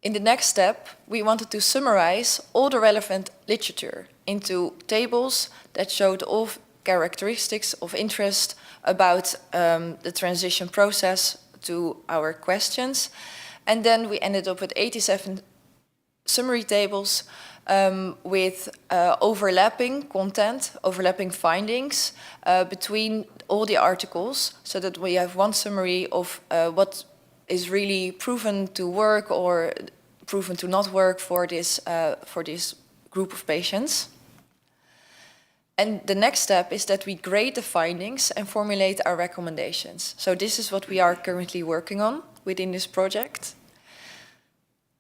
[SPEAKER 12] In the next step, we wanted to summarize all the relevant literature into tables that showed all characteristics of interest about the transition process to our questions. And then we ended up with 87 summary tables with overlapping content, overlapping findings between all the articles, so that we have one summary of what is really proven to work or proven to not work for this group of patients. And the next step is that we grade the findings and formulate our recommendations. So this is what we are currently working on within this project.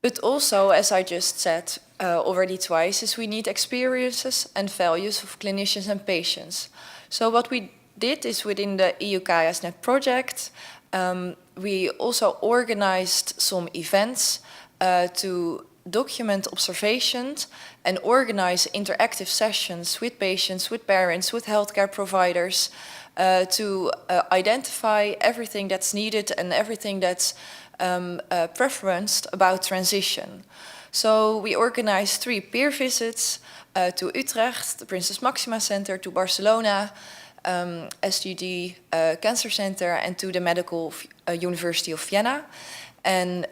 [SPEAKER 12] But also, as I just said already twice, is we need experiences and values of clinicians and patients. So what we did is within the EU-CAYAS-NET project, we also organized some events to document observations and organize interactive sessions with patients, with parents, with healthcare providers to identify everything that's needed and everything that's preferenced about transition. So we organized 3 peer visits to Utrecht, the Princess Máxima Center, to Barcelona, SGD Cancer Center, and to the Medical University of Vienna. And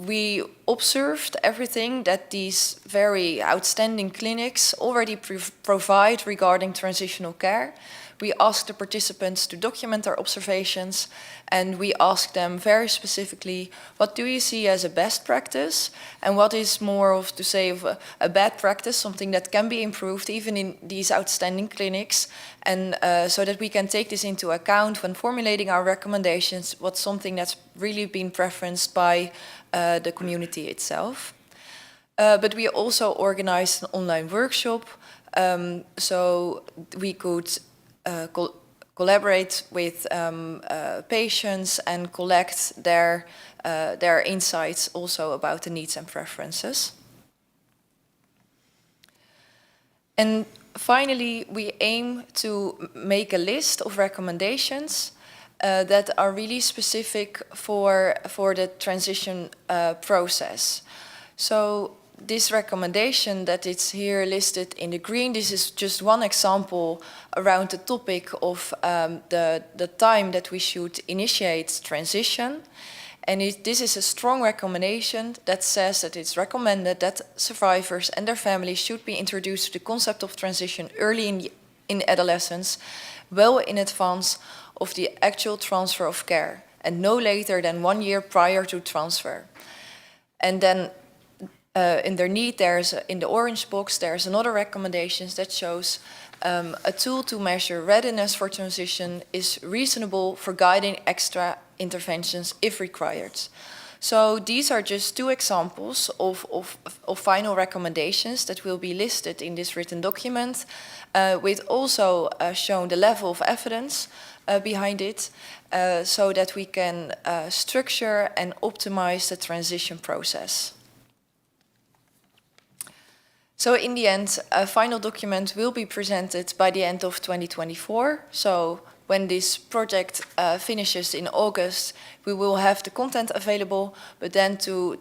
[SPEAKER 12] we observed everything that these very outstanding clinics already provide regarding transitional care. We asked the participants to document their observations, and we asked them very specifically, what do you see as a best practice, and what is more of, to say, of a bad practice, something that can be improved even in these outstanding clinics, and so that we can take this into account when formulating our recommendations, what's something that's really been preferenced by the community itself. But we also organized an online workshop, so we could collaborate with patients and collect their insights also about the needs and preferences. And finally, we aim to make a list of recommendations that are really specific for the transition process. So this recommendation that it's here listed in the green, this is just one example around the topic of the time that we should initiate transition. And this is a strong recommendation that says that it's recommended that survivors and their families should be introduced to the concept of transition early in adolescence, well in advance of the actual transfer of care and no later than 1 year prior to transfer. And then underneath, in the orange box, there's another recommendation that shows a tool to measure readiness for transition is reasonable for guiding extra interventions if required. So these are just 2 examples of final recommendations that will be listed in this written document, with also shown the level of evidence behind it, so that we can structure and optimize the transition process. So in the end, a final document will be presented by the end of 2024. So when this project finishes in August, we will have the content available, but then to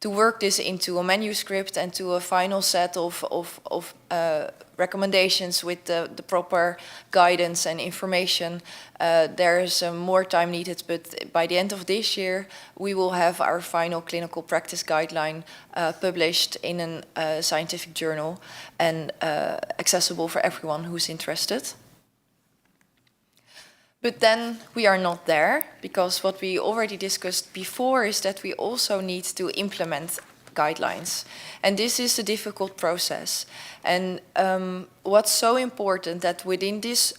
[SPEAKER 12] work this into a manuscript and to a final set of recommendations with the proper guidance and information, there is more time needed, but by the end of this year, we will have our final clinical practice guideline published in a scientific journal and accessible for everyone who's interested. But then we are not there, because what we already discussed before is that we also need to implement guidelines. And this is a difficult process. And what's so important that within this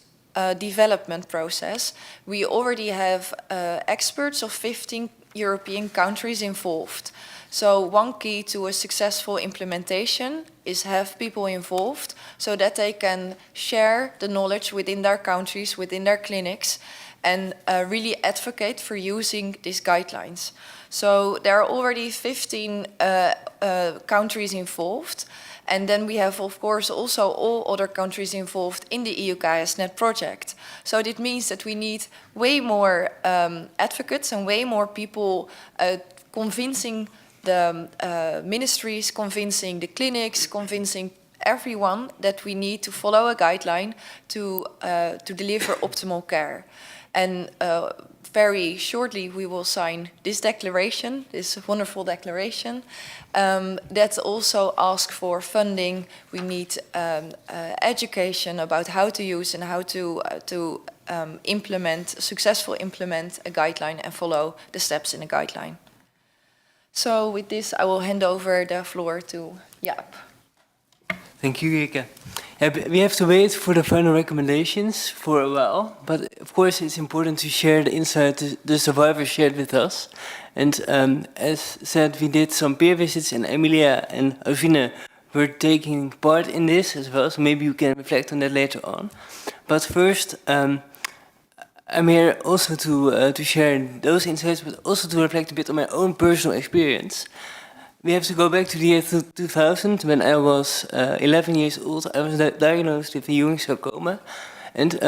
[SPEAKER 12] development process, we already have experts of 15 European countries involved. So one key to a successful implementation is have people involved so that they can share the knowledge within their countries, within their clinics, and really advocate for using these guidelines. So there are already 15 countries involved. And then we have, of course, also all other countries involved in the EU-CAYAS-NET project. So it means that we need way more advocates and way more people convincing the ministries, convincing the clinics, convincing everyone that we need to follow a guideline to deliver optimal care. And very shortly we will sign this declaration, this wonderful declaration, that also asks for funding. We need education about how to use and how to successfully implement a guideline and follow the steps in a guideline. So with this, I will hand over the floor to Jaap.
[SPEAKER 13] Thank you, Rika. We have to wait for the final recommendations for a while, but of course it's important to share the insight the survivors shared with us. And as said, we did some peer visits, and Emilia and Alvine were taking part in this as well, so maybe you can reflect on that later on. But first, I'm here also to share those insights, but also to reflect a bit on my own personal experience. We have to go back to the year 2000, when I was 11 years old. I was diagnosed with a Ewing sarcoma, and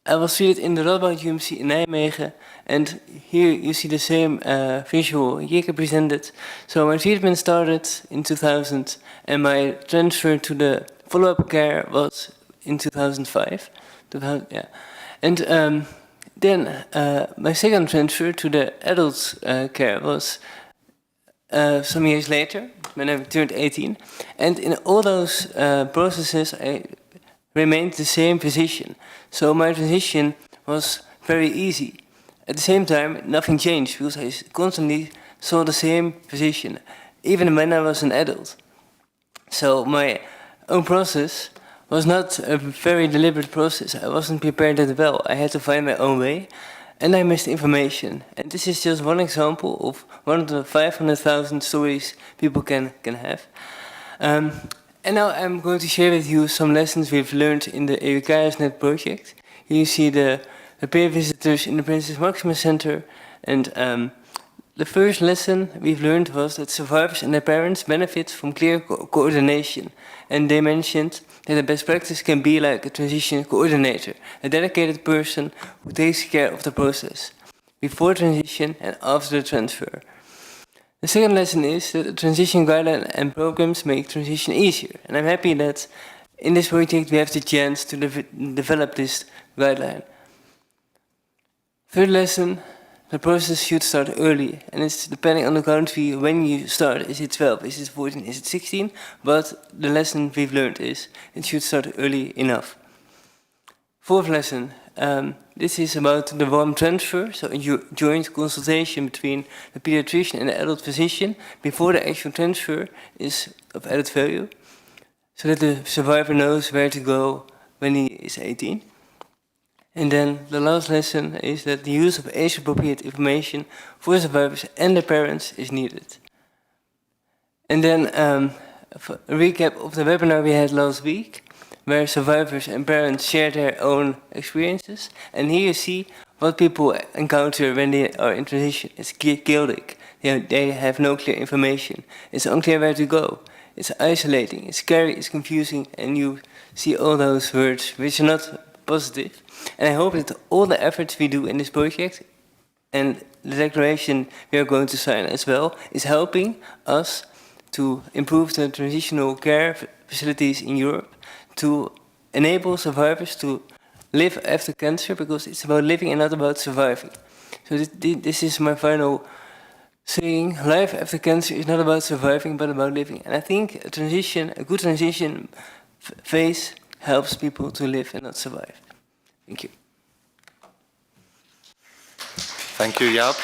[SPEAKER 13] I was treated in the Radboud UMC in Nijmegen. And here you see the same visual Jeke presented. So my treatment started in 2000, and my transfer to the follow-up care was in 2005. And then my second transfer to the adult care was some years later, when I turned 18. And in all those processes, I remained the same physician. So my transition was very easy. At the same time, nothing changed, because I constantly saw the same physician, even when I was an adult. So my own process was not a very deliberate process. I wasn't prepared that well. I had to find my own way, and I missed information. And this is just one example of one of the 500,000 stories people can have. And now I'm going to share with you some lessons we've learned in the EU-CAYAS-NET project. Here you see the peer visitors in the Princess Maxima Center. And the first lesson we've learned was that survivors and their parents benefit from clear coordination. And they mentioned that the best practice can be like a transition coordinator, a dedicated person who takes care of the process, before transition and after the transfer. The second lesson is that the transition guideline and programs make transition easier. And I'm happy that in this project we have the chance to develop this guideline. Third lesson, the process should start early, and it's depending on the country when you start. Is it 12, is it 14, is it 16? But the lesson we've learned is it should start early enough. Fourth lesson, this is about the warm transfer, so a joint consultation between the pediatrician and the adult physician before the actual transfer is of added value, so that the survivor knows where to go when he is 18. And then the last lesson is that the use of age-appropriate information for survivors and their parents is needed. And then a recap of the webinar we had last week, where survivors and parents share their own experiences. And here you see what people encounter when they are in transition. It's chaotic. They have no clear information. It's unclear where to go. It's isolating, it's scary, it's confusing, and you see all those words which are not positive. And I hope that all the efforts we do in this project and the declaration we are going to sign as well is helping us to improve the transitional care facilities in Europe, to enable survivors to live after cancer, because it's about living and not about surviving. So this is my final saying. Life after cancer is not about surviving, but about living. And I think a good transition phase helps people to live and not survive. Thank you.
[SPEAKER 11] Thank you, Jaap.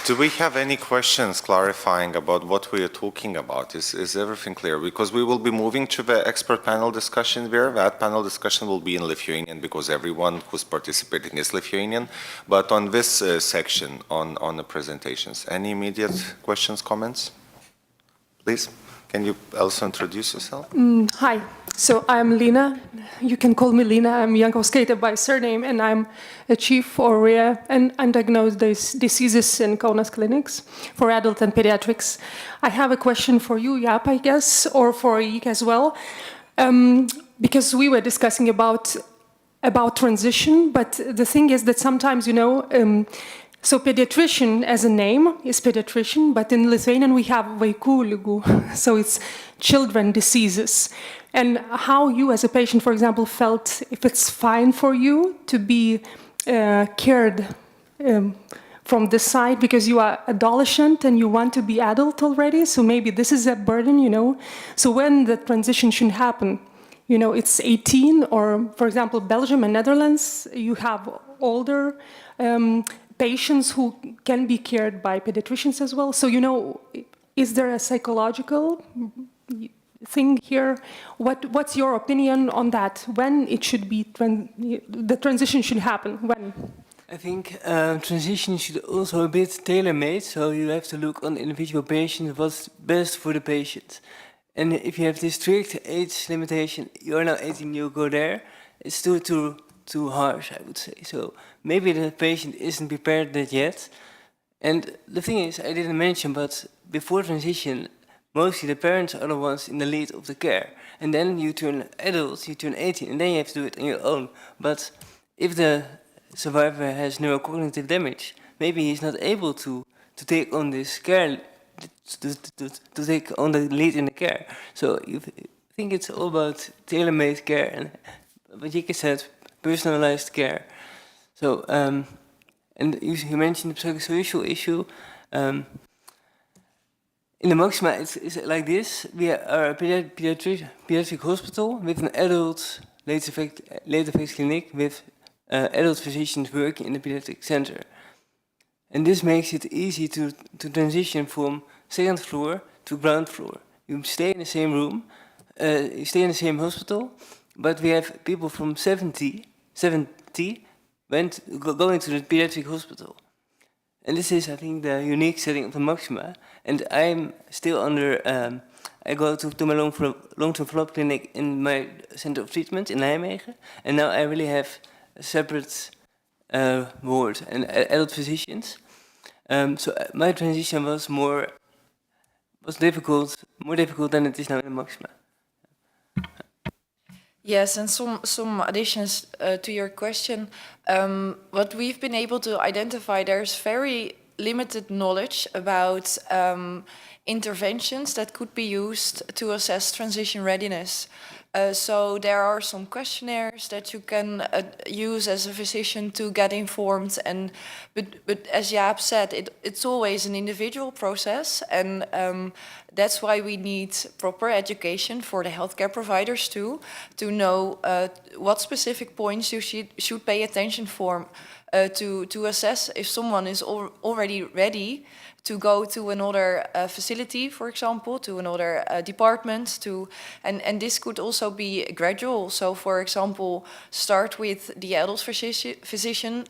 [SPEAKER 11] Do we have any questions clarifying about what we are talking about? Is everything clear? Because we will be moving to the expert panel discussion there. That panel discussion will be in Lithuanian because everyone who's participating is Lithuanian. But on this section, on the presentations, any immediate questions, comments? Please, can you also introduce yourself?
[SPEAKER 14] Hi, so I'm Lina. You can call me Lina. I'm Jankauskaitė by surname, and I'm a chief for rare and undiagnosed diseases in Kaunas clinics for adult and pediatrics. I have a question for you, Jaap, I guess, or for Ike as well, because we were discussing about transition, but the thing is that sometimes, so pediatrician as a name is pediatrician, but in Lithuanian we have vaikų ligų, so it's children diseases. And how you as a patient, for example, felt if it's fine for you to be cared from this side because you are adolescent and you want to be adult already, so maybe this is a burden, So when the transition should happen, it's 18, or for example, Belgium and Netherlands, you have older patients who can be cared by pediatricians as well. So, is there a psychological thing here? What's your opinion on that? When it should be, the transition should happen? When?
[SPEAKER 13] I think transition should also a bit tailor-made, so you have to look on the individual patient, what's best for the patient. And if you have this strict age limitation, you are now 18, you go there, it's too harsh, I would say. So maybe the patient isn't prepared yet. And the thing is, I didn't mention, but before transition, mostly the parents are the ones in the lead of the care. And then you turn adults, you turn 18, and then you have to do it on your own. But if the survivor has neurocognitive damage, maybe he's not able to take on this care, to take on the lead in the care. So you think it's all about tailor-made care, and what Jike said, personalized care. So, and you mentioned the psychosocial issue. In the Maxima, it's like this. We are a pediatric hospital with an adult late effects clinic with adult physicians working in the pediatric center. And this makes it easy to transition from second floor to ground floor. You stay in the same room, you stay in the same hospital, but we have people from 70 going to the pediatric hospital. And this is, I think, the unique setting of the Maxima. And I'm still under, I go to my long-term follow-up clinic in my center of treatment in Nijmegen. And now I really have a separate ward and adult physicians. So my transition was more difficult than it is now in the Maxima.
[SPEAKER 12] Yes, and some additions to your question. What we've been able to identify, there's very limited knowledge about interventions that could be used to assess transition readiness. So there are some questionnaires that you can use as a physician to get informed. But as Jaap said, it's always an individual process, and that's why we need proper education for the healthcare providers too, to know what specific points you should pay attention for to assess if someone is already ready to go to another facility, for example, to another department, and this could also be gradual. So, for example, start with the adult physician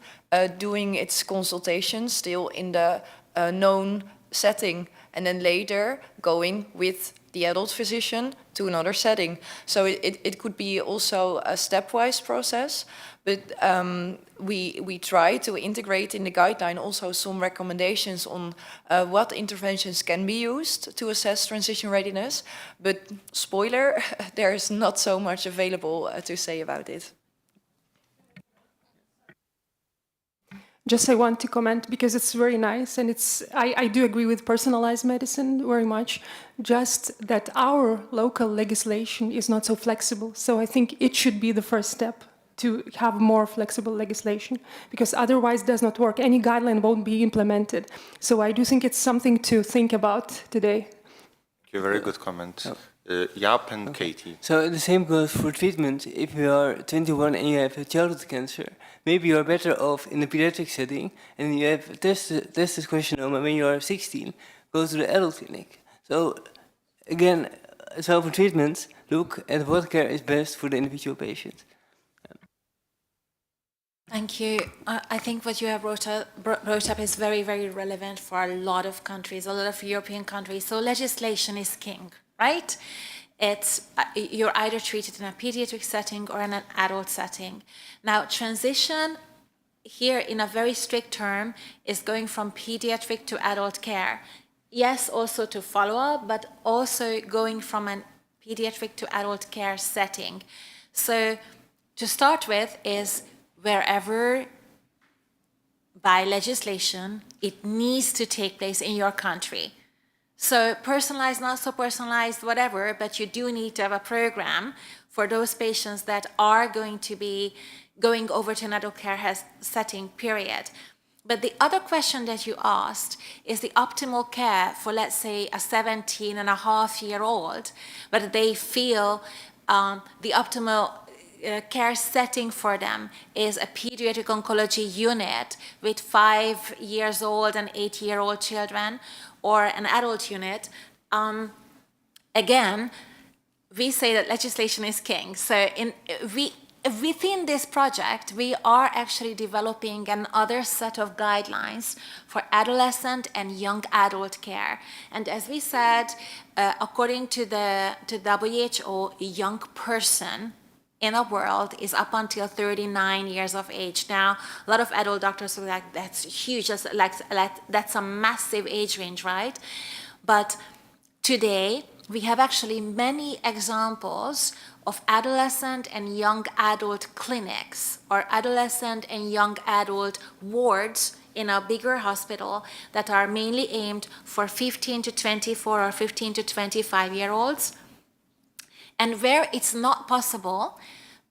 [SPEAKER 12] doing its consultations still in the known setting, and then later going with the adult physician to another setting. So it could be also a stepwise process, but we try to integrate in the guideline also some recommendations on what interventions can be used to assess transition readiness. But spoiler, there is not so much available to say about it.
[SPEAKER 14] Just I want to comment because it's very nice, and I do agree with personalized medicine very much, just that our local legislation is not so flexible. So I think it should be the first step to have more flexible legislation, because otherwise it does not work. Any guideline won't be implemented. So I do think it's something to think about today.
[SPEAKER 11] Thank you, very good comment. Jaap and Katie.
[SPEAKER 13] So the same goes for treatment. If you are 21 and you have a childhood cancer, maybe you are better off in the pediatric setting, and you have testis carcinoma when you are 16, go to the adult clinic. So again, so for treatment, look at what care is best for the individual patient.
[SPEAKER 6] Thank you. I think what you have brought up is very, very relevant for a lot of countries, a lot of European countries. So legislation is king, right? You're either treated in a pediatric setting or in an adult setting. Now, transition here in a very strict term is going from pediatric to adult care. Yes, also to follow-up, but also going from a pediatric to adult care setting. So to start with is wherever by legislation it needs to take place in your country. So personalized, not so personalized, whatever, but you do need to have a program for those patients that are going to be going over to an adult care setting, period. But the other question that you asked is the optimal care for, let's say, a 17-and-a-half-year-old, but they feel the optimal care setting for them is a pediatric oncology unit with 5-year-old and 8-year-old children, or an adult unit. Again, we say that legislation is king. So within this project, we are actually developing another set of guidelines for adolescent and young adult care. And as we said, according to the WHO, a young person in the world is up until 39 years of age. Now, a lot of adult doctors are like, that's huge, that's a massive age range, right? But today, we have actually many examples of adolescent and young adult clinics or adolescent and young adult wards in a bigger hospital that are mainly aimed for 15 to 24 or 15 to 25-year-olds. And where it's not possible,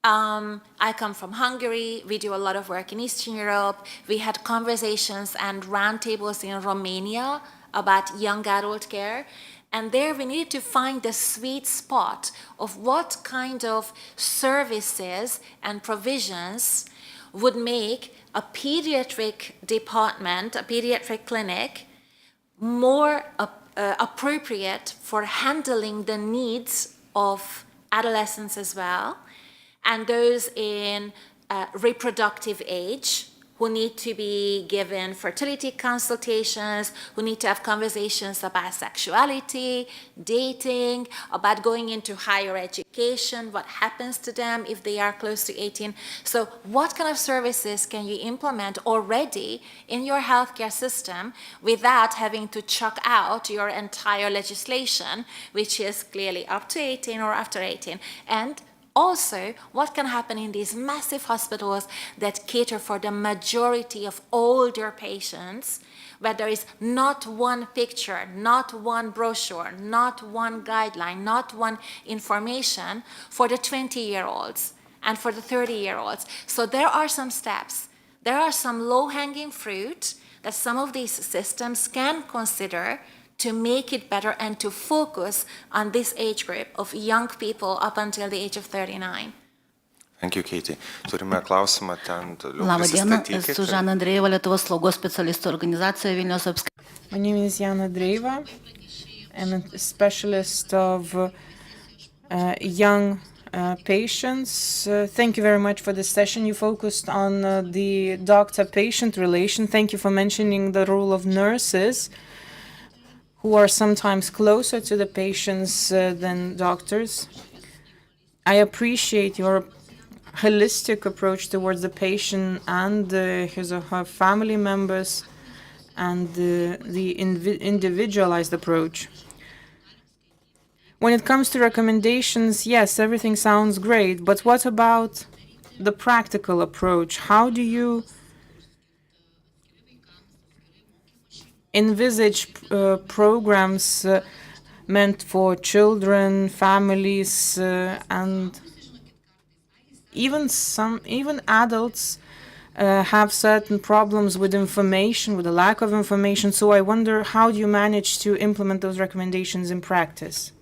[SPEAKER 6] I come from Hungary, we do a lot of work in Eastern Europe, we had conversations and roundtables in Romania about young adult care, and there we needed to find the sweet spot of what kind of services and provisions would make a pediatric department, a pediatric clinic, more appropriate for handling the needs of adolescents as well, and those in reproductive age who need to be given fertility consultations, who need to have conversations about sexuality, dating, about going into higher education, what happens to them if they are close to 18. So what kind of services can you implement already in your healthcare system without having to chuck out your entire legislation, which is clearly up to 18 or after 18? And Also, what can happen in these massive hospitals that cater for the majority of older patients, where there is not one picture, not one brochure, not one guideline, not one information for the 20-year-olds and for the 30-year-olds. So there are some steps. There are some low-hanging fruit that some of these systems can consider to make it better and to focus on this age group of young people up until the age of 39.
[SPEAKER 11] Thank you, Katie. Turime klausimą ten.
[SPEAKER 15] Labą dieną, esu Žana Andrejeva, Lietuvos slaugos specialistų organizacija Vilniaus apskrityje.
[SPEAKER 5] My name is Jana Dreva. I'm a specialist of young patients. Thank you very much for this session. You focused on the doctor-patient relation. Thank you for mentioning the role of nurses, who are sometimes closer to the patients than doctors. I appreciate your holistic approach towards the patient and his or her family members, and the individualized approach. When it comes to recommendations, yes, everything sounds great, but what about the practical approach? How do you envisage programs meant for children, families, and even adults have certain problems with information, with the lack of information. So I wonder, how do you manage to implement those recommendations in practice?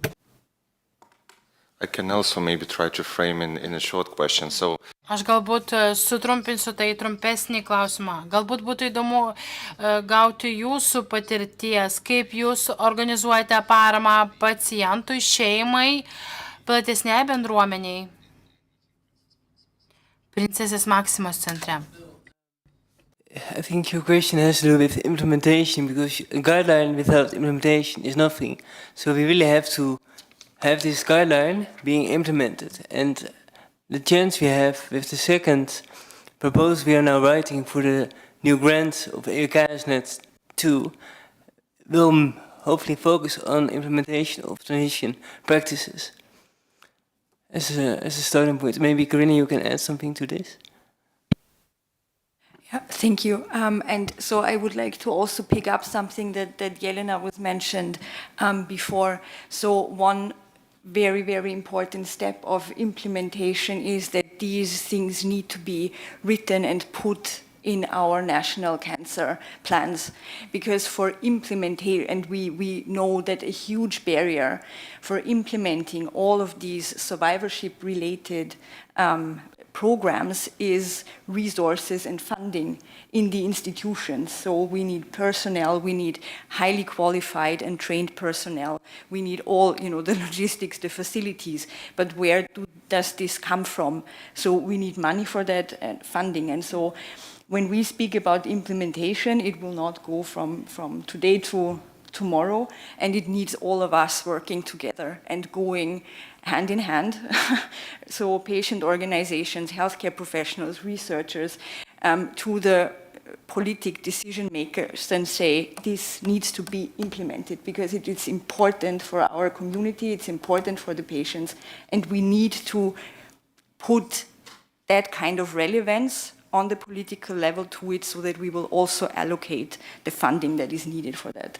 [SPEAKER 11] I can also maybe try to frame in a short question. So,
[SPEAKER 2] Aš galbūt sutrumpinsiu tai trumpesnį klausimą. Galbūt būtų įdomu gauti jūsų patirties, kaip jūs organizuojate paramą pacientui, šeimai, platesnei bendruomeniai. Princesės Maksimos centre.
[SPEAKER 13] I think your question has to do with implementation, because a guideline without implementation is nothing. So we really have to have this guideline being implemented. And the chance we have with the second proposal we are now writing for the new grant of EU-CAYAS-NET 2 will hopefully focus on implementation of transition practices as a starting point. Maybe, Karina, you can add something to this?
[SPEAKER 7] Yeah, thank you. And so I would like to also pick up something that Jelena was mentioned before. So one very, very important step of implementation is that these things need to be written and put in our national cancer plans, because for implementing, and we know that a huge barrier for implementing all of these survivorship-related programs is resources and funding in the institutions. So we need personnel, we need highly qualified and trained personnel, we need all, the logistics, the facilities, but where does this come from? So we need money for that and funding. And so when we speak about implementation, it will not go from today to tomorrow, and it needs all of us working together and going hand in hand. So patient organizations, healthcare professionals, researchers, to the politic decision makers, and say this needs to be implemented because it is important for our community, it's important for the patients, and we need to put that kind of relevance on the political level to it so that we will also allocate the funding that is needed for that.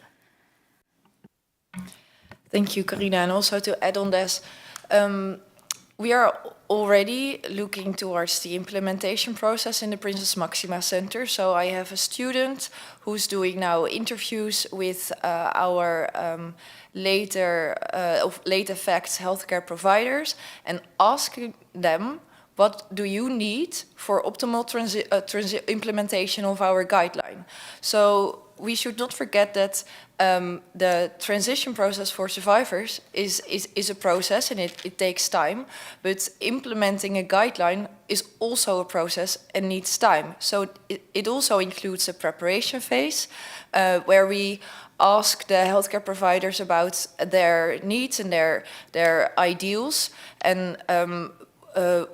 [SPEAKER 12] Thank you, Karina. And also to add on this, we are already looking towards the implementation process in the Princess Máxima Center. So I have a student who's doing now interviews with our late effects healthcare providers and asking them, what do you need for optimal implementation of our guideline? So we should not forget that the transition process for survivors is a process, and it takes time, but implementing a guideline is also a process and needs time. So it also includes a preparation phase where we ask the healthcare providers about their needs and their ideals, and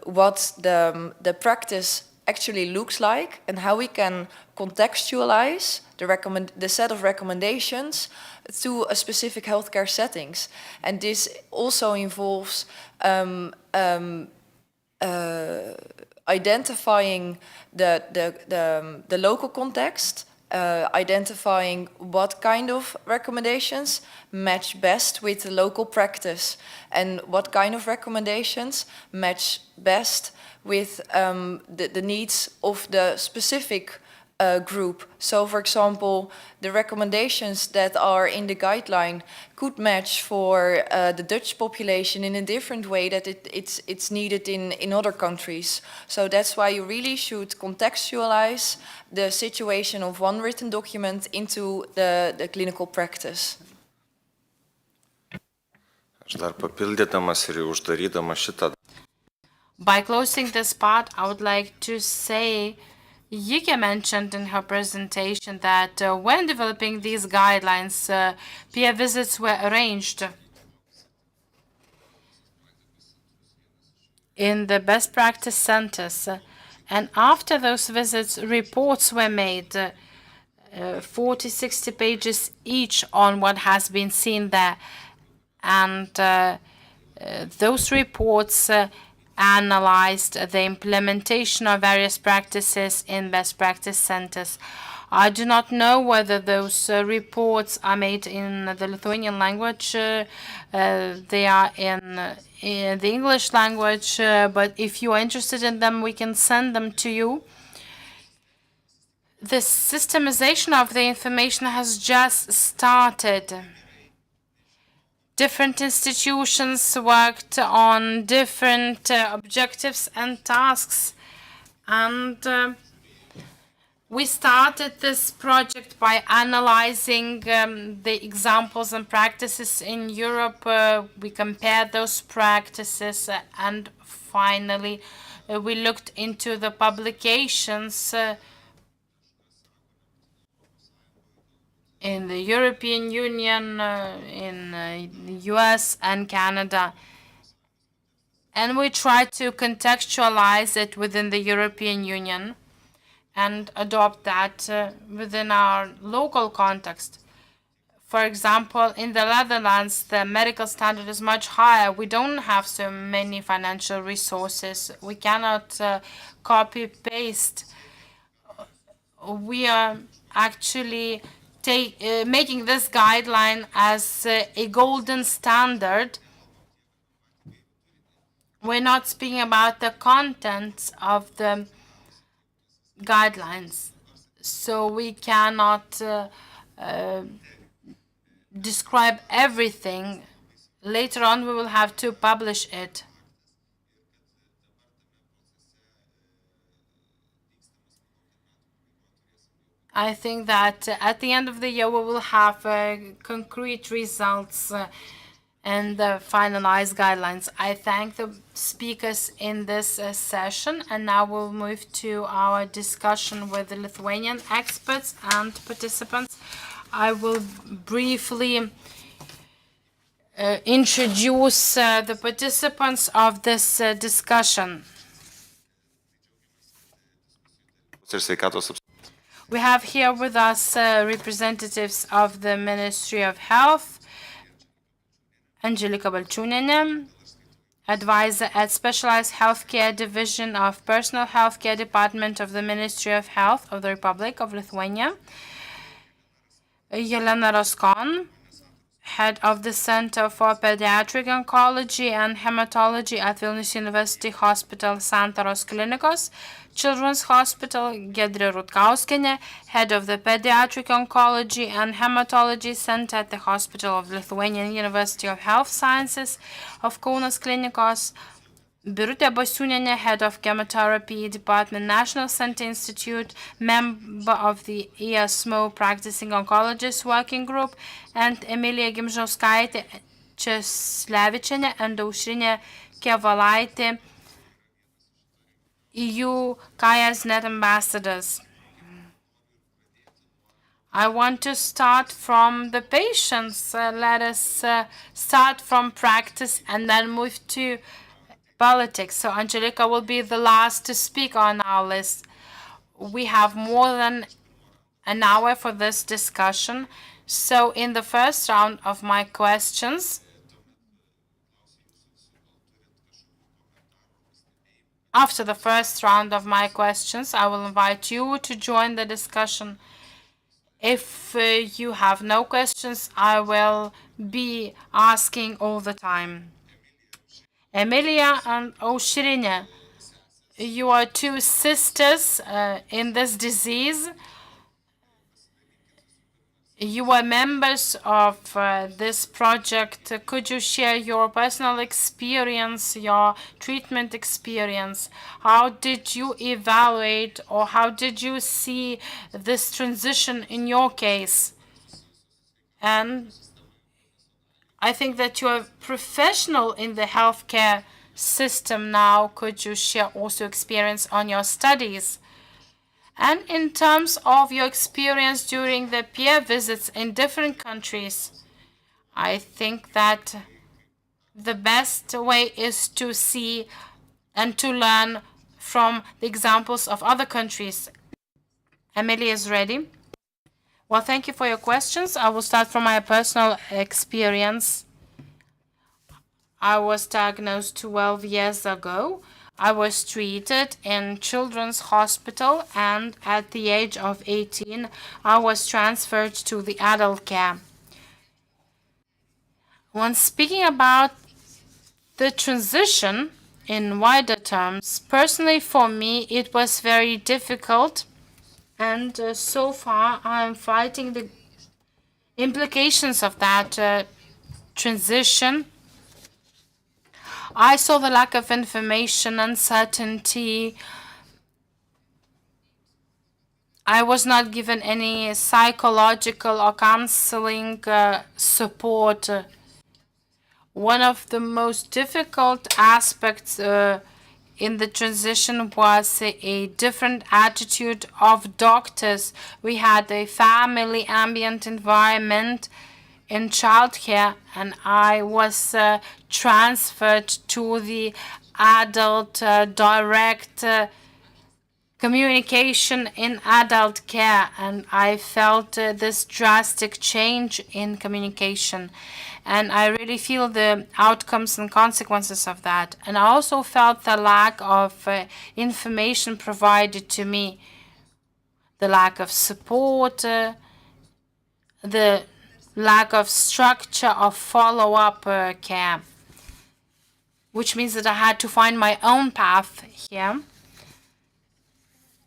[SPEAKER 12] what the practice actually looks like, and how we can contextualize the set of recommendations to a specific healthcare settings. And this also involves identifying the local context, identifying what kind of recommendations match best with the local practice and what kind of recommendations match best with the needs of the specific group. So, for example, the recommendations that are in the guideline could match for the Dutch population in a different way that it's needed in other countries. So that's why you really should contextualize the situation of one written document into the clinical practice.
[SPEAKER 11] Aš dar papildydamas ir uždarydamas šitą.
[SPEAKER 2] By closing this part, I would like to say Yike mentioned in her presentation that when developing these guidelines, peer visits were arranged in the best practice centers. And after those visits, reports were made, 40, 60 pages each on what has been seen there. And those reports analyzed the implementation of various practices in best practice centers. I do not know whether those reports are made in the Lithuanian language. They are in the English language, but if you are interested in them, we can send them to you. The systemization of the information has just started. Different institutions worked on different objectives and tasks. And we started this project by analyzing the examples and practices in Europe. We compared those practices and finally we looked into the publications in the European Union, in the US and Canada. And we try to contextualize it within the European Union and adopt that within our local context. For example, in the Netherlands, the medical standard is much higher. We don't have so many financial resources. We cannot copy-paste. We are actually making this guideline as a golden standard. We're not speaking about the contents of the guidelines, so we cannot describe everything. Later on, we will have to publish it. I think that at the end of the year, we will have concrete results and the finalized guidelines. I thank the speakers in this session, and now we'll move to our discussion with the Lithuanian experts and participants. I will briefly introduce the participants of this discussion. We have here with us representatives of the Ministry of Health, Angelika Balčiūnienė, advisor at Specialized Healthcare Division of Personal Healthcare Department of the Ministry of Health of the Republic of Lithuania, Jelena Roskon, head of the Center for Pediatric Oncology and Hematology at Vilnius University Hospital Santaros Klinikos, Children's Hospital, Giedrė Rutkauskienė, head of the Pediatric Oncology and Hematology Center at the Hospital of Lithuanian University of Health Sciences of Kaunas Klinikos, Birutė Basiūnienė, head of Chemotherapy Department, National Center Institute, member of the ESMO Practicing Oncologist Working Group, and Emilija Gimžauskaitė Česlevičienė and Aušrinė Kevalaitė, EU-CAYAS-NET ambassadors. I want to start from the patients. Let us start from practice and then move to politics. So Angelika will be the last to speak on our list. We have more than an hour for this discussion. So in the first round of my questions, After the first round of my questions, I will invite you to join the discussion. If you have no questions, I will be asking all the time. Emilia and Aušrinė, you are two sisters in this disease. You are members of this project. Could you share your personal experience, your treatment experience? How did you evaluate, or how did you see this transition in your case? And I think that you are professional in the healthcare system now. Could you share also experience on your studies? And in terms of your experience during the peer visits in different countries, I think that the best way is to see and to learn from the examples of other countries. Emily is ready. Well, thank you for your questions. I will start from my personal experience. I was diagnosed 12 years ago. I was treated in Children's Hospital, and at the age of 18, I was transferred to the adult care. When speaking about the transition in wider terms, personally for me, it was very difficult, and so far I'm fighting the implications of that transition. I saw the lack of information, uncertainty. I was not given any psychological or counseling support. One of the most difficult aspects in the transition was a different attitude of doctors. We had a family ambient environment in childcare, and I was transferred to the adult direct communication in adult care, and I felt this drastic change in communication, and I really feel the outcomes and consequences of that. And I also felt the lack of information provided to me, the lack of support, the lack of structure of follow-up care, which means that I had to find my own path here.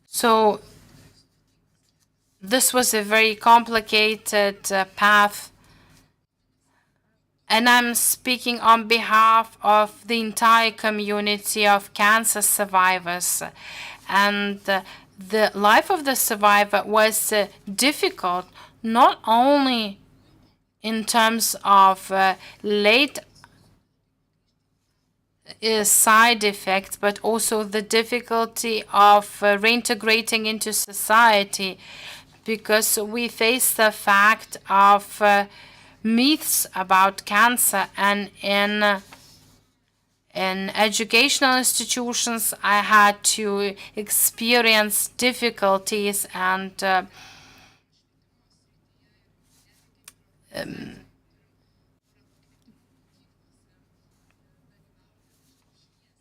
[SPEAKER 2] So this was a very complicated path, and I'm speaking on behalf of the entire community of cancer survivors. And the life of the survivor was difficult, not only in terms of late side effects, but also the difficulty of reintegrating into society, because we face the fact of myths about cancer. And in educational institutions, I had to experience difficulties, and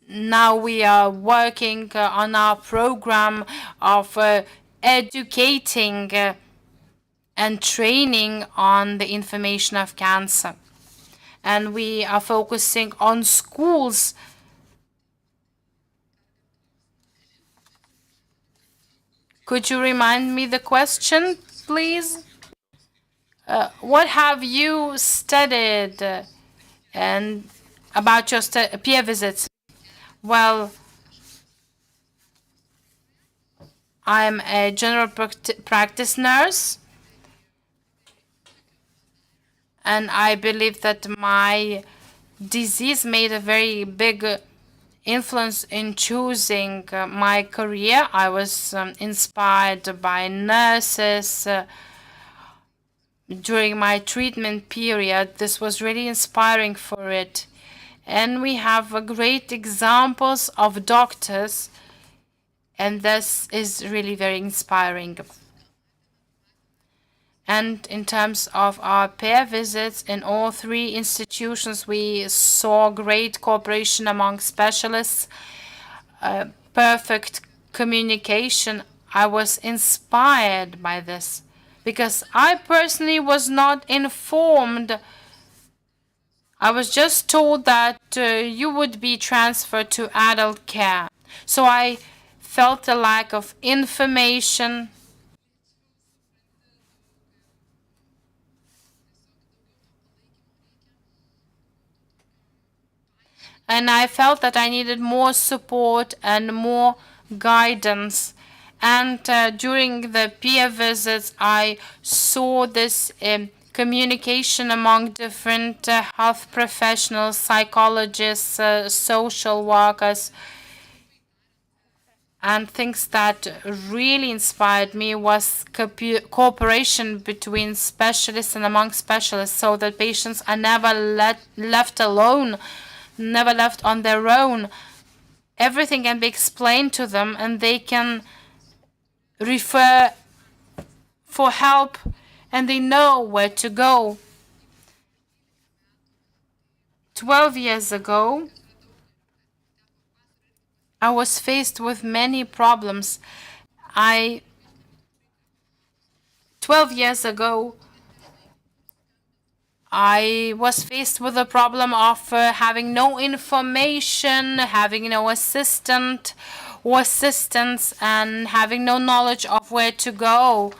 [SPEAKER 2] now we are working on our program of educating and training on the information of cancer. And we are focusing on schools. Could you remind me the question, please? What have you studied and about your peer visits? Well, I'm a general practice nurse, and I believe that my disease made a very big influence in choosing my career. I was inspired by nurses during my treatment period. This was really inspiring for it. And we have great examples of doctors, and this is really very inspiring. And in terms of our peer visits in all three institutions, we saw great cooperation among specialists. perfect communication. I was inspired by this because I personally was not informed. I was just told that you would be transferred to adult care. So I felt a lack of information. And I felt that I needed more support and more guidance. And during the peer visits, I saw this communication among different health professionals, psychologists, social workers. And things that really inspired me was cooperation between specialists and among specialists, so that patients are never left alone, never left on their own. Everything can be explained to them and they can refer for help and they know where to go. 12 years ago, I was faced with many problems. 12 years ago, I was faced with the problem of having no information, having no assistant or assistance, and having no knowledge of where to go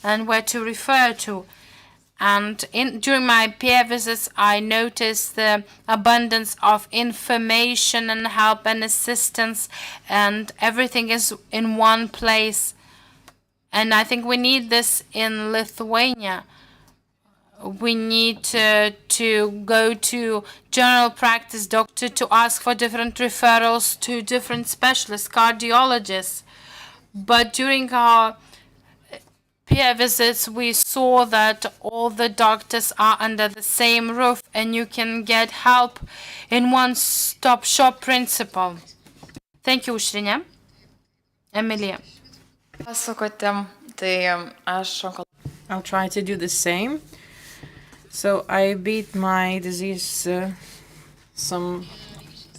[SPEAKER 2] and where to refer to. And during my peer visits, I noticed the abundance of information and help and assistance, and everything is in one place. And I think we need this in Lithuania. We need to go to general practice doctor to ask for different referrals to different specialists, cardiologists. But during our peer visits, we saw that all the doctors are under the same roof and you can get help in one-stop shop principle. Thank you, Aušrinė. Emilia.
[SPEAKER 5] I'll try to do the same. So I beat my disease some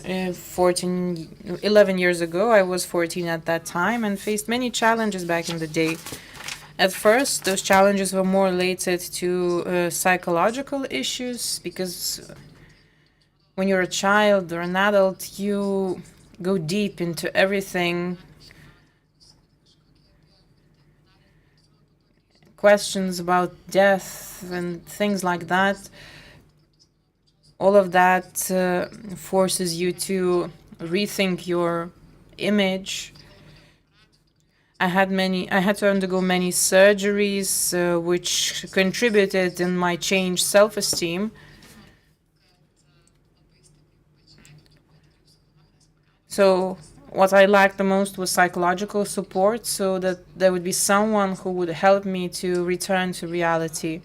[SPEAKER 5] 11 years ago. I was 14 at that time and faced many challenges back in the day. At first, those challenges were more related to psychological issues, because when you're a child or an adult, you go deep into everything. Questions about death and things like that. All of that forces you to rethink your image. I had to undergo many surgeries, which contributed in my changed self-esteem. So what I lacked the most was psychological support, so that there would be someone who would help me to return to reality.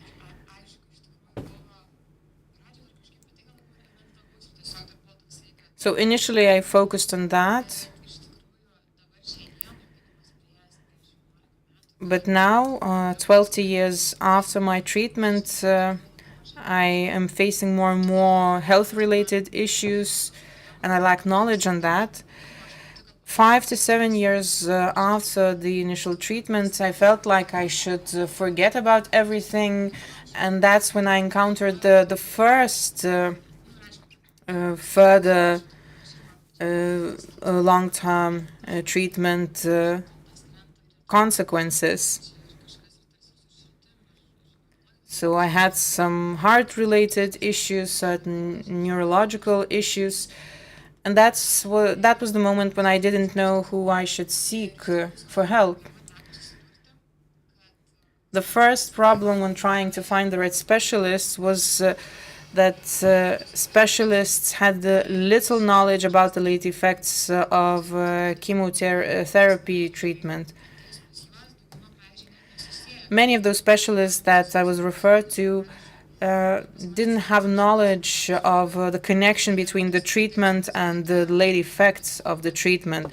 [SPEAKER 5] So initially I focused on that. But now, 12 years after my treatment, I am facing more and more health-related issues, and I lack knowledge on that. 5 to 7 years after the initial treatment, I felt like I should forget about everything, and that's when I encountered the first further long-term treatment consequences. So I had some heart-related issues, certain neurological issues, and that was the moment when I didn't know who I should seek for help. The first problem when trying to find the right specialist was that specialists had little knowledge about the late effects of chemotherapy treatment. Many of those specialists that I was referred to didn't have knowledge of the connection between the treatment and the late effects of the treatment.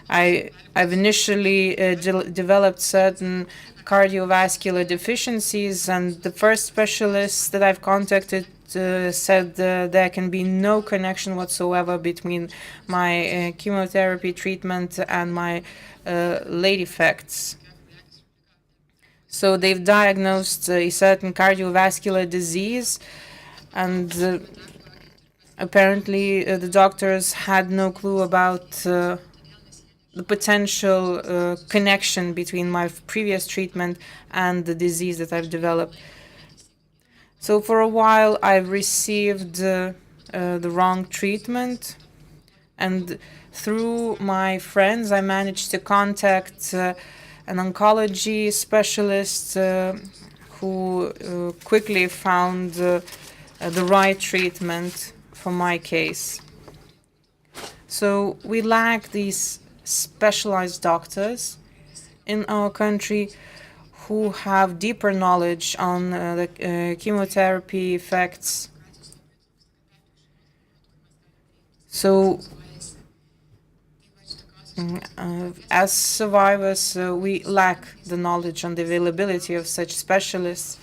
[SPEAKER 5] I've initially developed certain cardiovascular deficiencies, and the first specialist that I've contacted said there can be no connection whatsoever between my chemotherapy treatment and my late effects. So they've diagnosed a certain cardiovascular disease, and apparently the doctors had no clue about the potential connection between my previous treatment and the disease that I've developed. So for a while I've received the wrong treatment, and through my friends I managed to contact an oncology specialist who quickly found the right treatment for my case. So we lack these specialized doctors in our country who have deeper knowledge on the chemotherapy effects. So as survivors, we lack the knowledge on the availability of such specialists.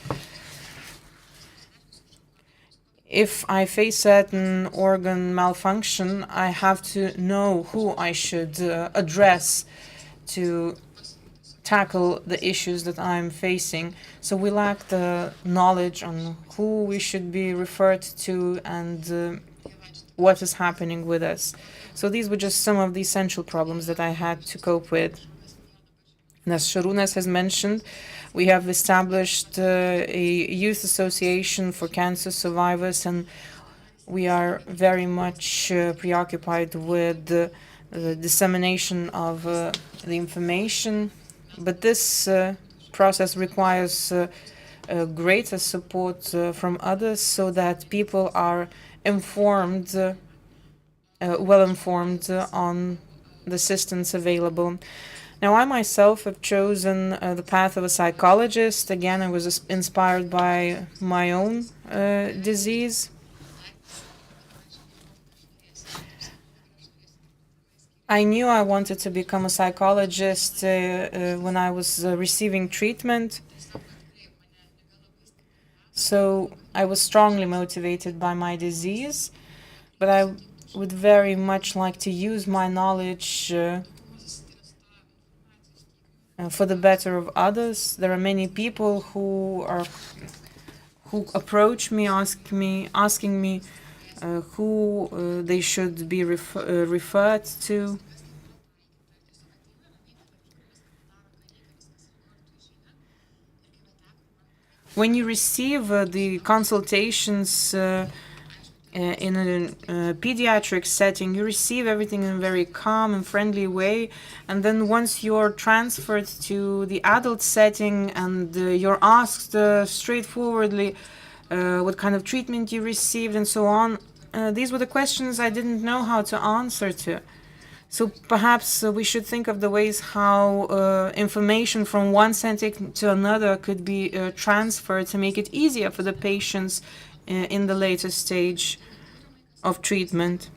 [SPEAKER 5] If I face certain organ malfunction, I have to know who I should address to tackle the issues that I'm facing. So we lack the knowledge on who we should be referred to and what is happening with us. So these were just some of the essential problems that I had to cope with. And as Šarūnas has mentioned, we have established a youth association for cancer survivors, and we are very much preoccupied with the dissemination of the information. But this process requires greater support from others so that people are informed, well informed on the assistance available. Now, I myself have chosen the path of a psychologist. Again, I was inspired by my own disease. I knew I wanted to become a psychologist when I was receiving treatment. So I was strongly motivated by my disease, but I would very much like to use my knowledge for the better of others. There are many people who approach me, asking me who they should be referred to. When you receive the consultations in a pediatric setting, you receive everything in a very calm and friendly way, and then once you're transferred to the adult setting and you're asked straightforwardly what kind of treatment you received and so on, these were the questions I didn't know how to answer to. So perhaps we should think of the ways how information from one setting to another could be transferred to make it easier for the patients in the later stage of treatment.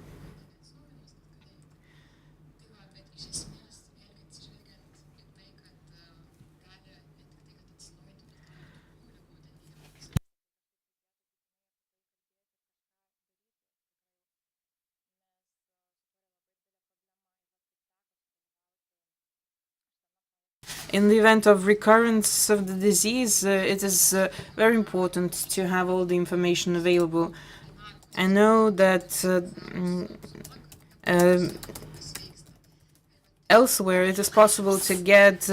[SPEAKER 5] In the event of recurrence of the disease, it is very important to have all the information available. I know that elsewhere it is possible to get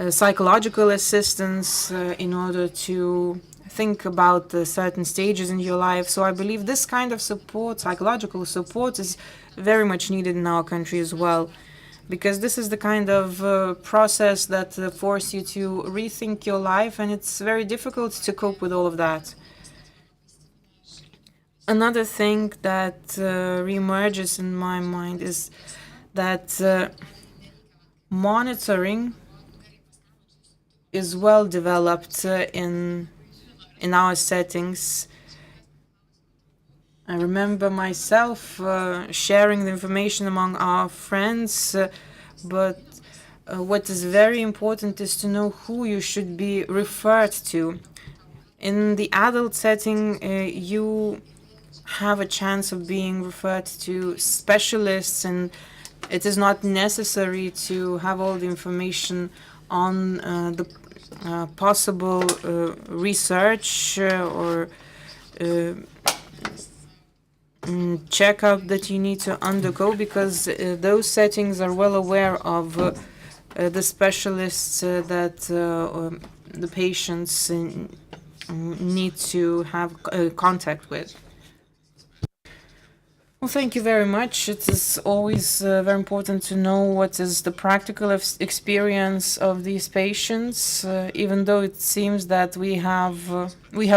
[SPEAKER 5] psychological assistance in order to think about certain stages in your life. So I believe this kind of support, psychological support, is very much needed in our country as well, because this is the kind of process that forces you to rethink your life, and it's very difficult to cope with all of that. Another thing that reemerges in my mind is that monitoring is well developed in our settings. I remember myself sharing the information among our friends, but what is very important is to know who you should be referred to In the adult setting, you have a chance of being referred to specialists, and it is not necessary to have all the information on the possible research or checkup that you need to undergo, because those settings are well aware of the specialists that the patients need to have contact with. Well, thank you very much. It is always very important to know what is the practical experience of these patients, even though it seems that we have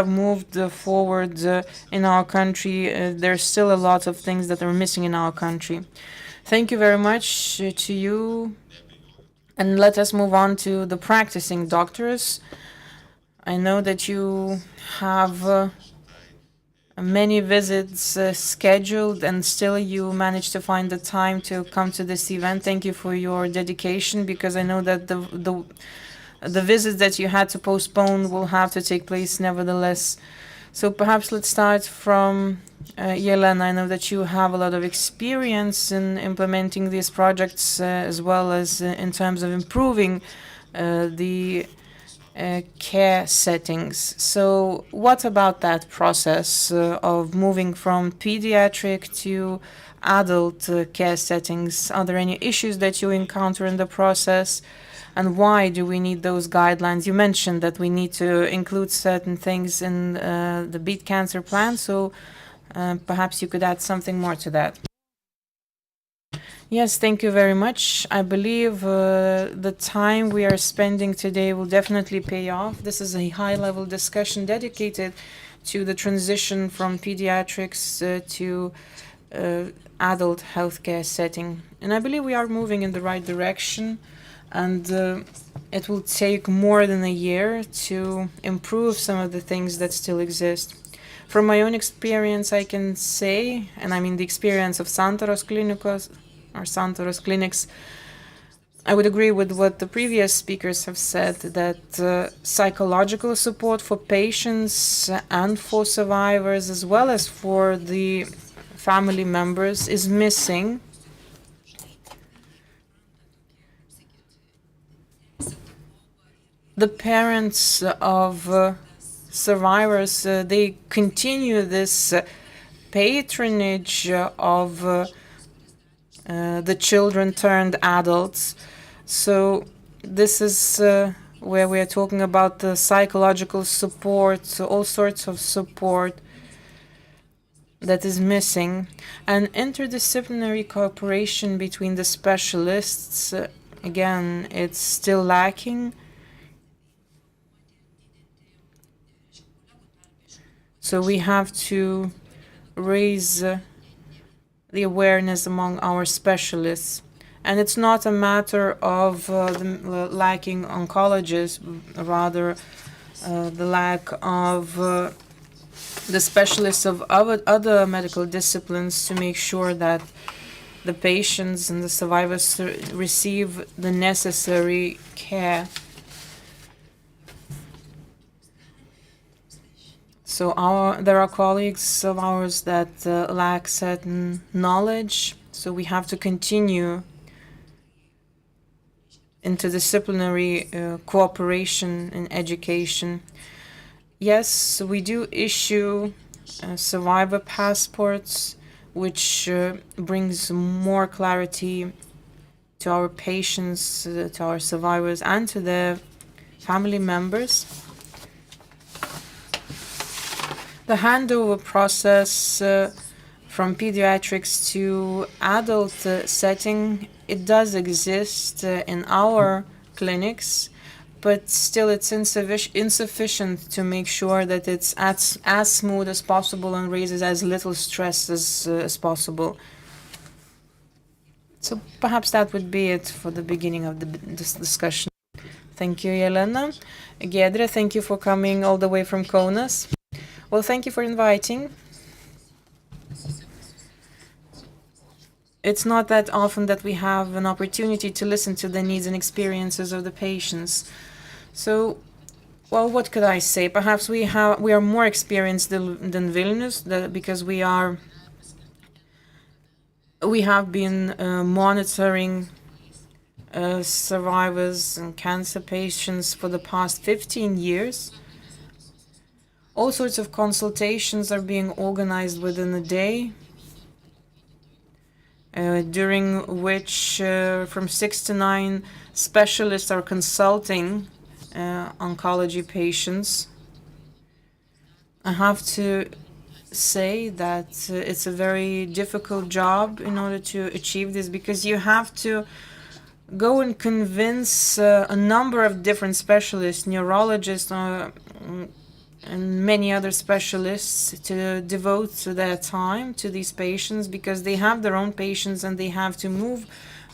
[SPEAKER 5] moved forward in our country. There's still a lot of things that are missing in our country. Thank you very much to you. And let us move on to the practicing doctors. I know that you have many visits scheduled, and still you managed to find the time to come to this event. Thank you for your dedication, because I know that the visits that you had to postpone will have to take place nevertheless. So perhaps let's start from Yelena. I know that you have a lot of experience in implementing these projects as well as in terms of improving the care settings. So what about that process of moving from pediatric to adult care settings? Are there any issues that you encounter in the process? And why do we need those guidelines? You mentioned that we need to include certain things in the Beat Cancer plan, so perhaps you could add something more to that. Yes, thank you very much. I believe the time we are spending today will definitely pay off. This is a high-level discussion dedicated to the transition from pediatrics to adult healthcare setting. And I believe we are moving in the right direction, and it will take more than a year to improve some of the things that still exist. From my own experience, I can say, and I mean the experience of Santaros clinics, I would agree with what the previous speakers have said, that psychological support for patients and for survivors, as well as for the family members, is missing. The parents of survivors, they continue this patronage of the children turned adults. So this is where we are talking about the psychological support, all sorts of support that is missing. And interdisciplinary cooperation between the specialists, again, it's still lacking. So we have to raise the awareness among our specialists. And it's not a matter of the lacking oncologists, rather the lack of the specialists of other medical disciplines to make sure that the patients and the survivors receive the necessary care. So there are colleagues of ours that lack certain knowledge, so we have to continue interdisciplinary cooperation in education. Yes, we do issue survivor passports, which brings more clarity to our patients, to our survivors, and to their family members. The handover process from pediatrics to adult setting, it does exist in our clinics, but still it's insufficient to make sure that it's as smooth as possible and raises as little stress as possible. So perhaps that would be it for the beginning of this discussion. Thank you, Yelena. Giedre, thank you for coming all the way from Kaunas. Well, thank you for inviting. It's not that often that we have an opportunity to listen to the needs and experiences of the patients. So Well, what could I say? Perhaps we are more experienced than Vilnius because we have been monitoring survivors and cancer patients for the past 15 years. All sorts of consultations are being organized within a day, during which from 6 to 9 specialists are consulting oncology patients. I have to say that it's a very difficult job in order to achieve this, because you have to go and convince a number of different specialists, neurologists, and many other specialists to devote their time to these patients, because they have their own patients and they have to move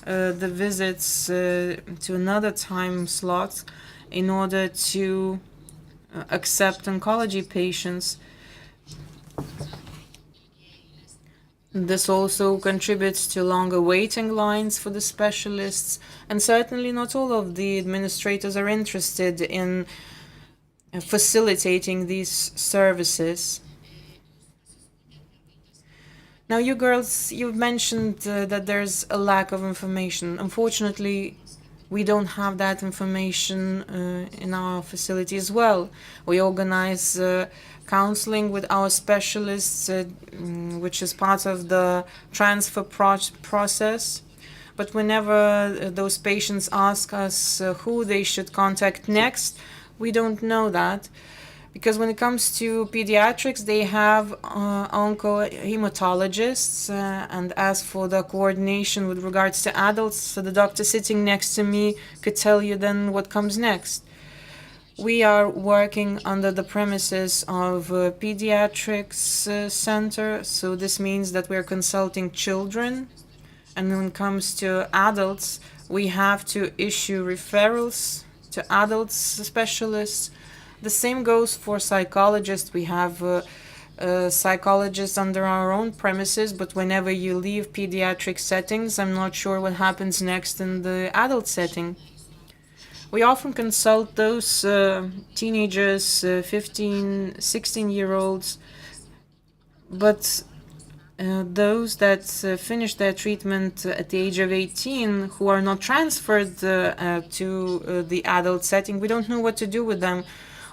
[SPEAKER 5] the visits to another time slot in order to accept oncology patients. This also contributes to longer waiting lines for the specialists, and certainly not all of the administrators are interested in facilitating these services. Now, you girls, you've mentioned that there's a lack of information. Unfortunately, we don't have that information in our facility as well. We organize counseling with our specialists, which is part of the transfer process. But whenever those patients ask us who they should contact next, we don't know that. Because when it comes to pediatrics, they have oncohematologists, and as for the coordination with regards to adults, so the doctor sitting next to me could tell you then what comes next. We are working under the premises of a pediatrics center, so this means that we're consulting children, and when it comes to adults, we have to issue referrals to adults specialists. The same goes for psychologists. We have psychologists under our own premises, but whenever you leave pediatric settings, I'm not sure what happens next in the adult setting. We often consult those teenagers, 15, 16-year-olds, but those that finish their treatment at the age of 18, who are not transferred to the adult setting, we don't know what to do with them.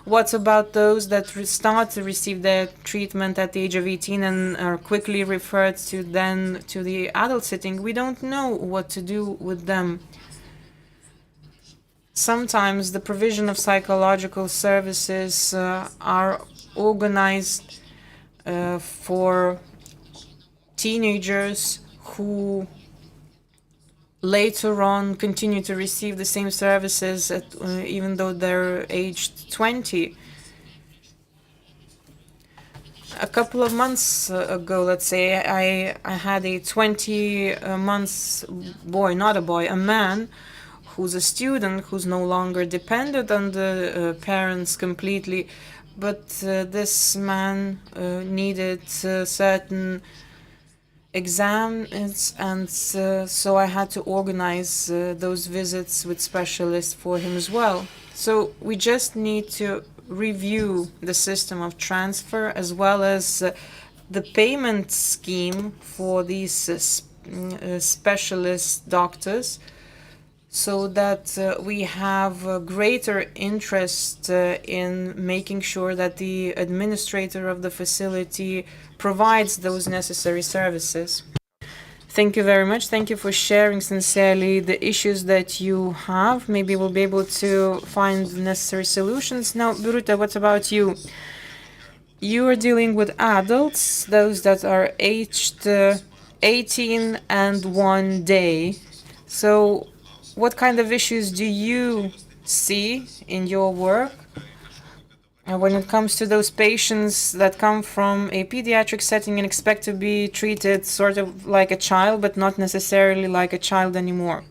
[SPEAKER 5] What about those that start to receive their treatment at the age of 18 and are quickly referred to then to the adult setting? We don't know what to do with them. Sometimes the provision of psychological services are organized for teenagers who later on continue to receive the same services even though they're aged 20. A couple of months ago, let's say, I had a 20 months boy, not a boy, a man, who's a student, who's no longer dependent on the parents completely, but this man needed certain exams, and so I had to organize those visits with specialists for him as well. So we just need to review the system of transfer as well as the payment scheme for these specialist doctors, so that we have greater interest in making sure that the administrator of the facility provides those necessary services. Thank you very much. Thank you for sharing sincerely the issues that you have. Maybe we'll be able to find necessary solutions. Now, Birute, what about you? You are dealing with adults, those that are aged 18 and 1 day. So what kind of issues do you see in your work when it comes to those patients that come from a pediatric setting and expect to be treated sort of like a child, but not necessarily like a child anymore?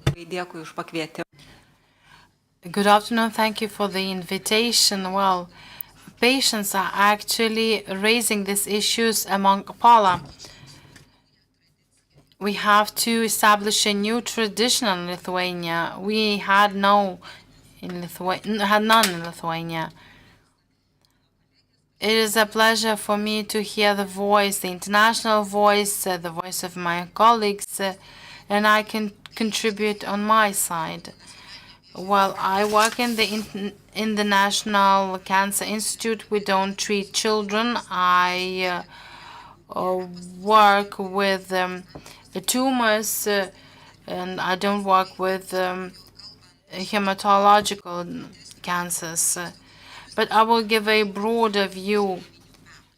[SPEAKER 2] Good afternoon. Thank you for the invitation. Well, patients are actually raising these issues among Paula. We have to establish a new tradition in Lithuania. We had none in Lithuania. It is a pleasure for me to hear the voice, the international voice, the voice of my colleagues, and I can contribute on my side. While I work in the National Cancer Institute, we don't treat children. I work with tumors, and I don't work with hematological cancers. But I will give a broader view.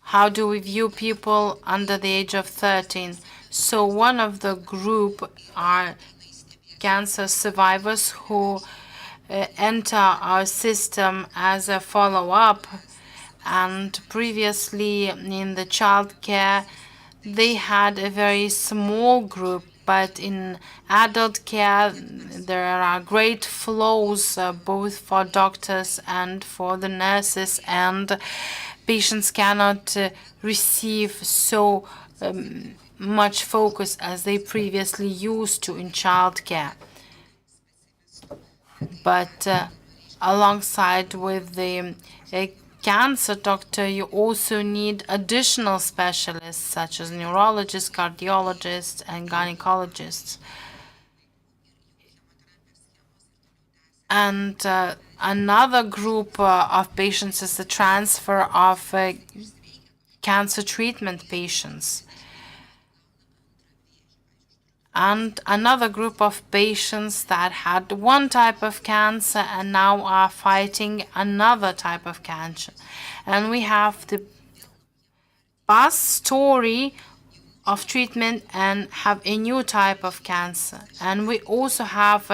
[SPEAKER 2] How do we view people under the age of 13? So one of the group are cancer survivors who enter our system as a follow-up, and previously in the child care they had a very small group, but in adult care there are great flows both for doctors and for the nurses, and patients cannot receive so much focus as they previously used to in child care. But alongside with the cancer doctor, you also need additional specialists such as neurologists, cardiologists, and gynecologists. And another group of patients is the transfer of cancer treatment patients. And another group of patients that had one type of cancer and now are fighting another type of cancer. And we have the past story of treatment and have a new type of cancer. And we also have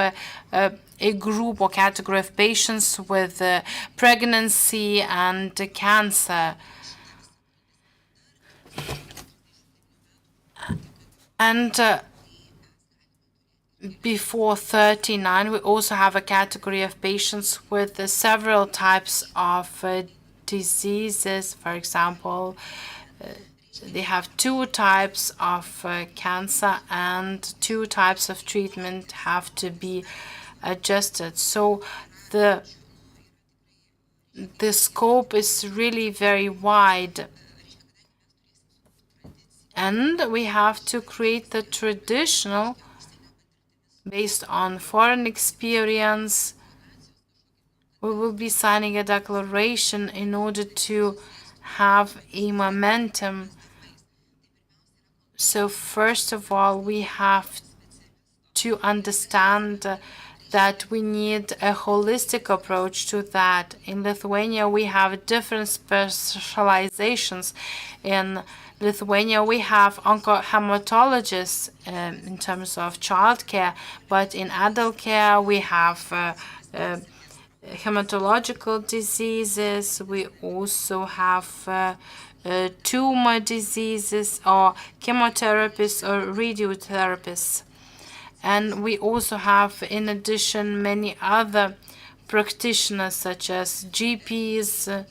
[SPEAKER 2] a group or category of patients with pregnancy and cancer. And before 39, we also have a category of patients with several types of diseases. For example, they have two types of cancer, and two types of treatment have to be adjusted. So the scope is really very wide. And we have to create the traditional based on foreign experience. We will be signing a declaration in order to have a momentum. So first of all, we have to understand that we need a holistic approach to that. In Lithuania, we have different specializations. In Lithuania, we have oncohematologists in terms of child care, but in adult care, we have hematological diseases. We also have tumor diseases, or chemotherapists or radiotherapists. And we also have, in addition, many other practitioners such as GPs,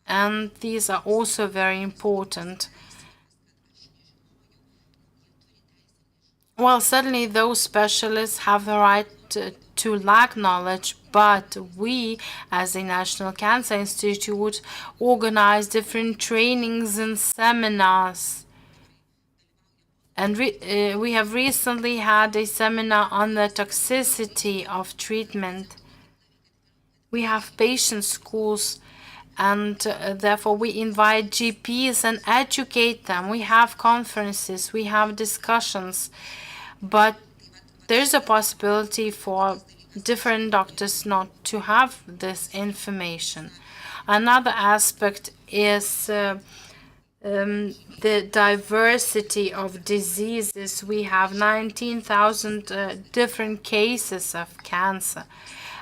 [SPEAKER 2] and these are also very important. Well, certainly those specialists have the right to lack knowledge, but we, as a National Cancer Institute, organize different trainings and seminars. And we have recently had a seminar on the toxicity of treatment. We have patient schools, and therefore we invite GPs and educate them. We have conferences, we have discussions, but there's a possibility for different doctors not to have this information. Another aspect is the diversity of diseases. We have 19,000 different cases of cancer.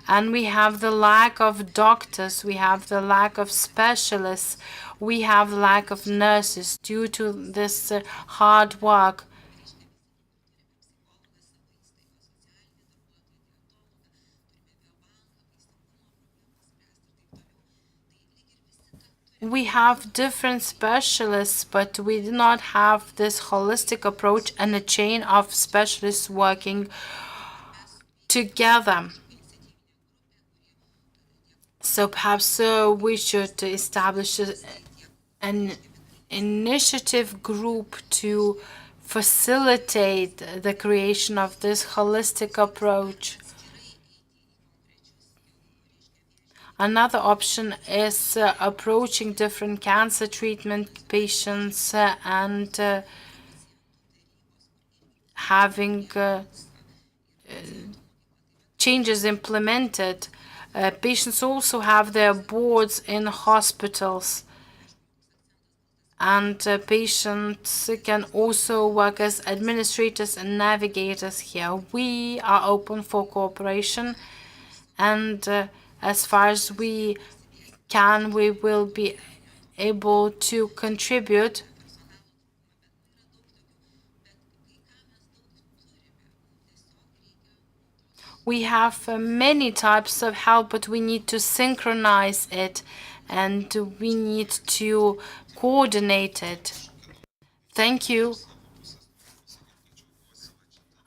[SPEAKER 2] And we have the lack of doctors, we have the lack of specialists, we have the lack of nurses due to this hard work. We have different specialists, but we do not have this holistic approach and a chain of specialists working together. So perhaps we should establish an initiative group to facilitate the creation of this holistic approach. Another option is approaching different cancer treatment patients and having changes implemented. Patients also have their boards in hospitals, and patients can also work as administrators and navigators here. We are open for cooperation, and as far as we can, we will be able to contribute. We have many types of help, but we need to synchronize it and we need to coordinate it. Thank you.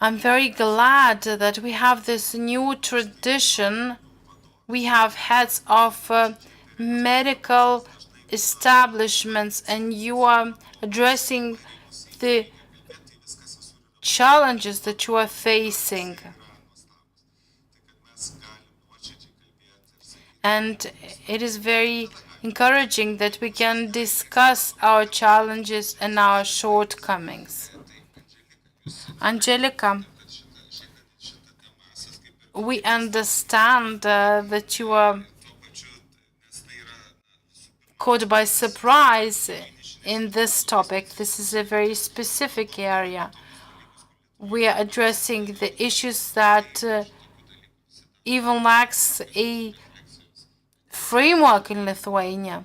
[SPEAKER 2] I'm very glad that we have this new tradition. We have heads of medical establishments, and you are addressing the challenges that you are facing. And it is very encouraging that we can discuss our challenges and our shortcomings. Angelica, we understand that you are caught by surprise in this topic. This is a very specific area. We are addressing the issues that even lacks a framework in Lithuania.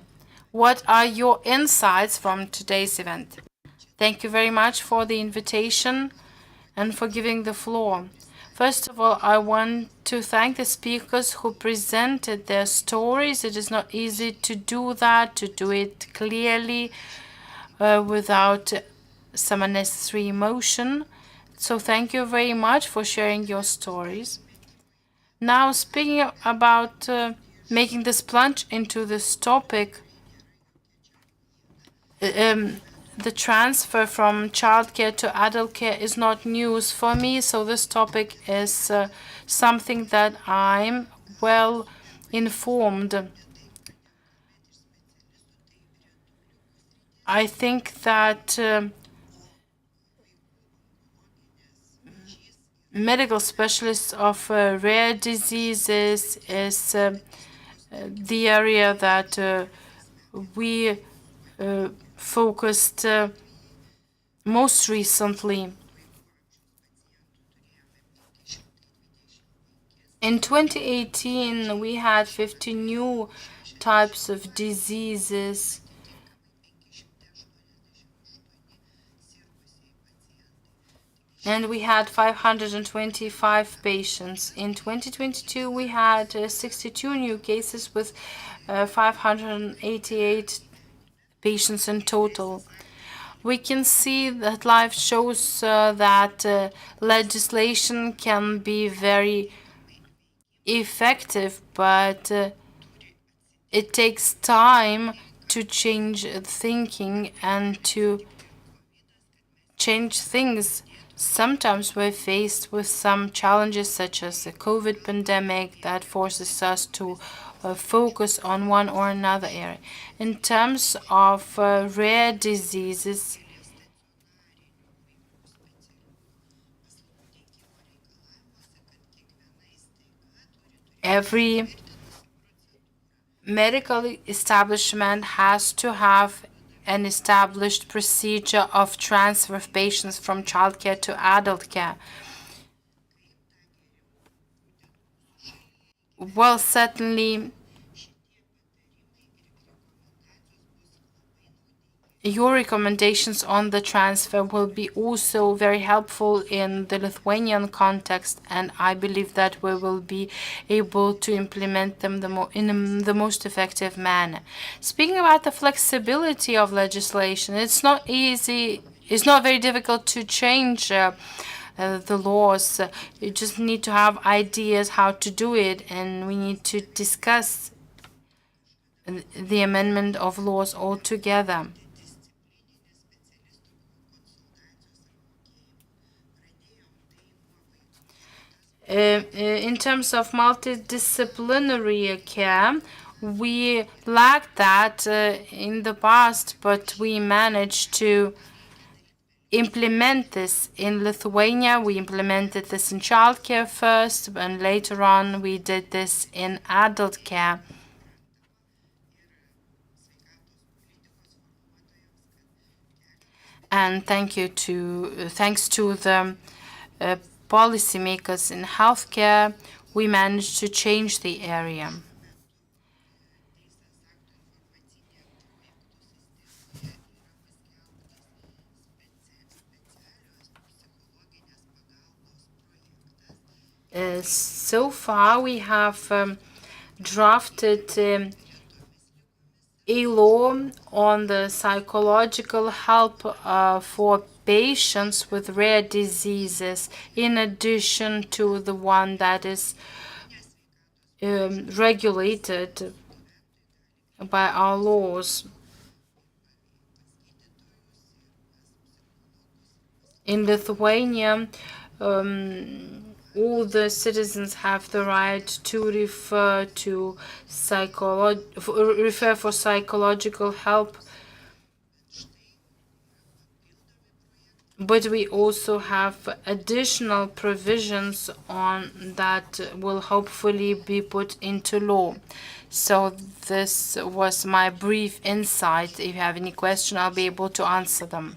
[SPEAKER 2] What are your insights from today's event? Thank you very much for the invitation and for giving the floor. First of all, I want to thank the speakers who presented their stories. It is not easy to do that, to do it clearly without some unnecessary emotion. So thank you very much for sharing your stories. Now, speaking about making this plunge into this topic, the transfer from childcare to adult care is not news for me, so this topic is something that I'm well informed. I think that medical specialists of rare diseases is the area that we focused most recently. In 2018, we had 50 new types of diseases. And we had 525 patients. In 2022, we had 62 new cases with 588 patients in total. We can see that life shows that legislation can be very effective, but it takes time to change thinking and to change things. Sometimes we're faced with some challenges such as the COVID pandemic that forces us to focus on one or another area. In terms of rare diseases, every medical establishment has to have an established procedure of transfer of patients from childcare to adult care. Well, certainly, your recommendations on the transfer will be also very helpful in the Lithuanian context, and I believe that we will be able to implement them in the most effective manner. Speaking about the flexibility of legislation, it's not easy, it's not very difficult to change the laws. You just need to have ideas how to do it, and we need to discuss the amendment of laws altogether. In terms of multidisciplinary care, we lacked that in the past, but we managed to implement this in Lithuania. We implemented this in childcare first, and later on we did this in adult care. And thanks to the policymakers in healthcare, we managed to change the area. So far, we have drafted a law on the psychological help for patients with rare diseases, in addition to the one that is regulated by our laws. In Lithuania, all the citizens have the right to refer for psychological help. But we also have additional provisions on that will hopefully be put into law. So this was my brief insight. If you have any question, I'll be able to answer them.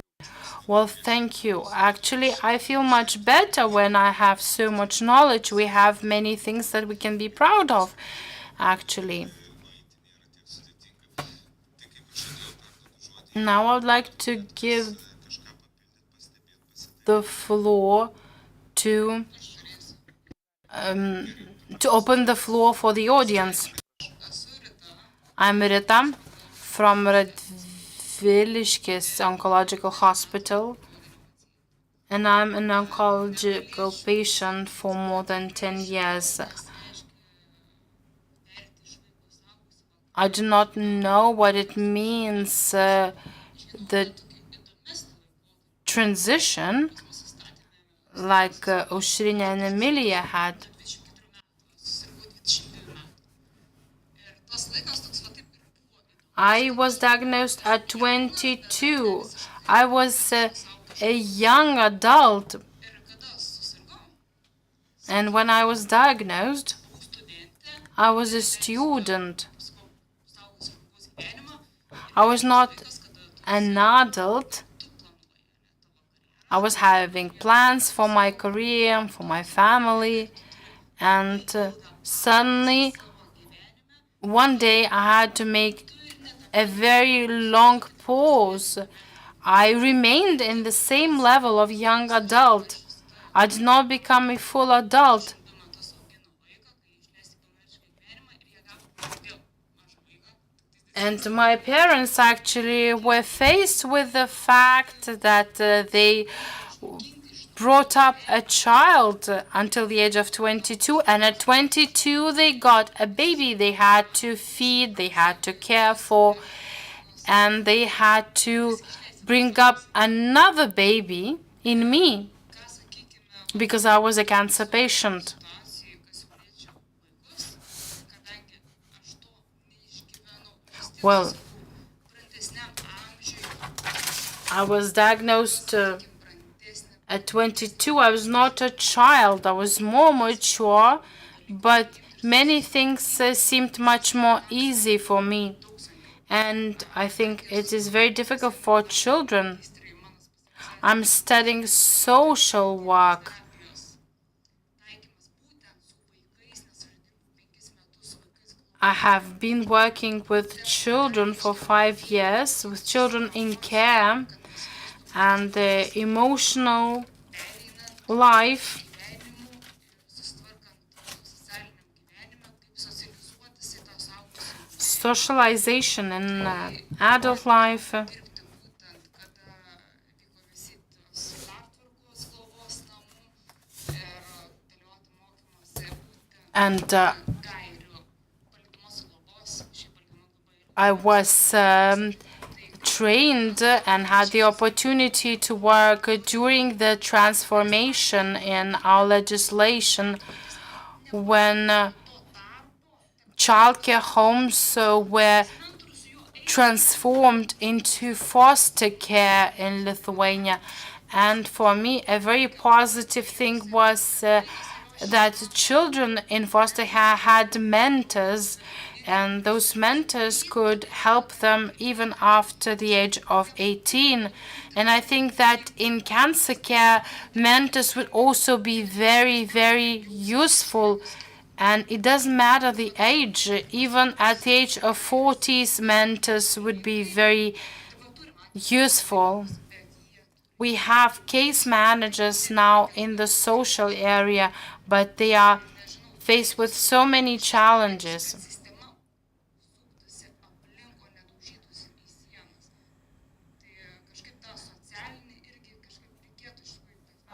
[SPEAKER 2] Well, thank you. Actually, I feel much better when I have so much knowledge. We have many things that we can be proud of, actually. Now I would like to give the floor to open the floor for the audience. I'm Rita from Radviliškis Oncological Hospital, and I'm an oncological patient for more than 10 years. I do not know what it means, the transition, like Aušrinė and Emilia had. I was diagnosed at 22. I was a young adult. And when I was diagnosed, I was a student. I was not an adult. I was having plans for my career, for my family, and suddenly, one day I had to make a very long pause. I remained in the same level of young adult. I did not become a full adult. And my parents actually were faced with the fact that they brought up a child until the age of 22, and at 22 they got a baby they had to feed, they had to care for, and they had to bring up another baby in me because I was a cancer patient. Well, I was diagnosed at 22. I was not a child. I was more mature, but many things seemed much more easy for me. And I think it is very difficult for children. I'm studying social work. I have been working with children for 5 years, with children in care, and the emotional life socialization in adult life, and I was trained and had the opportunity to work during the transformation in our legislation when childcare homes were transformed into foster care in Lithuania. And for me, a very positive thing was that children in foster care had mentors, and those mentors could help them even after the age of 18. And I think that in cancer care, mentors would also be very, very useful. And it doesn't matter the age. Even at the age of 40s, mentors would be very useful. We have case managers now in the social area, but they are faced with so many challenges.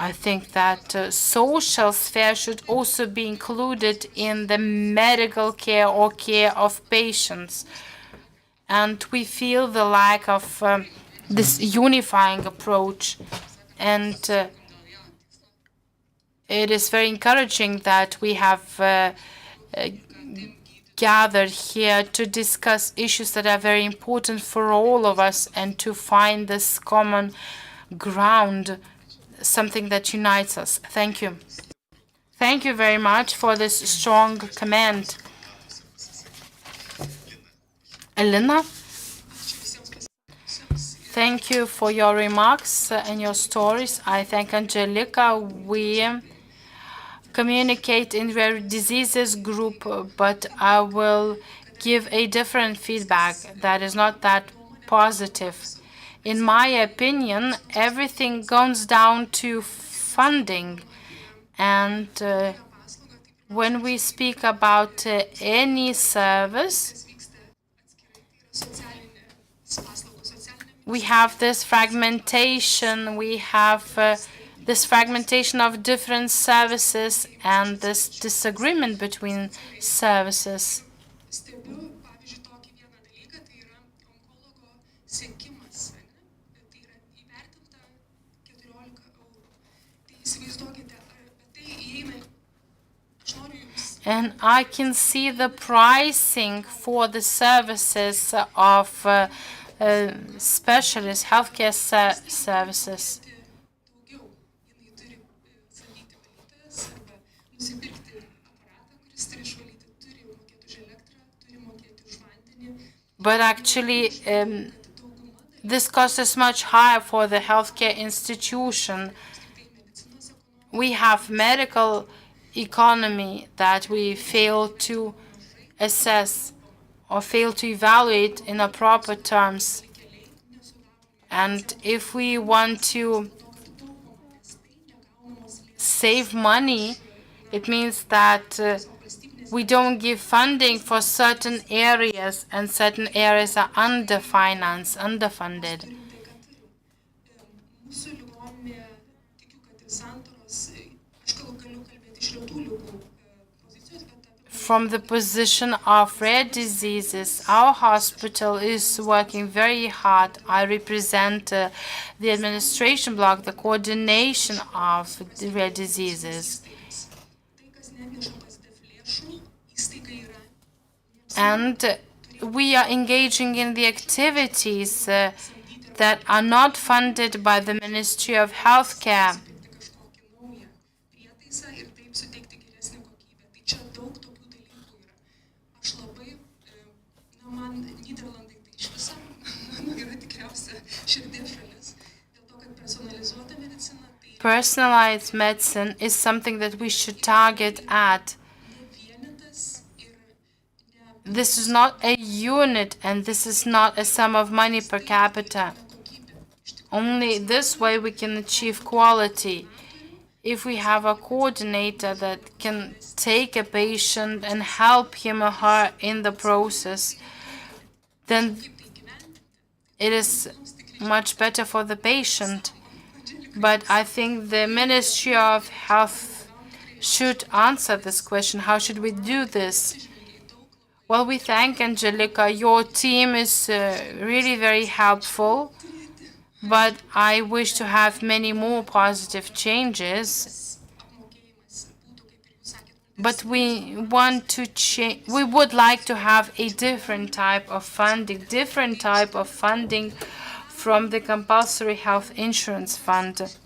[SPEAKER 2] I think that social sphere should also be included in the medical care or care of patients. And we feel the lack of this unifying approach. And it is very encouraging that we have gathered here to discuss issues that are very important for all of us and to find this common ground, something that unites us. Thank you. Thank you very much for this strong comment. Elena? Thank you for your remarks and your stories. I thank Angelica. We communicate in rare diseases group, but I will give a different feedback that is not that positive. In my opinion, everything goes down to funding. And when we speak about any service, we have this fragmentation. We have this fragmentation of different services and this disagreement between services. And I can see the pricing for the services of specialist healthcare services. But actually, this cost is much higher for the healthcare institution. We have medical economy that we fail to assess or fail to evaluate in the proper terms. And if we want to save money, it means that we don't give funding for certain areas, and certain areas are underfinanced, underfunded. From the position of rare diseases, our hospital is working very hard. I represent the administration block, the coordination of the rare diseases. And we are engaging in the activities that are not funded by the Ministry of Healthcare. Personalized medicine is something that we should target at. This is not a unit, and this is not a sum of money per capita. Only this way we can achieve quality. If we have a coordinator that can take a patient and help him or her in the process, then it is much better for the patient. But I think the Ministry of Health should answer this question. How should we do this? Well, we thank Angelica. Your team is really very helpful, but I wish to have many more positive changes. But we want to change. We would like to have a different type of funding from the compulsory health insurance fund.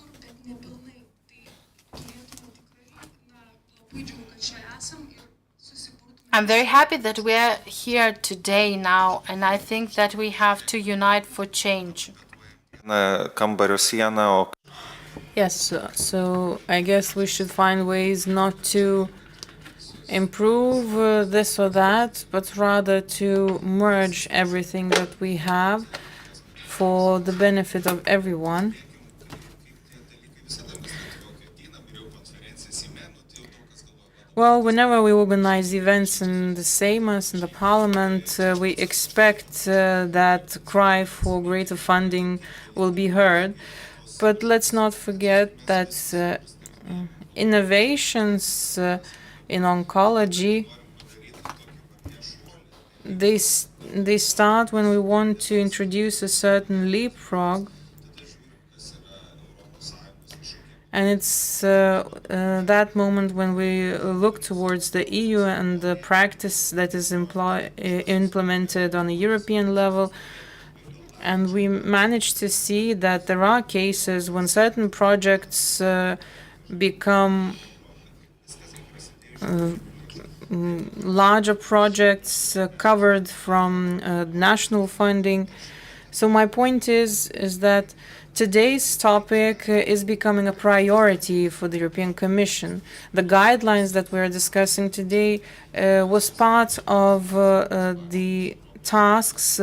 [SPEAKER 2] I'm very happy that we are here today now, and I think that we have to unite for change.
[SPEAKER 5] Yes, so I guess we should find ways not to improve this or that, but rather to merge everything that we have for the benefit of everyone. Well, whenever we organize events in the CAYAS, in the Parliament, we expect that cry for greater funding will be heard. But let's not forget that innovations in oncology, they start when we want to introduce a certain leapfrog. And it's that moment when we look towards the EU and the practice that is implemented on a European level. And we manage to see that there are cases when certain projects become larger projects covered from national funding. So my point is that today's topic is becoming a priority for the European Commission. The guidelines that we're discussing today was part of the tasks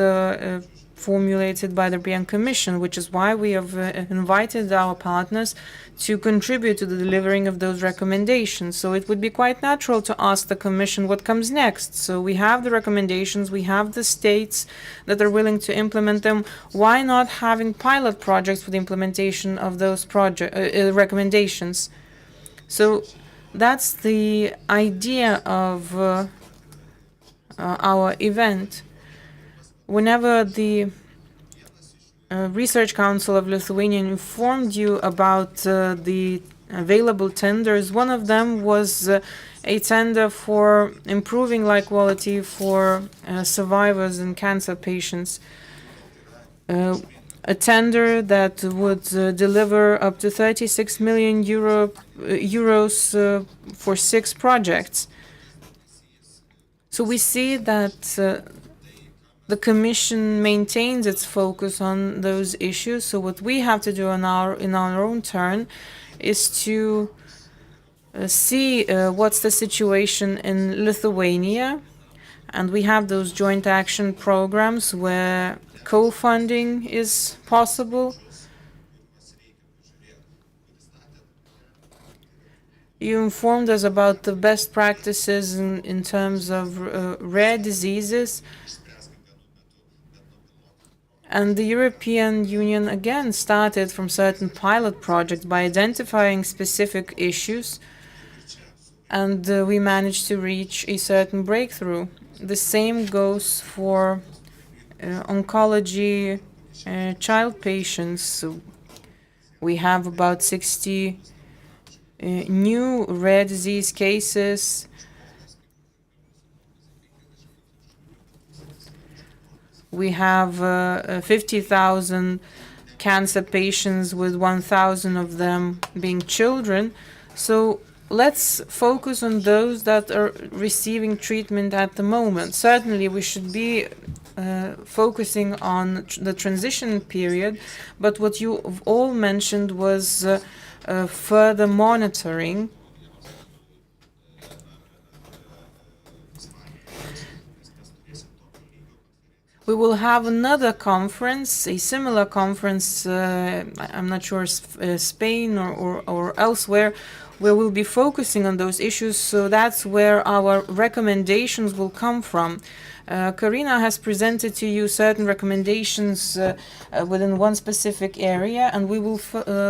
[SPEAKER 5] formulated by the European Commission, which is why we have invited our partners to contribute to the delivering of those recommendations. So it would be quite natural to ask the Commission what comes next. So we have the recommendations, we have the states that are willing to implement them. Why not having pilot projects for the implementation of those recommendations? So that's the idea of our event. Whenever the Research Council of Lithuania informed you about the available tenders, one of them was a tender for improving life quality for survivors and cancer patients. A tender that would deliver up to 36 million euros for 6 projects. So we see that the Commission maintains its focus on those issues. So what we have to do in our own turn is to see what's the situation in Lithuania, and we have those joint action programs where co-funding is possible. You informed us about the best practices in terms of rare diseases. And the European Union again started from certain pilot projects by identifying specific issues, and we managed to reach a certain breakthrough. The same goes for oncology child patients. So we have about 60 new rare disease cases. We have 50,000 cancer patients, with 1,000 of them being children. So let's focus on those that are receiving treatment at the moment. Certainly, we should be focusing on the transition period, but what you all mentioned was further monitoring. We will have another conference, a similar conference, I'm not sure, Spain or elsewhere, where we'll be focusing on those issues. So that's where our recommendations will come from. Karina has presented to you certain recommendations within one specific area, and we will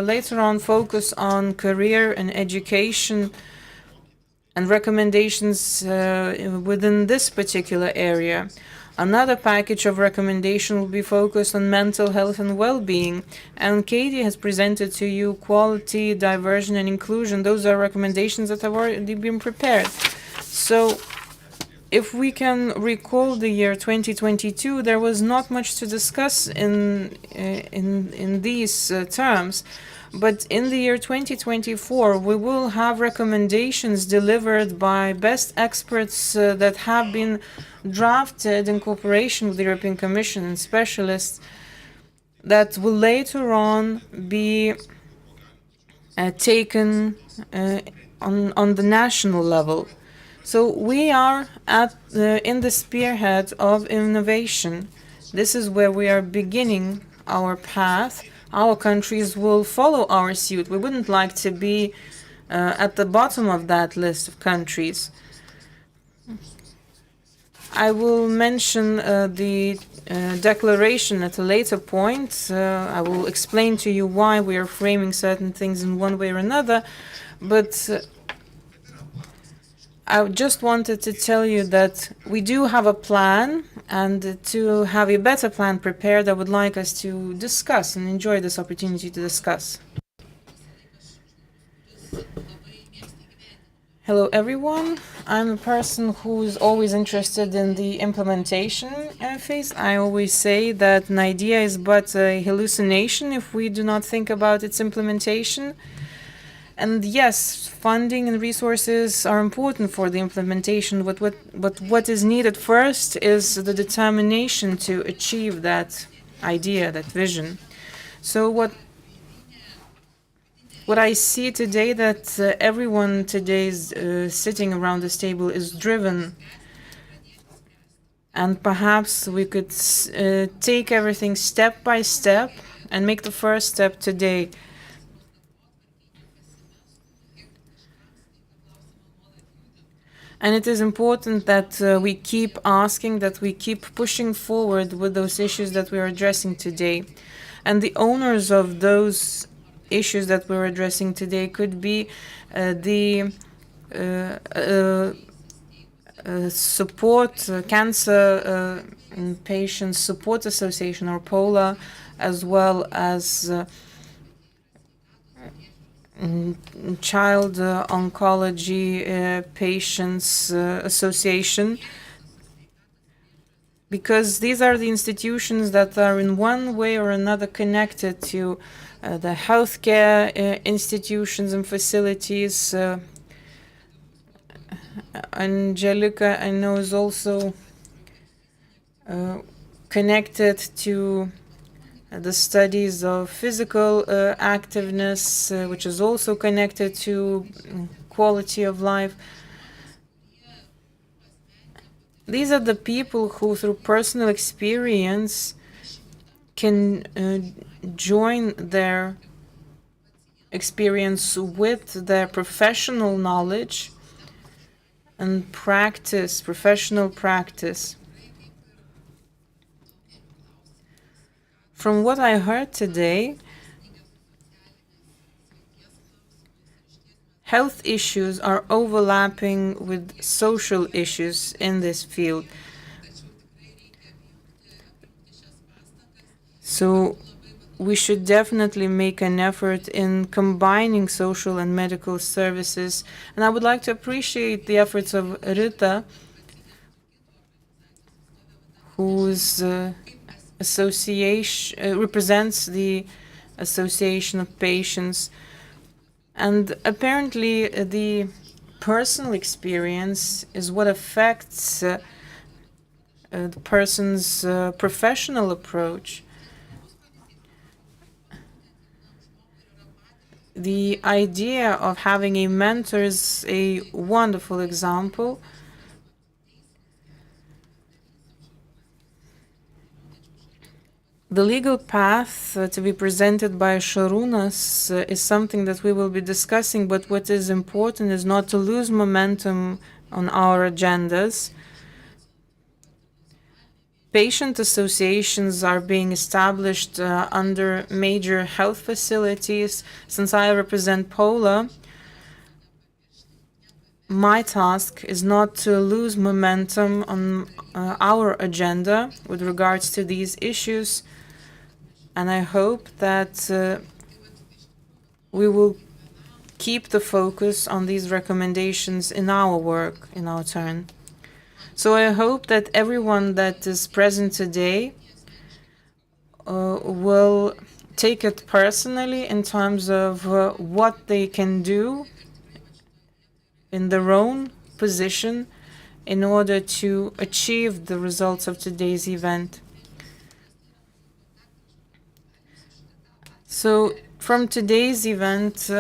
[SPEAKER 5] later on focus on career and education. and recommendations within this particular area. Another package of recommendations will be focused on mental health and well-being. And Katie has presented to you quality, diversion, and inclusion. Those are recommendations that have already been prepared. So if we can recall the year 2022, there was not much to discuss in these terms. But in the year 2024, we will have recommendations delivered by best experts that have been drafted in cooperation with the European Commission and specialists that will later on be taken on the national level. So we are in the spearhead of innovation. This is where we are beginning our path. Our countries will follow our suit. We wouldn't like to be at the bottom of that list of countries. I will mention the declaration at a later point. I will explain to you why we are framing certain things in one way or another. But I just wanted to tell you that we do have a plan, and to have a better plan prepared, I would like us to discuss and enjoy this opportunity to discuss. Hello, everyone. I'm a person who's always interested in the implementation phase. I always say that an idea is but a hallucination if we do not think about its implementation. And yes, funding and resources are important for the implementation, but what is needed first is the determination to achieve that idea, that vision. So what I see today, that everyone today is sitting around this table is driven, and perhaps we could take everything step by step and make the first step today. And it is important that we keep asking, that we keep pushing forward with those issues that we are addressing today. And the owners of those issues that we're addressing today could be the support, Cancer Patients Support Association, or POLA, as well as Child Oncology Patients Association, because these are the institutions that are in one way or another connected to the healthcare institutions and facilities. Angelica, I know, is also connected to the studies of physical activeness, which is also connected to quality of life. These are the people who, through personal experience, can join their experience with their professional knowledge and practice, professional practice. From what I heard today, health issues are overlapping with social issues in this field. So we should definitely make an effort in combining social and medical services. And I would like to appreciate the efforts of Rita, whose association represents the Association of Patients. And apparently the personal experience is what affects the person's professional approach. The idea of having a mentor is a wonderful example. The legal path to be presented by Šarūnas is something that we will be discussing, but what is important is not to lose momentum on our agendas. Patient associations are being established under major health facilities. Since I represent POLA, my task is not to lose momentum on our agenda with regards to these issues, and I hope that we will keep the focus on these recommendations in our work, in our turn. So I hope that everyone that is present today will take it personally in terms of what they can do in their own position in order to achieve the results of today's event. So from today's event,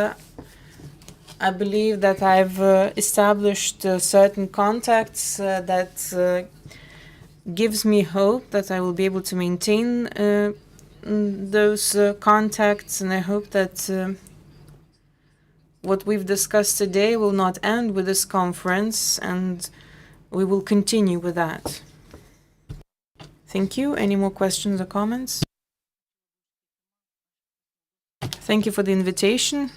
[SPEAKER 5] I believe that I've established certain contacts that gives me hope that I will be able to maintain those contacts, and I hope that what we've discussed today will not end with this conference, and we will continue with that. Thank you. Any more questions or comments? Thank you for the invitation.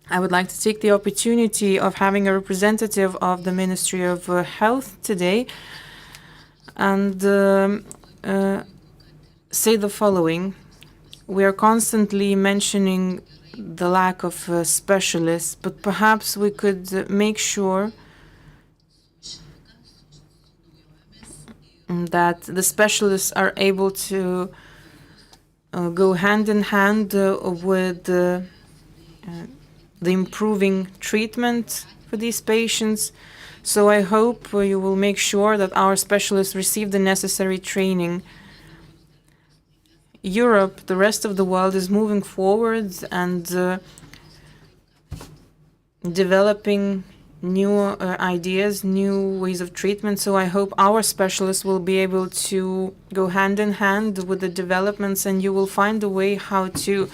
[SPEAKER 5] I would like to take the opportunity of having a representative of the Ministry of Health today and say the following. We are constantly mentioning the lack of specialists, but perhaps we could make sure that the specialists are able to go hand in hand with the improving treatment for these patients. So I hope you will make sure that our specialists receive the necessary training. Europe, the rest of the world, is moving forward and developing new ideas, new ways of treatment. So I hope our specialists will be able to go hand in hand with the developments, and you will find a way how to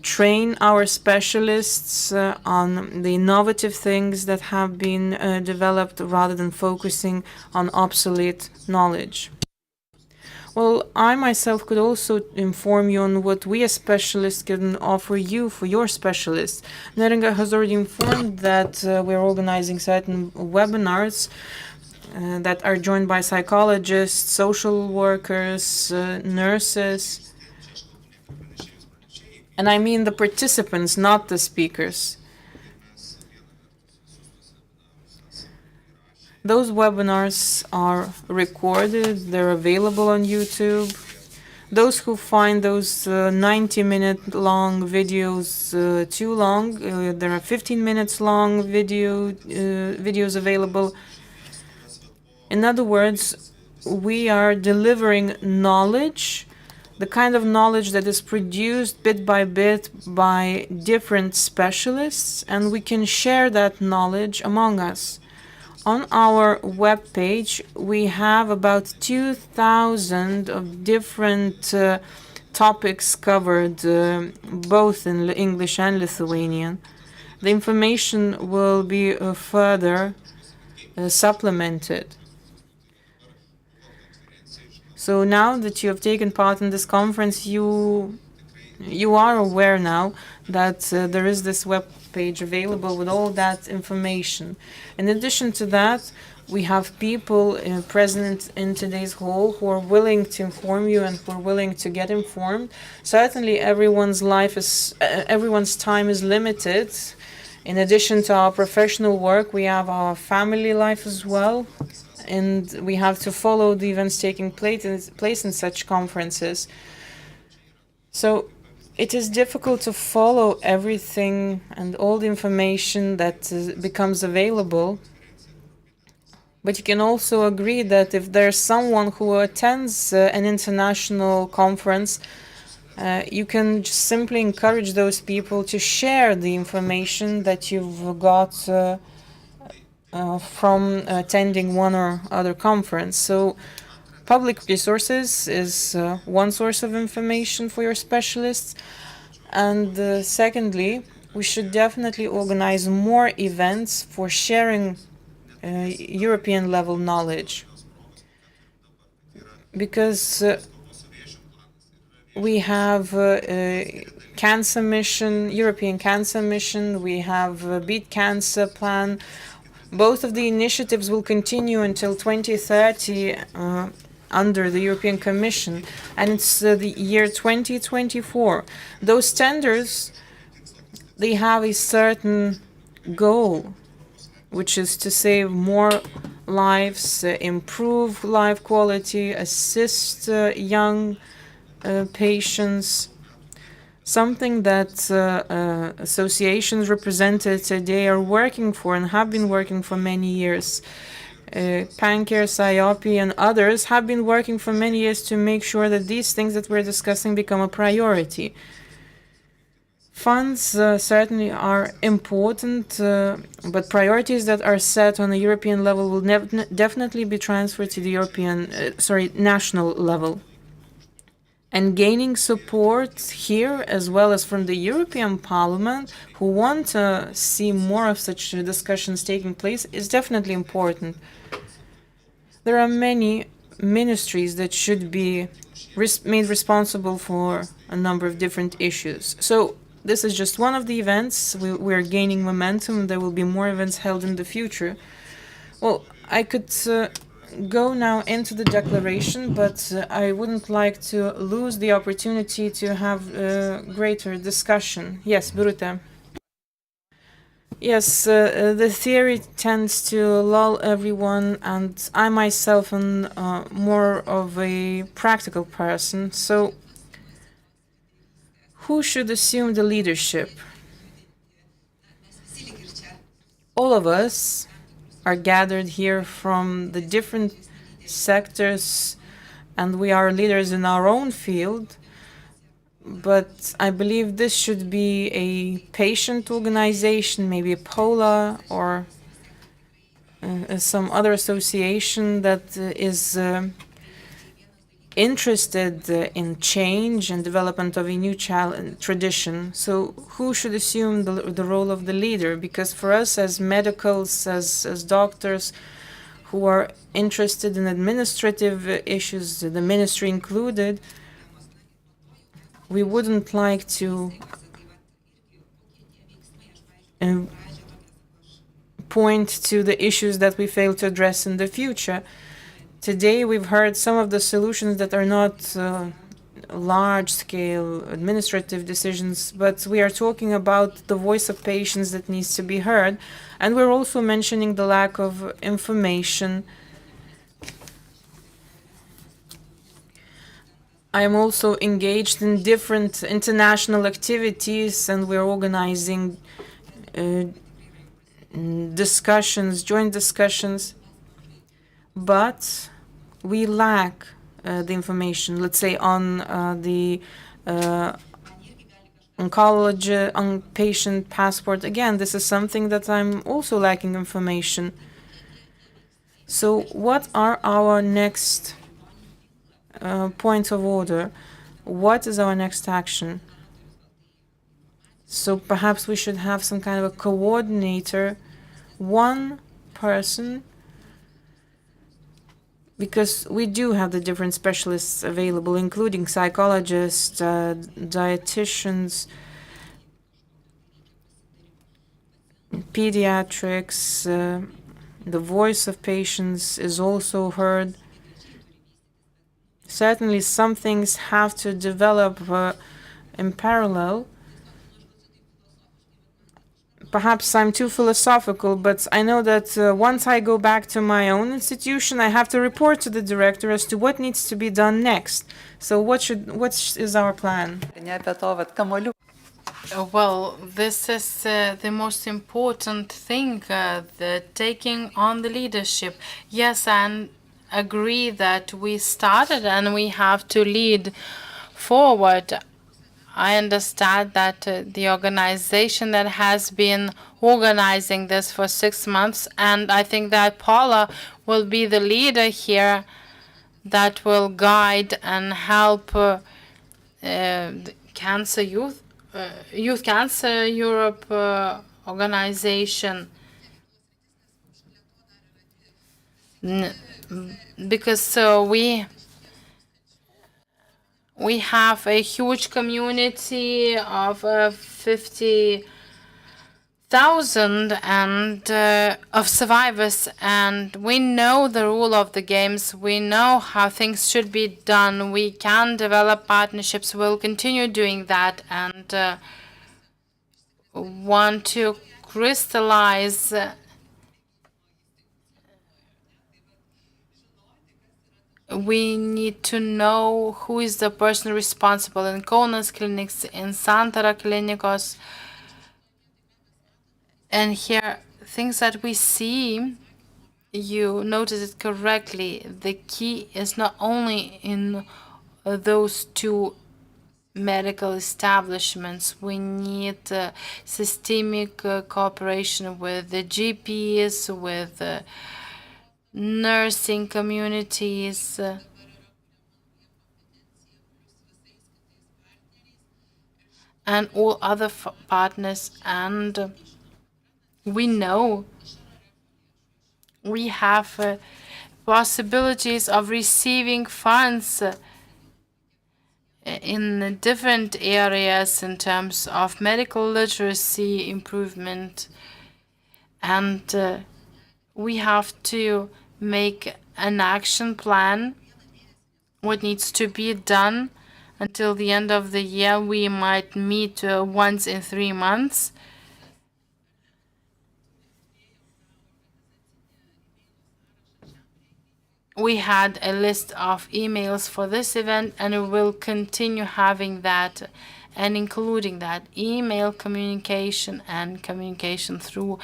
[SPEAKER 5] train our specialists on the innovative things that have been developed rather than focusing on obsolete knowledge. Well, I myself could also inform you on what we as specialists can offer you for your specialists. Neringa has already informed that we're organizing certain webinars that are joined by psychologists, social workers, nurses. And I mean the participants, not the speakers. Those webinars are recorded, they're available on YouTube. Those who find those 90-minute long videos too long, there are 15 minutes long videos available. In other words, we are delivering knowledge, the kind of knowledge that is produced bit by bit by different specialists, and we can share that knowledge among us. On our webpage, we have about 2,000 of different topics covered, both in English and Lithuanian. The information will be further supplemented. So now that you have taken part in this conference, you are aware now that there is this web page available with all that information. In addition to that, we have people present in today's hall who are willing to inform you and who are willing to get informed. Certainly, everyone's time is limited. In addition to our professional work, we have our family life as well, and we have to follow the events taking place in such conferences. So it is difficult to follow everything and all the information that becomes available. But you can also agree that if there's someone who attends an international conference, you can just simply encourage those people to share the information that you've got from attending one or other conference. So public resources is one source of information for your specialists. And secondly, we should definitely organize more events for sharing European level knowledge. Because we have cancer mission, European cancer mission, we have a beat cancer plan, Both of the initiatives will continue until 2030 under the European Commission, and it's the year 2024. Those tenders, they have a certain goal, which is to save more lives, improve life quality, assist young patients, something that associations represented today are working for and have been working for many years. Pancreas, IOP, and others have been working for many years to make sure that these things that we're discussing become a priority. Funds certainly are important, but priorities that are set on a European level will definitely be transferred to the national level. And gaining support here, as well as from the European Parliament, who want to see more of such discussions taking place, is definitely important. There are many ministries that should be made responsible for a number of different issues. So this is just one of the events. We're gaining momentum. There will be more events held in the future. Well, I could go now into the declaration, but I wouldn't like to lose the opportunity to have greater discussion. Yes, Birute. Yes, the theory tends to lull everyone, and I myself am more of a practical person. So, who should assume the leadership? All of us are gathered here from the different sectors, and we are leaders in our own field. But I believe this should be a patient organization, maybe a POLA or some other association that is interested in change and development of a new tradition. So who should assume the role of the leader? Because for us as medicals, as doctors who are interested in administrative issues, the ministry included, we wouldn't like to point to the issues that we fail to address in the future. Today we've heard some of the solutions that are not large-scale administrative decisions, but we are talking about the voice of patients that needs to be heard, and we're also mentioning the lack of information. I am also engaged in different international activities, and we're organizing discussions, joint discussions, but we lack the information, let's say, on the oncology, on patient passport. Again, this is something that I'm also lacking information. So what are our next points of order? What is our next action? So perhaps we should have some kind of a coordinator, one person, because we do have the different specialists available, including psychologists, dietitians, pediatrics. The voice of patients is also heard. Certainly some things have to develop in parallel. Perhaps I'm too philosophical, but I know that once I go back to my own institution, I have to report to the director as to what needs to be done next. So what is our plan?
[SPEAKER 2] Well, this is the most important thing, the taking on the leadership. Yes, and agree that we started and we have to lead forward. I understand that the organization that has been organizing this for 6 months, and I think that Paula will be the leader here that will guide and help Cancer Youth Cancer Europe organization. Because we have a huge community of 50,000 of survivors, and we know the rule of the games. We know how things should be done. We can develop partnerships. We'll continue doing that, and want to crystallize we need to know who is the person responsible in Kaunas clinics, in Santara clinicos. And here, things that we see, you notice it correctly. The key is not only in those two medical establishments. We need systemic cooperation with the GPs, with nursing communities, and all other partners. And we know we have possibilities of receiving funds in different areas in terms of medical literacy improvement, and we have to make an action plan, what needs to be done until the end of the year. We might meet once in 3 months. We had a list of emails for this event, and we will continue having that and including that email communication and communication through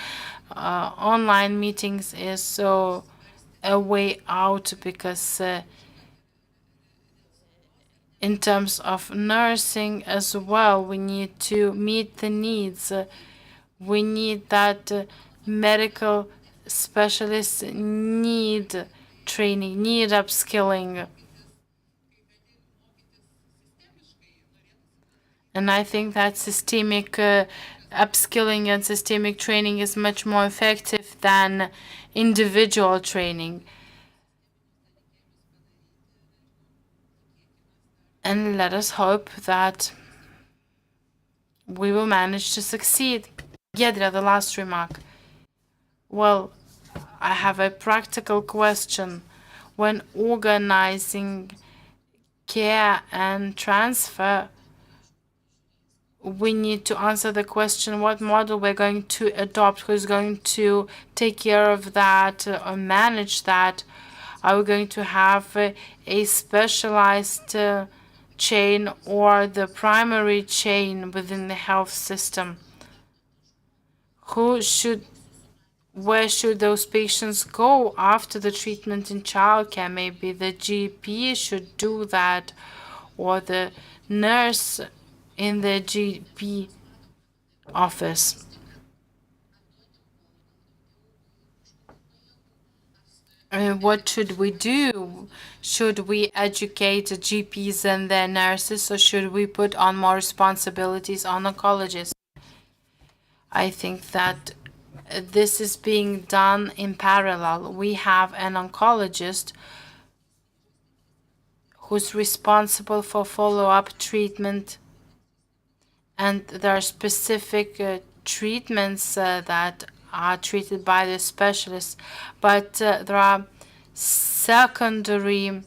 [SPEAKER 2] online meetings is so a way out, because in terms of nursing as well, we need to meet the needs. We need that medical specialists need training, need upskilling. And I think that systemic upskilling and systemic training is much more effective than individual training. And let us hope that we will manage to succeed. Giedrė, the last remark. Well, I have a practical question. When organizing care and transfer, we need to answer the question what model we're going to adopt, who's going to take care of that or manage that. Are we going to have a specialized chain or the primary chain within the health system? Where should those patients go after the treatment in childcare? Maybe the GP should do that, or the nurse in the GP office. What should we do? Should we educate the GPs and their nurses, or should we put on more responsibilities on oncologists? I think that this is being done in parallel. We have an oncologist who's responsible for follow-up treatment, and there are specific treatments that are treated by the specialists, but there are secondary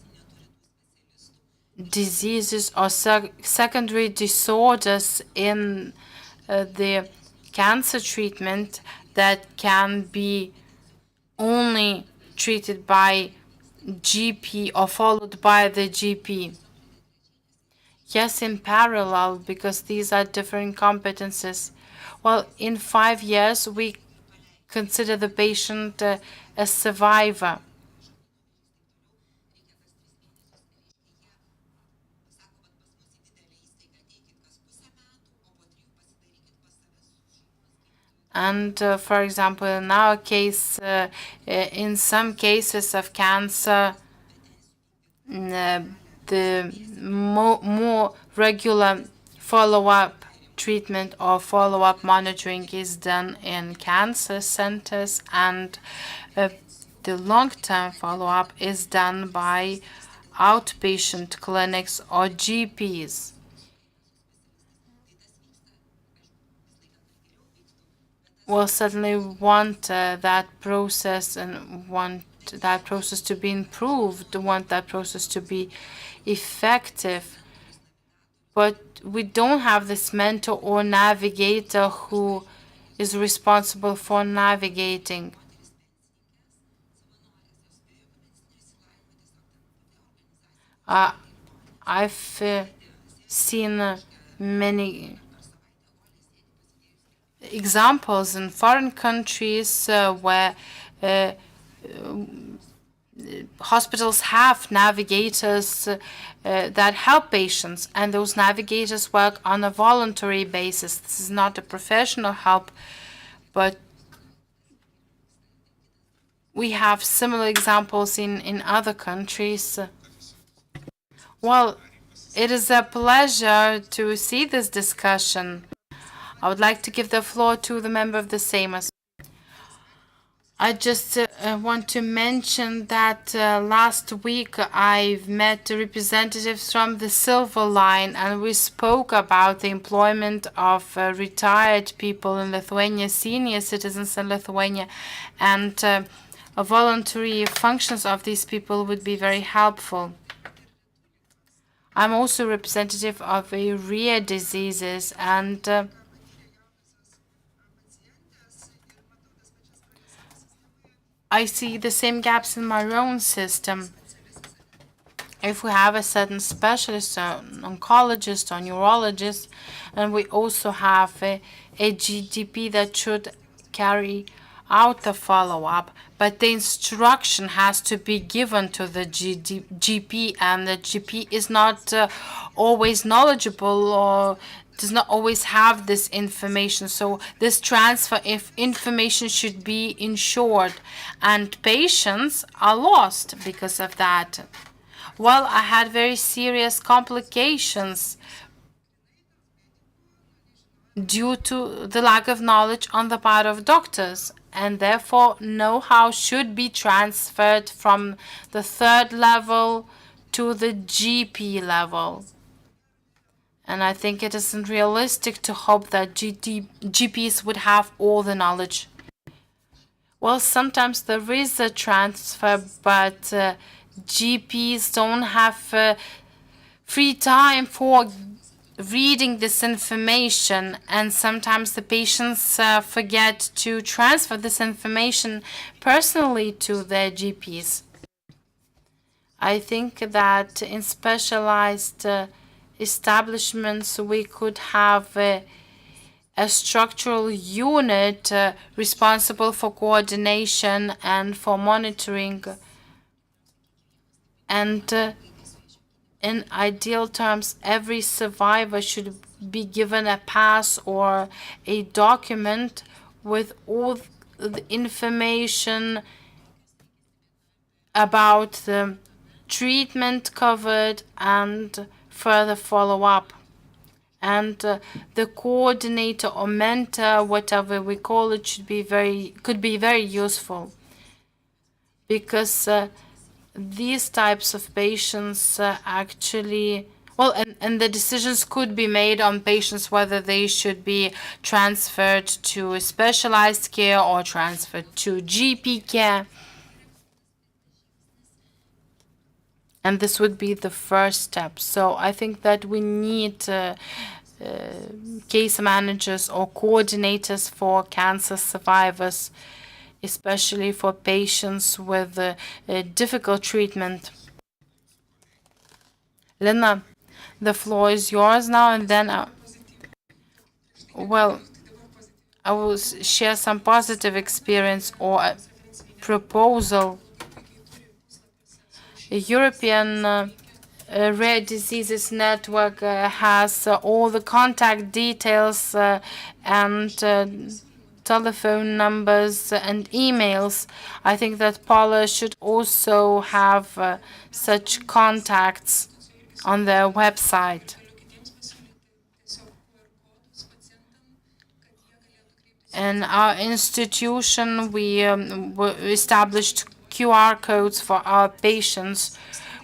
[SPEAKER 2] diseases or secondary disorders in the cancer treatment that can be only treated by GP or followed by the GP. Yes, in parallel, because these are different competences. Well, in 5 years, we consider the patient a survivor. And for example, in our case, in some cases of cancer, the more regular follow-up treatment or follow-up monitoring is done in cancer centers, and the long-term follow-up is done by outpatient clinics or GPs. will certainly want that process and want that process to be improved, want that process to be effective. But we don't have this mentor or navigator who is responsible for navigating. I've seen many examples in foreign countries where hospitals have navigators that help patients, and those navigators work on a voluntary basis. This is not a professional help, but we have similar examples in other countries. Well, it is a pleasure to see this discussion. I would like to give the floor to the member of the Sejm. I just want to mention that last week I've met representatives from the Silver Line, and we spoke about the employment of retired people in Lithuania, senior citizens in Lithuania, and voluntary functions of these people would be very helpful. I'm also representative of rare diseases, and I see the same gaps in my own system. If we have a certain specialist, an oncologist or neurologist, and we also have a GDP that should carry out the follow-up, but the instruction has to be given to the GP, and the GP is not always knowledgeable or does not always have this information. So this transfer of information should be ensured, and patients are lost because of that. Well, I had very serious complications due to the lack of knowledge on the part of doctors, and therefore know-how should be transferred from the 3rd level to the GP level. And I think it isn't realistic to hope that GPs would have all the knowledge. Well, sometimes there is a transfer, but GPs don't have free time for reading this information, and sometimes the patients forget to transfer this information personally to their GPs. I think that in specialized establishments we could have a structural unit responsible for coordination and for monitoring, and in ideal terms, every survivor should be given a pass or a document with all the information about the treatment covered and further follow-up. And the coordinator or mentor, whatever we call it, could be very useful, because these types of patients actually, well, and the decisions could be made on patients whether they should be transferred to specialized care or transferred to GP care. And this would be the first step. So I think that we need case managers or coordinators for cancer survivors, especially for patients with difficult treatment. Lina, the floor is yours now, and then, well, I will share some positive experience or a proposal. The European Rare Diseases Network has all the contact details and telephone numbers and emails. I think that Paula should also have such contacts on their website. In our institution, we established QR codes for our patients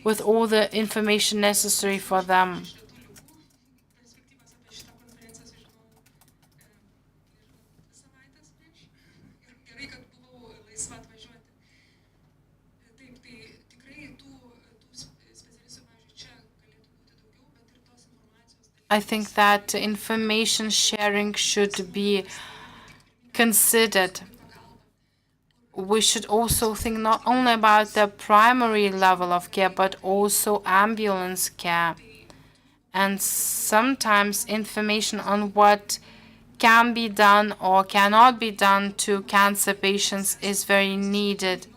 [SPEAKER 2] with all the information necessary for them. I think that information sharing should be considered. We should also think not only about the primary level of care, but also ambulance care. And sometimes information on what can be done or cannot be done to cancer patients is very needed.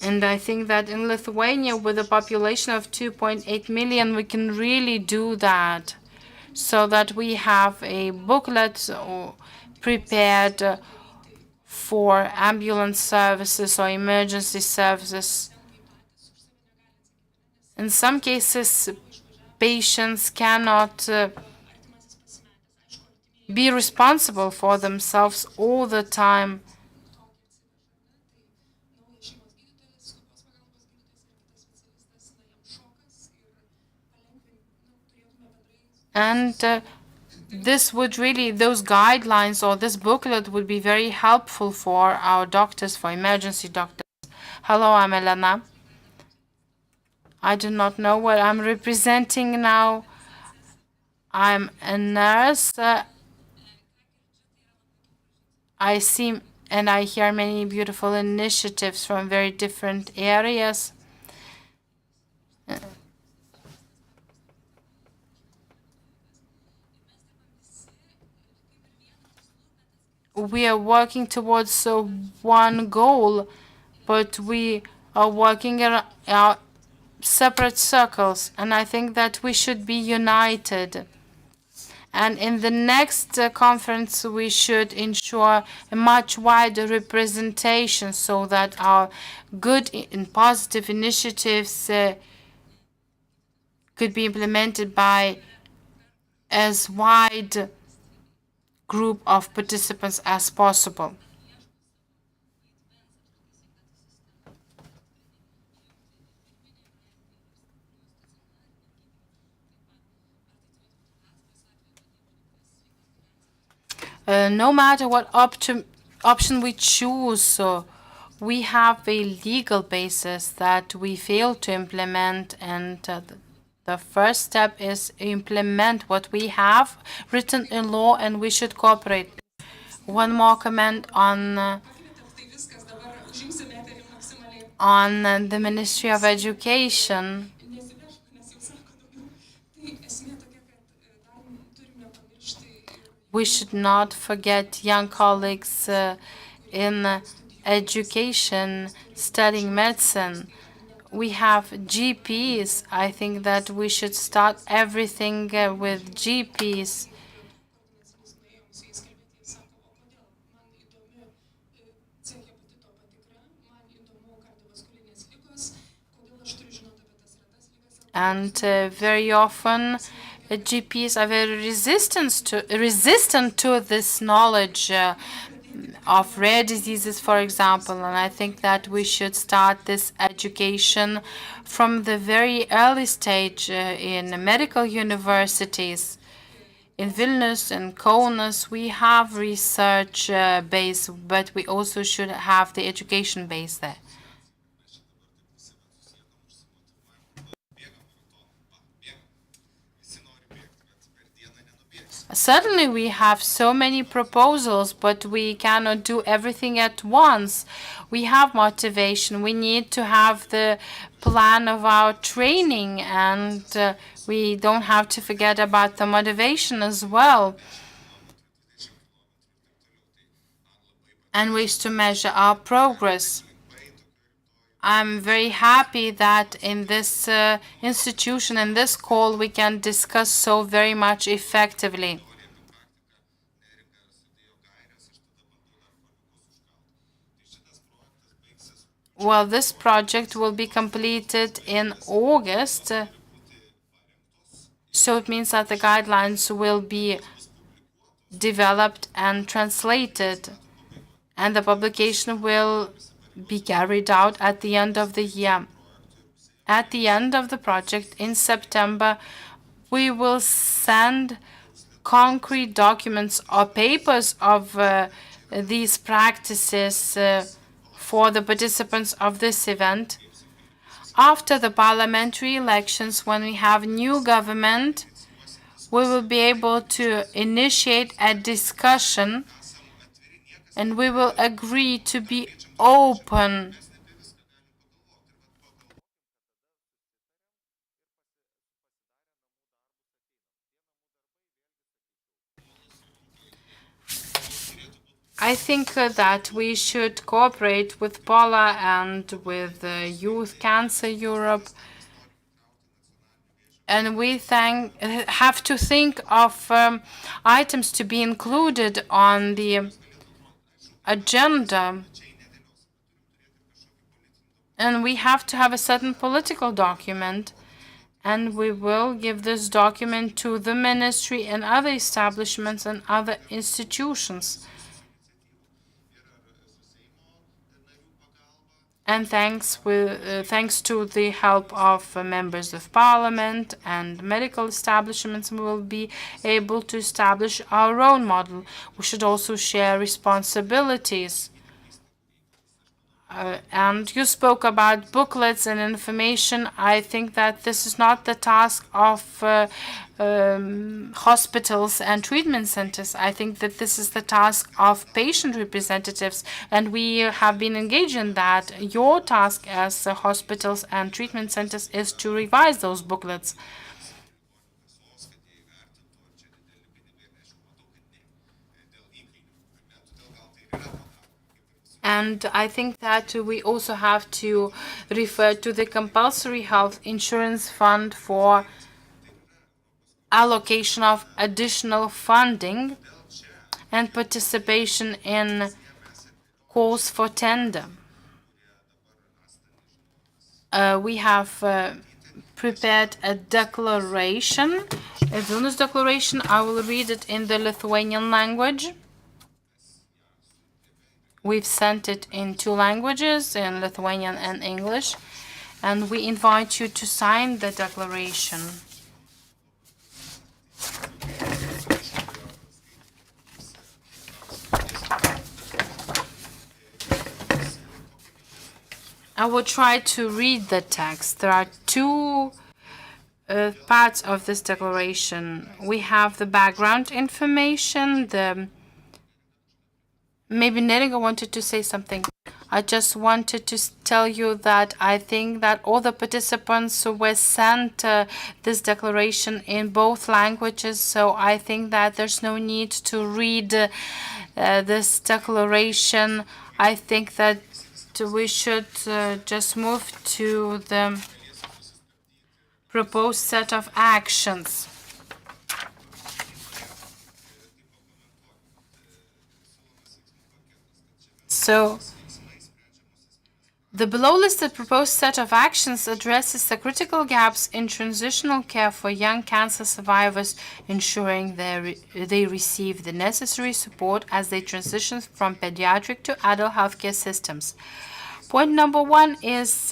[SPEAKER 2] And I think that in Lithuania, with a population of 2.8 million, we can really do that, so that we have a booklet prepared for ambulance services or emergency services. In some cases, patients cannot be responsible for themselves all the time. And this would really, those guidelines or this booklet would be very helpful for our doctors, for emergency doctors. Hello, I'm Elena. I do not know what I'm representing now. I'm a nurse. I see and I hear many beautiful initiatives from very different areas. We are working towards one goal, but we are working in our separate circles, and I think that we should be united. And in the next conference, we should ensure a much wider representation so that our good and positive initiatives could be implemented by as wide group of participants as possible. No matter what option we choose, we have a legal basis that we fail to implement, and the first step is implement what we have written in law, and we should cooperate. One more comment on the Ministry of Education. We should not forget young colleagues in education studying medicine. We have GPs. I think that we should start everything with GPs. And very often, GPs are very resistant to this knowledge of rare diseases, for example. And I think that we should start this education from the very early stage in medical universities. In Vilnius and Kaunas, we have research base, but we also should have the education base there. Certainly, we have so many proposals, but we cannot do everything at once. We have motivation. We need to have the plan of our training, and we don't have to forget about the motivation as well, and ways to measure our progress. I'm very happy that in this institution, in this call, we can discuss so very much effectively. Well, this project will be completed in August, so it means that the guidelines will be developed and translated, and the publication will be carried out at the end of the year. At the end of the project in September, we will send concrete documents or papers of these practices for the participants of this event. After the parliamentary elections, when we have new government, we will be able to initiate a discussion and we will agree to be open I think that we should cooperate with Paula and with Youth Cancer Europe. And we have to think of items to be included on the agenda. And we have to have a certain political document. And we will give this document to the ministry and other establishments and other institutions. And thanks to the help of members of parliament and medical establishments, we will be able to establish our own model. We should also share responsibilities. And you spoke about booklets and information. I think that this is not the task of hospitals and treatment centers. I think that this is the task of patient representatives, and we have been engaged in that. Your task as hospitals and treatment centers is to revise those booklets. And I think that we also have to refer to the compulsory health insurance fund for allocation of additional funding and participation in calls for tender. We have prepared a declaration, a Vilnius declaration. I will read it in the Lithuanian language. We've sent it in 2 languages, in Lithuanian and English, and we invite you to sign the declaration. I will try to read the text. There are 2 parts of this declaration. We have the background information, Maybe Neringa wanted to say something. I just wanted to tell you that I think that all the participants were sent this declaration in both languages, so I think that there's no need to read this declaration. I think that we should just move to the proposed set of actions. So, the below-listed proposed set of actions addresses the critical gaps in transitional care for young cancer survivors, ensuring they receive the necessary support as they transition from pediatric to adult healthcare systems. Point number 1 is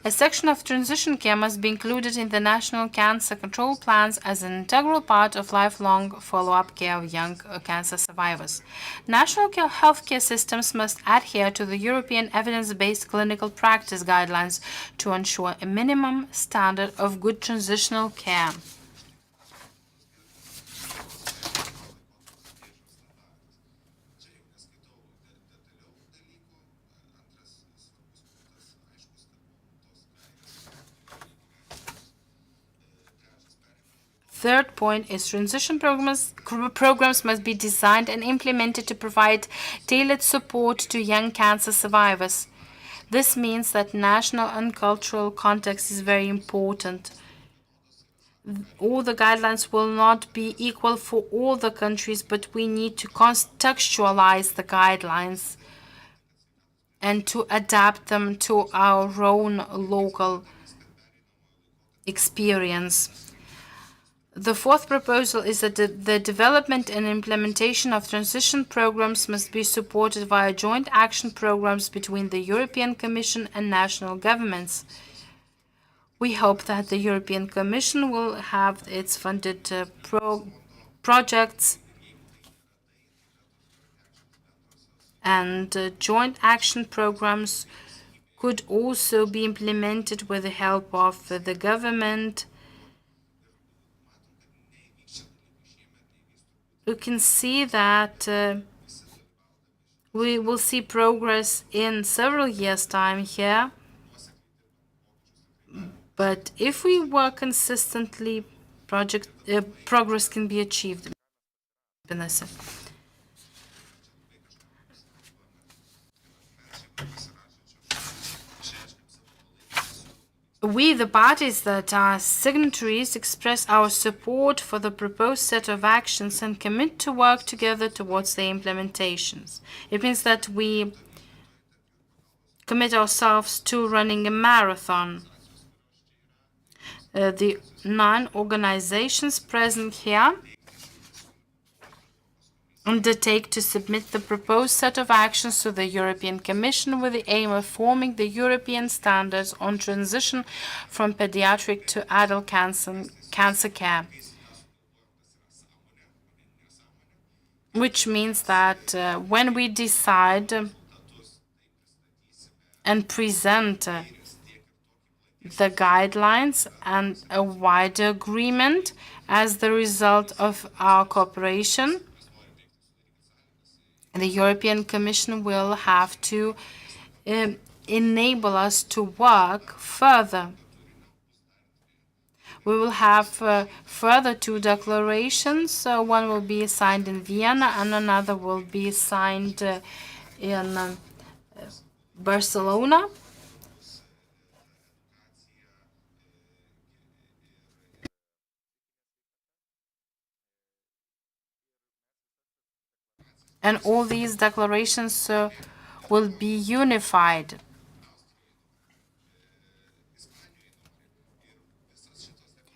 [SPEAKER 2] a section of transition care must be included in the national cancer control plans as an integral part of lifelong follow-up care of young cancer survivors. National healthcare systems must adhere to the European evidence-based clinical practice guidelines to ensure a minimum standard of good transitional care. Third point is transition programs must be designed and implemented to provide tailored support to young cancer survivors. This means that national and cultural context is very important. All the guidelines will not be equal for all the countries, but we need to contextualize the guidelines and to adapt them to our own local experience. The fourth proposal is that the development and implementation of transition programs must be supported via joint action programs between the European Commission and national governments. We hope that the European Commission will have its funded projects and joint action programs could also be implemented with the help of the government. You can see that we will see progress in several years' time here. But if we work consistently, progress can be achieved. Vanessa. We, the parties that are signatories, express our support for the proposed set of actions and commit to work together towards their implementations. It means that we commit ourselves to running a marathon. The 9 organizations present here undertake to submit the proposed set of actions to the European Commission with the aim of forming the European standards on transition from pediatric to adult cancer care. Which means that when we decide and present the guidelines and a wider agreement as the result of our cooperation, the European Commission will have to enable us to work further. We will have further 2 declarations. One will be signed in Vienna and another will be signed in Barcelona. And all these declarations will be unified.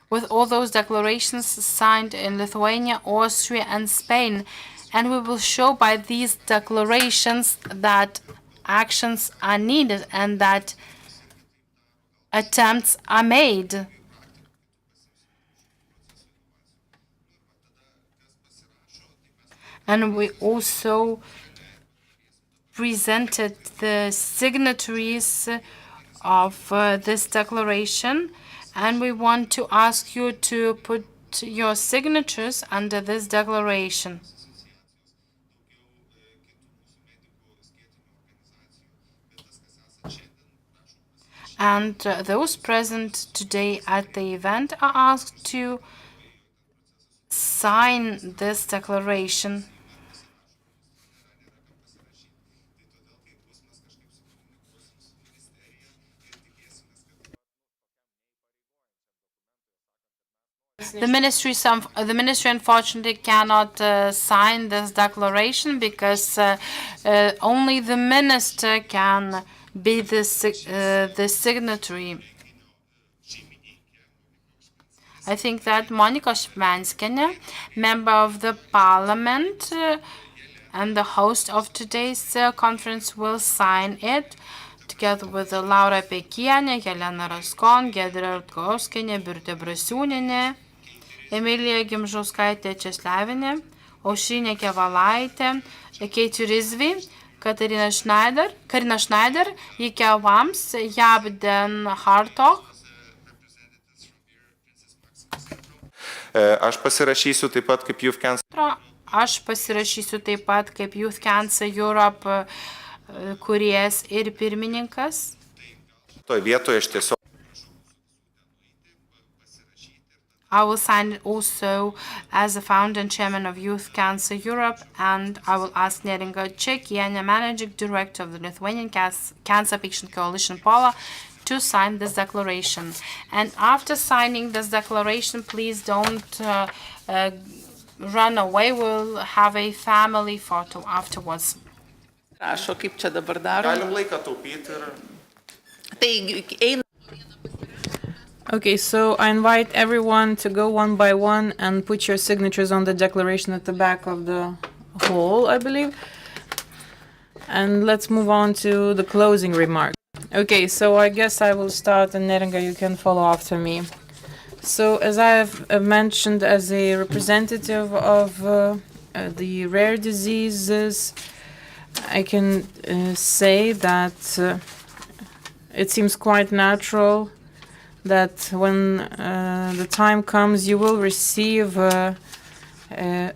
[SPEAKER 2] With all those declarations signed in Lithuania, Austria, and Spain. And we will show by these declarations that actions are needed and that attempts are made. And we also presented the signatories of this declaration, and we want to ask you to put your signatures under this declaration. And those present today at the event are asked to sign this declaration. The ministry unfortunately cannot sign this declaration because only the minister can be the signatory. I think that Monika Švenskienė, member of the parliament and the host of today's conference, will sign it, together with Laura Pekienė, Helena Raskon, Giedrė Rutkauskienė, Birutė Brasiūnienė, Emilija Gimžauskaitė Česlevinė, Aušrinė Kevalaitė, Keiti Rizvi, Karina Schneider, Ike Vams, Jabden Hartog.
[SPEAKER 11] Aš pasirašysiu taip pat kaip Youth Cancer.
[SPEAKER 2] Aš pasirašysiu taip pat kaip Youth Cancer Europe kūrėjas ir pirmininkas.
[SPEAKER 11] Toje vietoje aš tiesiog
[SPEAKER 2] I will sign it also as the founder and chairman of Youth Cancer Europe, and I will ask Neringa Čekienė, managing director of the Lithuanian Cancer Patient Coalition Pola, to sign this declaration. And after signing this declaration, please don't run away. We'll have a family photo afterwards.
[SPEAKER 11] galim laiką taupyti ir
[SPEAKER 5] Okay, so I invite everyone to go one by one and put your signatures on the declaration at the back of the hall, I believe. And let's move on to the closing remarks. Okay, so I guess I will start, and Neringa, you can follow after me. So as I have mentioned, as a representative of the rare diseases, I can say that it seems quite natural that when the time comes, you will receive an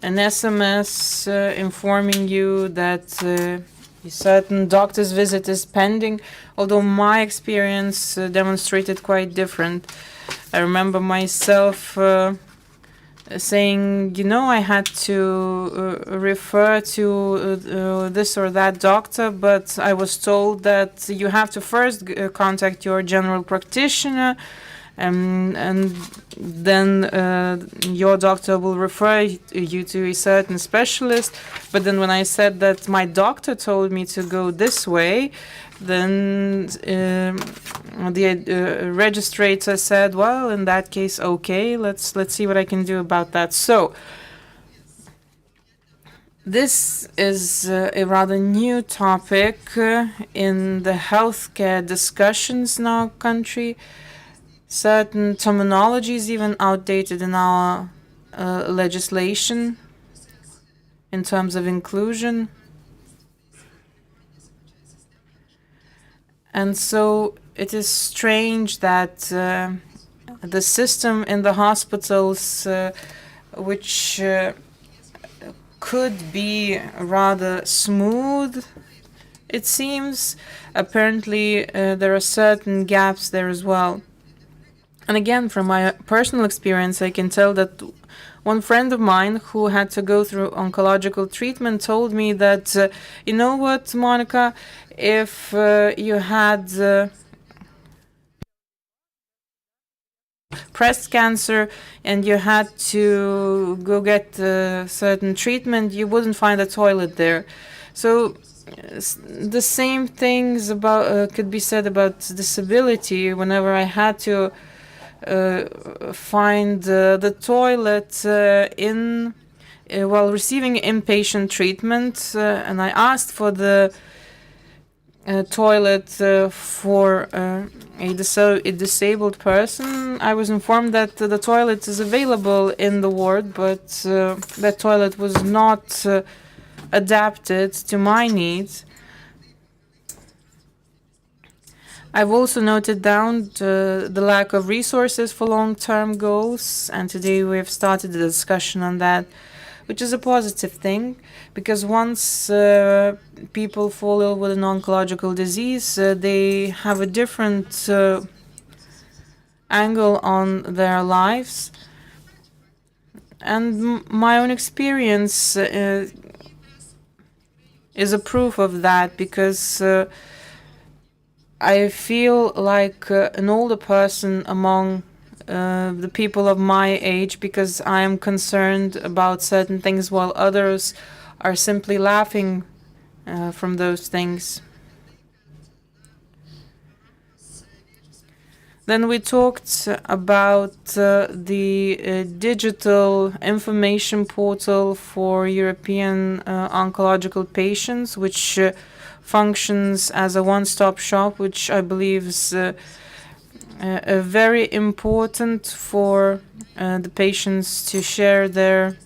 [SPEAKER 5] SMS informing you that a certain doctor's visit is pending, although my experience demonstrated quite different. I remember myself saying, you know, I had to refer to this or that doctor, but I was told that you have to first contact your general practitioner, and then your doctor will refer you to a certain specialist. But then when I said that my doctor told me to go this way, then the registrator said, well, in that case, okay, let's see what I can do about that. So this is a rather new topic in the healthcare discussions in our country. Certain terminology is even outdated in our legislation in terms of inclusion. And so it is strange that the system in the hospitals, which could be rather smooth, it seems, apparently there are certain gaps there as well. And again, from my personal experience, I can tell that one friend of mine who had to go through oncological treatment told me that, you know what, Monica, if you had breast cancer and you had to go get certain treatment, you wouldn't find a toilet there. So the same things about could be said about disability. Whenever I had to find the toilet while receiving inpatient treatment, and I asked for the toilet for a disabled person, I was informed that the toilet is available in the ward, but that toilet was not adapted to my needs. I've also noted down the lack of resources for long-term goals, and today we have started a discussion on that, which is a positive thing, because once people fall ill with an oncological disease, they have a different angle on their lives. And my own experience is a proof of that, because I feel like an older person among the people of my age, because I am concerned about certain things while others are simply laughing from those things. Then we talked about the digital information portal for European oncological patients, which functions as a one-stop shop, which I believe is very important for the patients to share their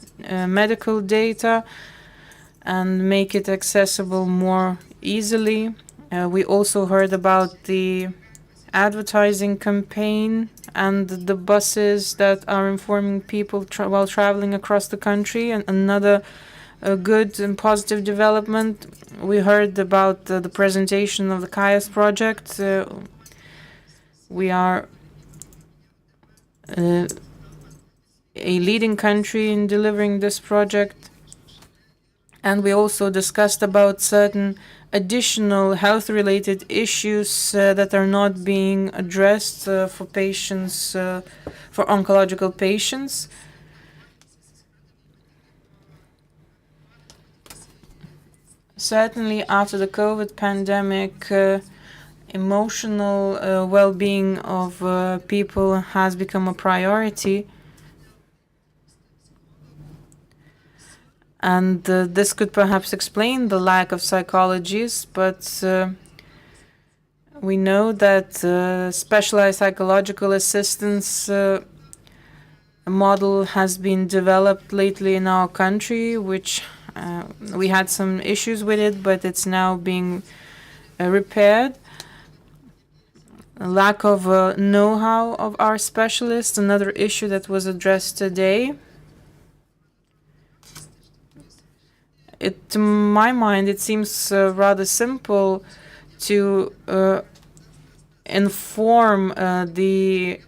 [SPEAKER 5] medical data and make it accessible more easily. We also heard about the advertising campaign and the buses that are informing people while traveling across the country. And another good and positive development, we heard about the presentation of the CAYAS project. We are a leading country in delivering this project. And we also discussed about certain additional health-related issues that are not being addressed for patients, for oncological patients. Certainly, after the COVID pandemic, emotional well-being of people has become a priority. And this could perhaps explain the lack of psychologists, but we know that specialized psychological assistance model has been developed lately in our country, which we had some issues with it, but it's now being repaired. lack of know-how of our specialists, another issue that was addressed today. To my mind, it seems rather simple to inform the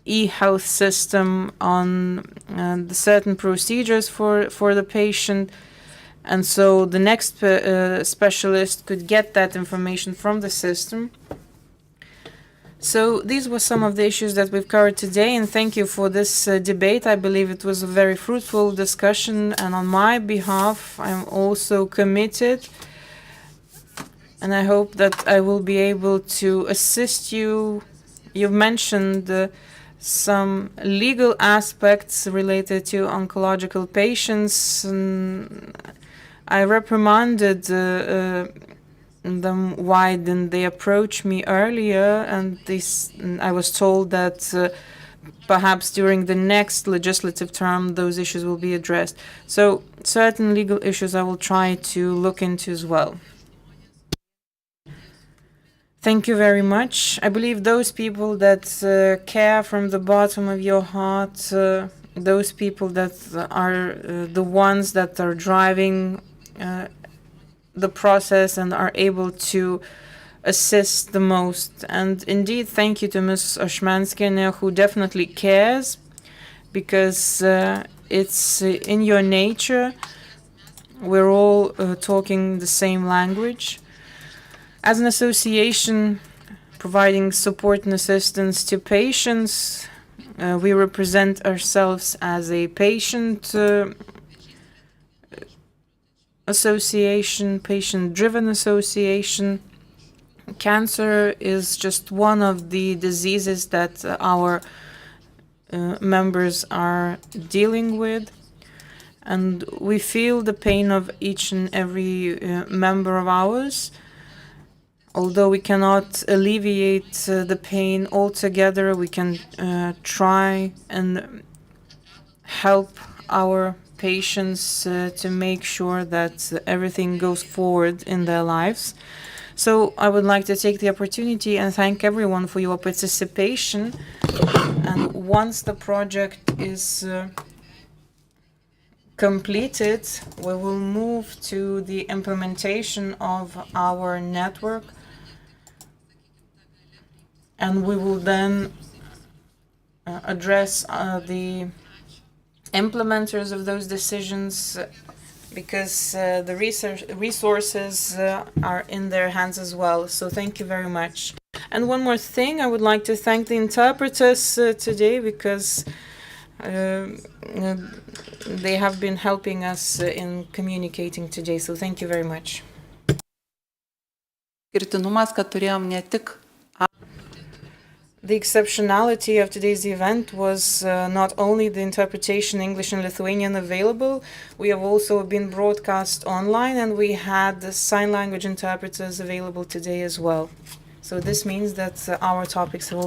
[SPEAKER 5] e-health system on the certain procedures for the patient, and so the next specialist could get that information from the system. So these were some of the issues that we've covered today, and thank you for this debate. I believe it was a very fruitful discussion, and on my behalf, I'm also committed, and I hope that I will be able to assist you. You've mentioned some legal aspects related to oncological patients. I reprimanded them why didn't they approach me earlier, and I was told that perhaps during the next legislative term those issues will be addressed. So certain legal issues I will try to look into as well. Thank you very much. I believe those people that care from the bottom of your heart, those people that are the ones that are driving the process and are able to assist the most. And indeed, thank you to Ms. Oshmanskine, who definitely cares, because it's in your nature. We're all talking the same language. As an association providing support and assistance to patients, we represent ourselves as a patient association, patient-driven association. Cancer is just one of the diseases that our members are dealing with, and we feel the pain of each and every member of ours. Although we cannot alleviate the pain altogether, we can try and help our patients to make sure that everything goes forward in their lives. So I would like to take the opportunity and thank everyone for your participation. And once the project is completed, we will move to the implementation of our network. And we will then address the implementers of those decisions, because the resources are in their hands as well. So thank you very much. And one more thing, I would like to thank the interpreters today, because they have been helping us in communicating today. So thank you very much. The exceptionality of today's event was not only the interpretation English and Lithuanian available, we have also been broadcast online, and we had the sign language interpreters available today as well. So this means that our topics have also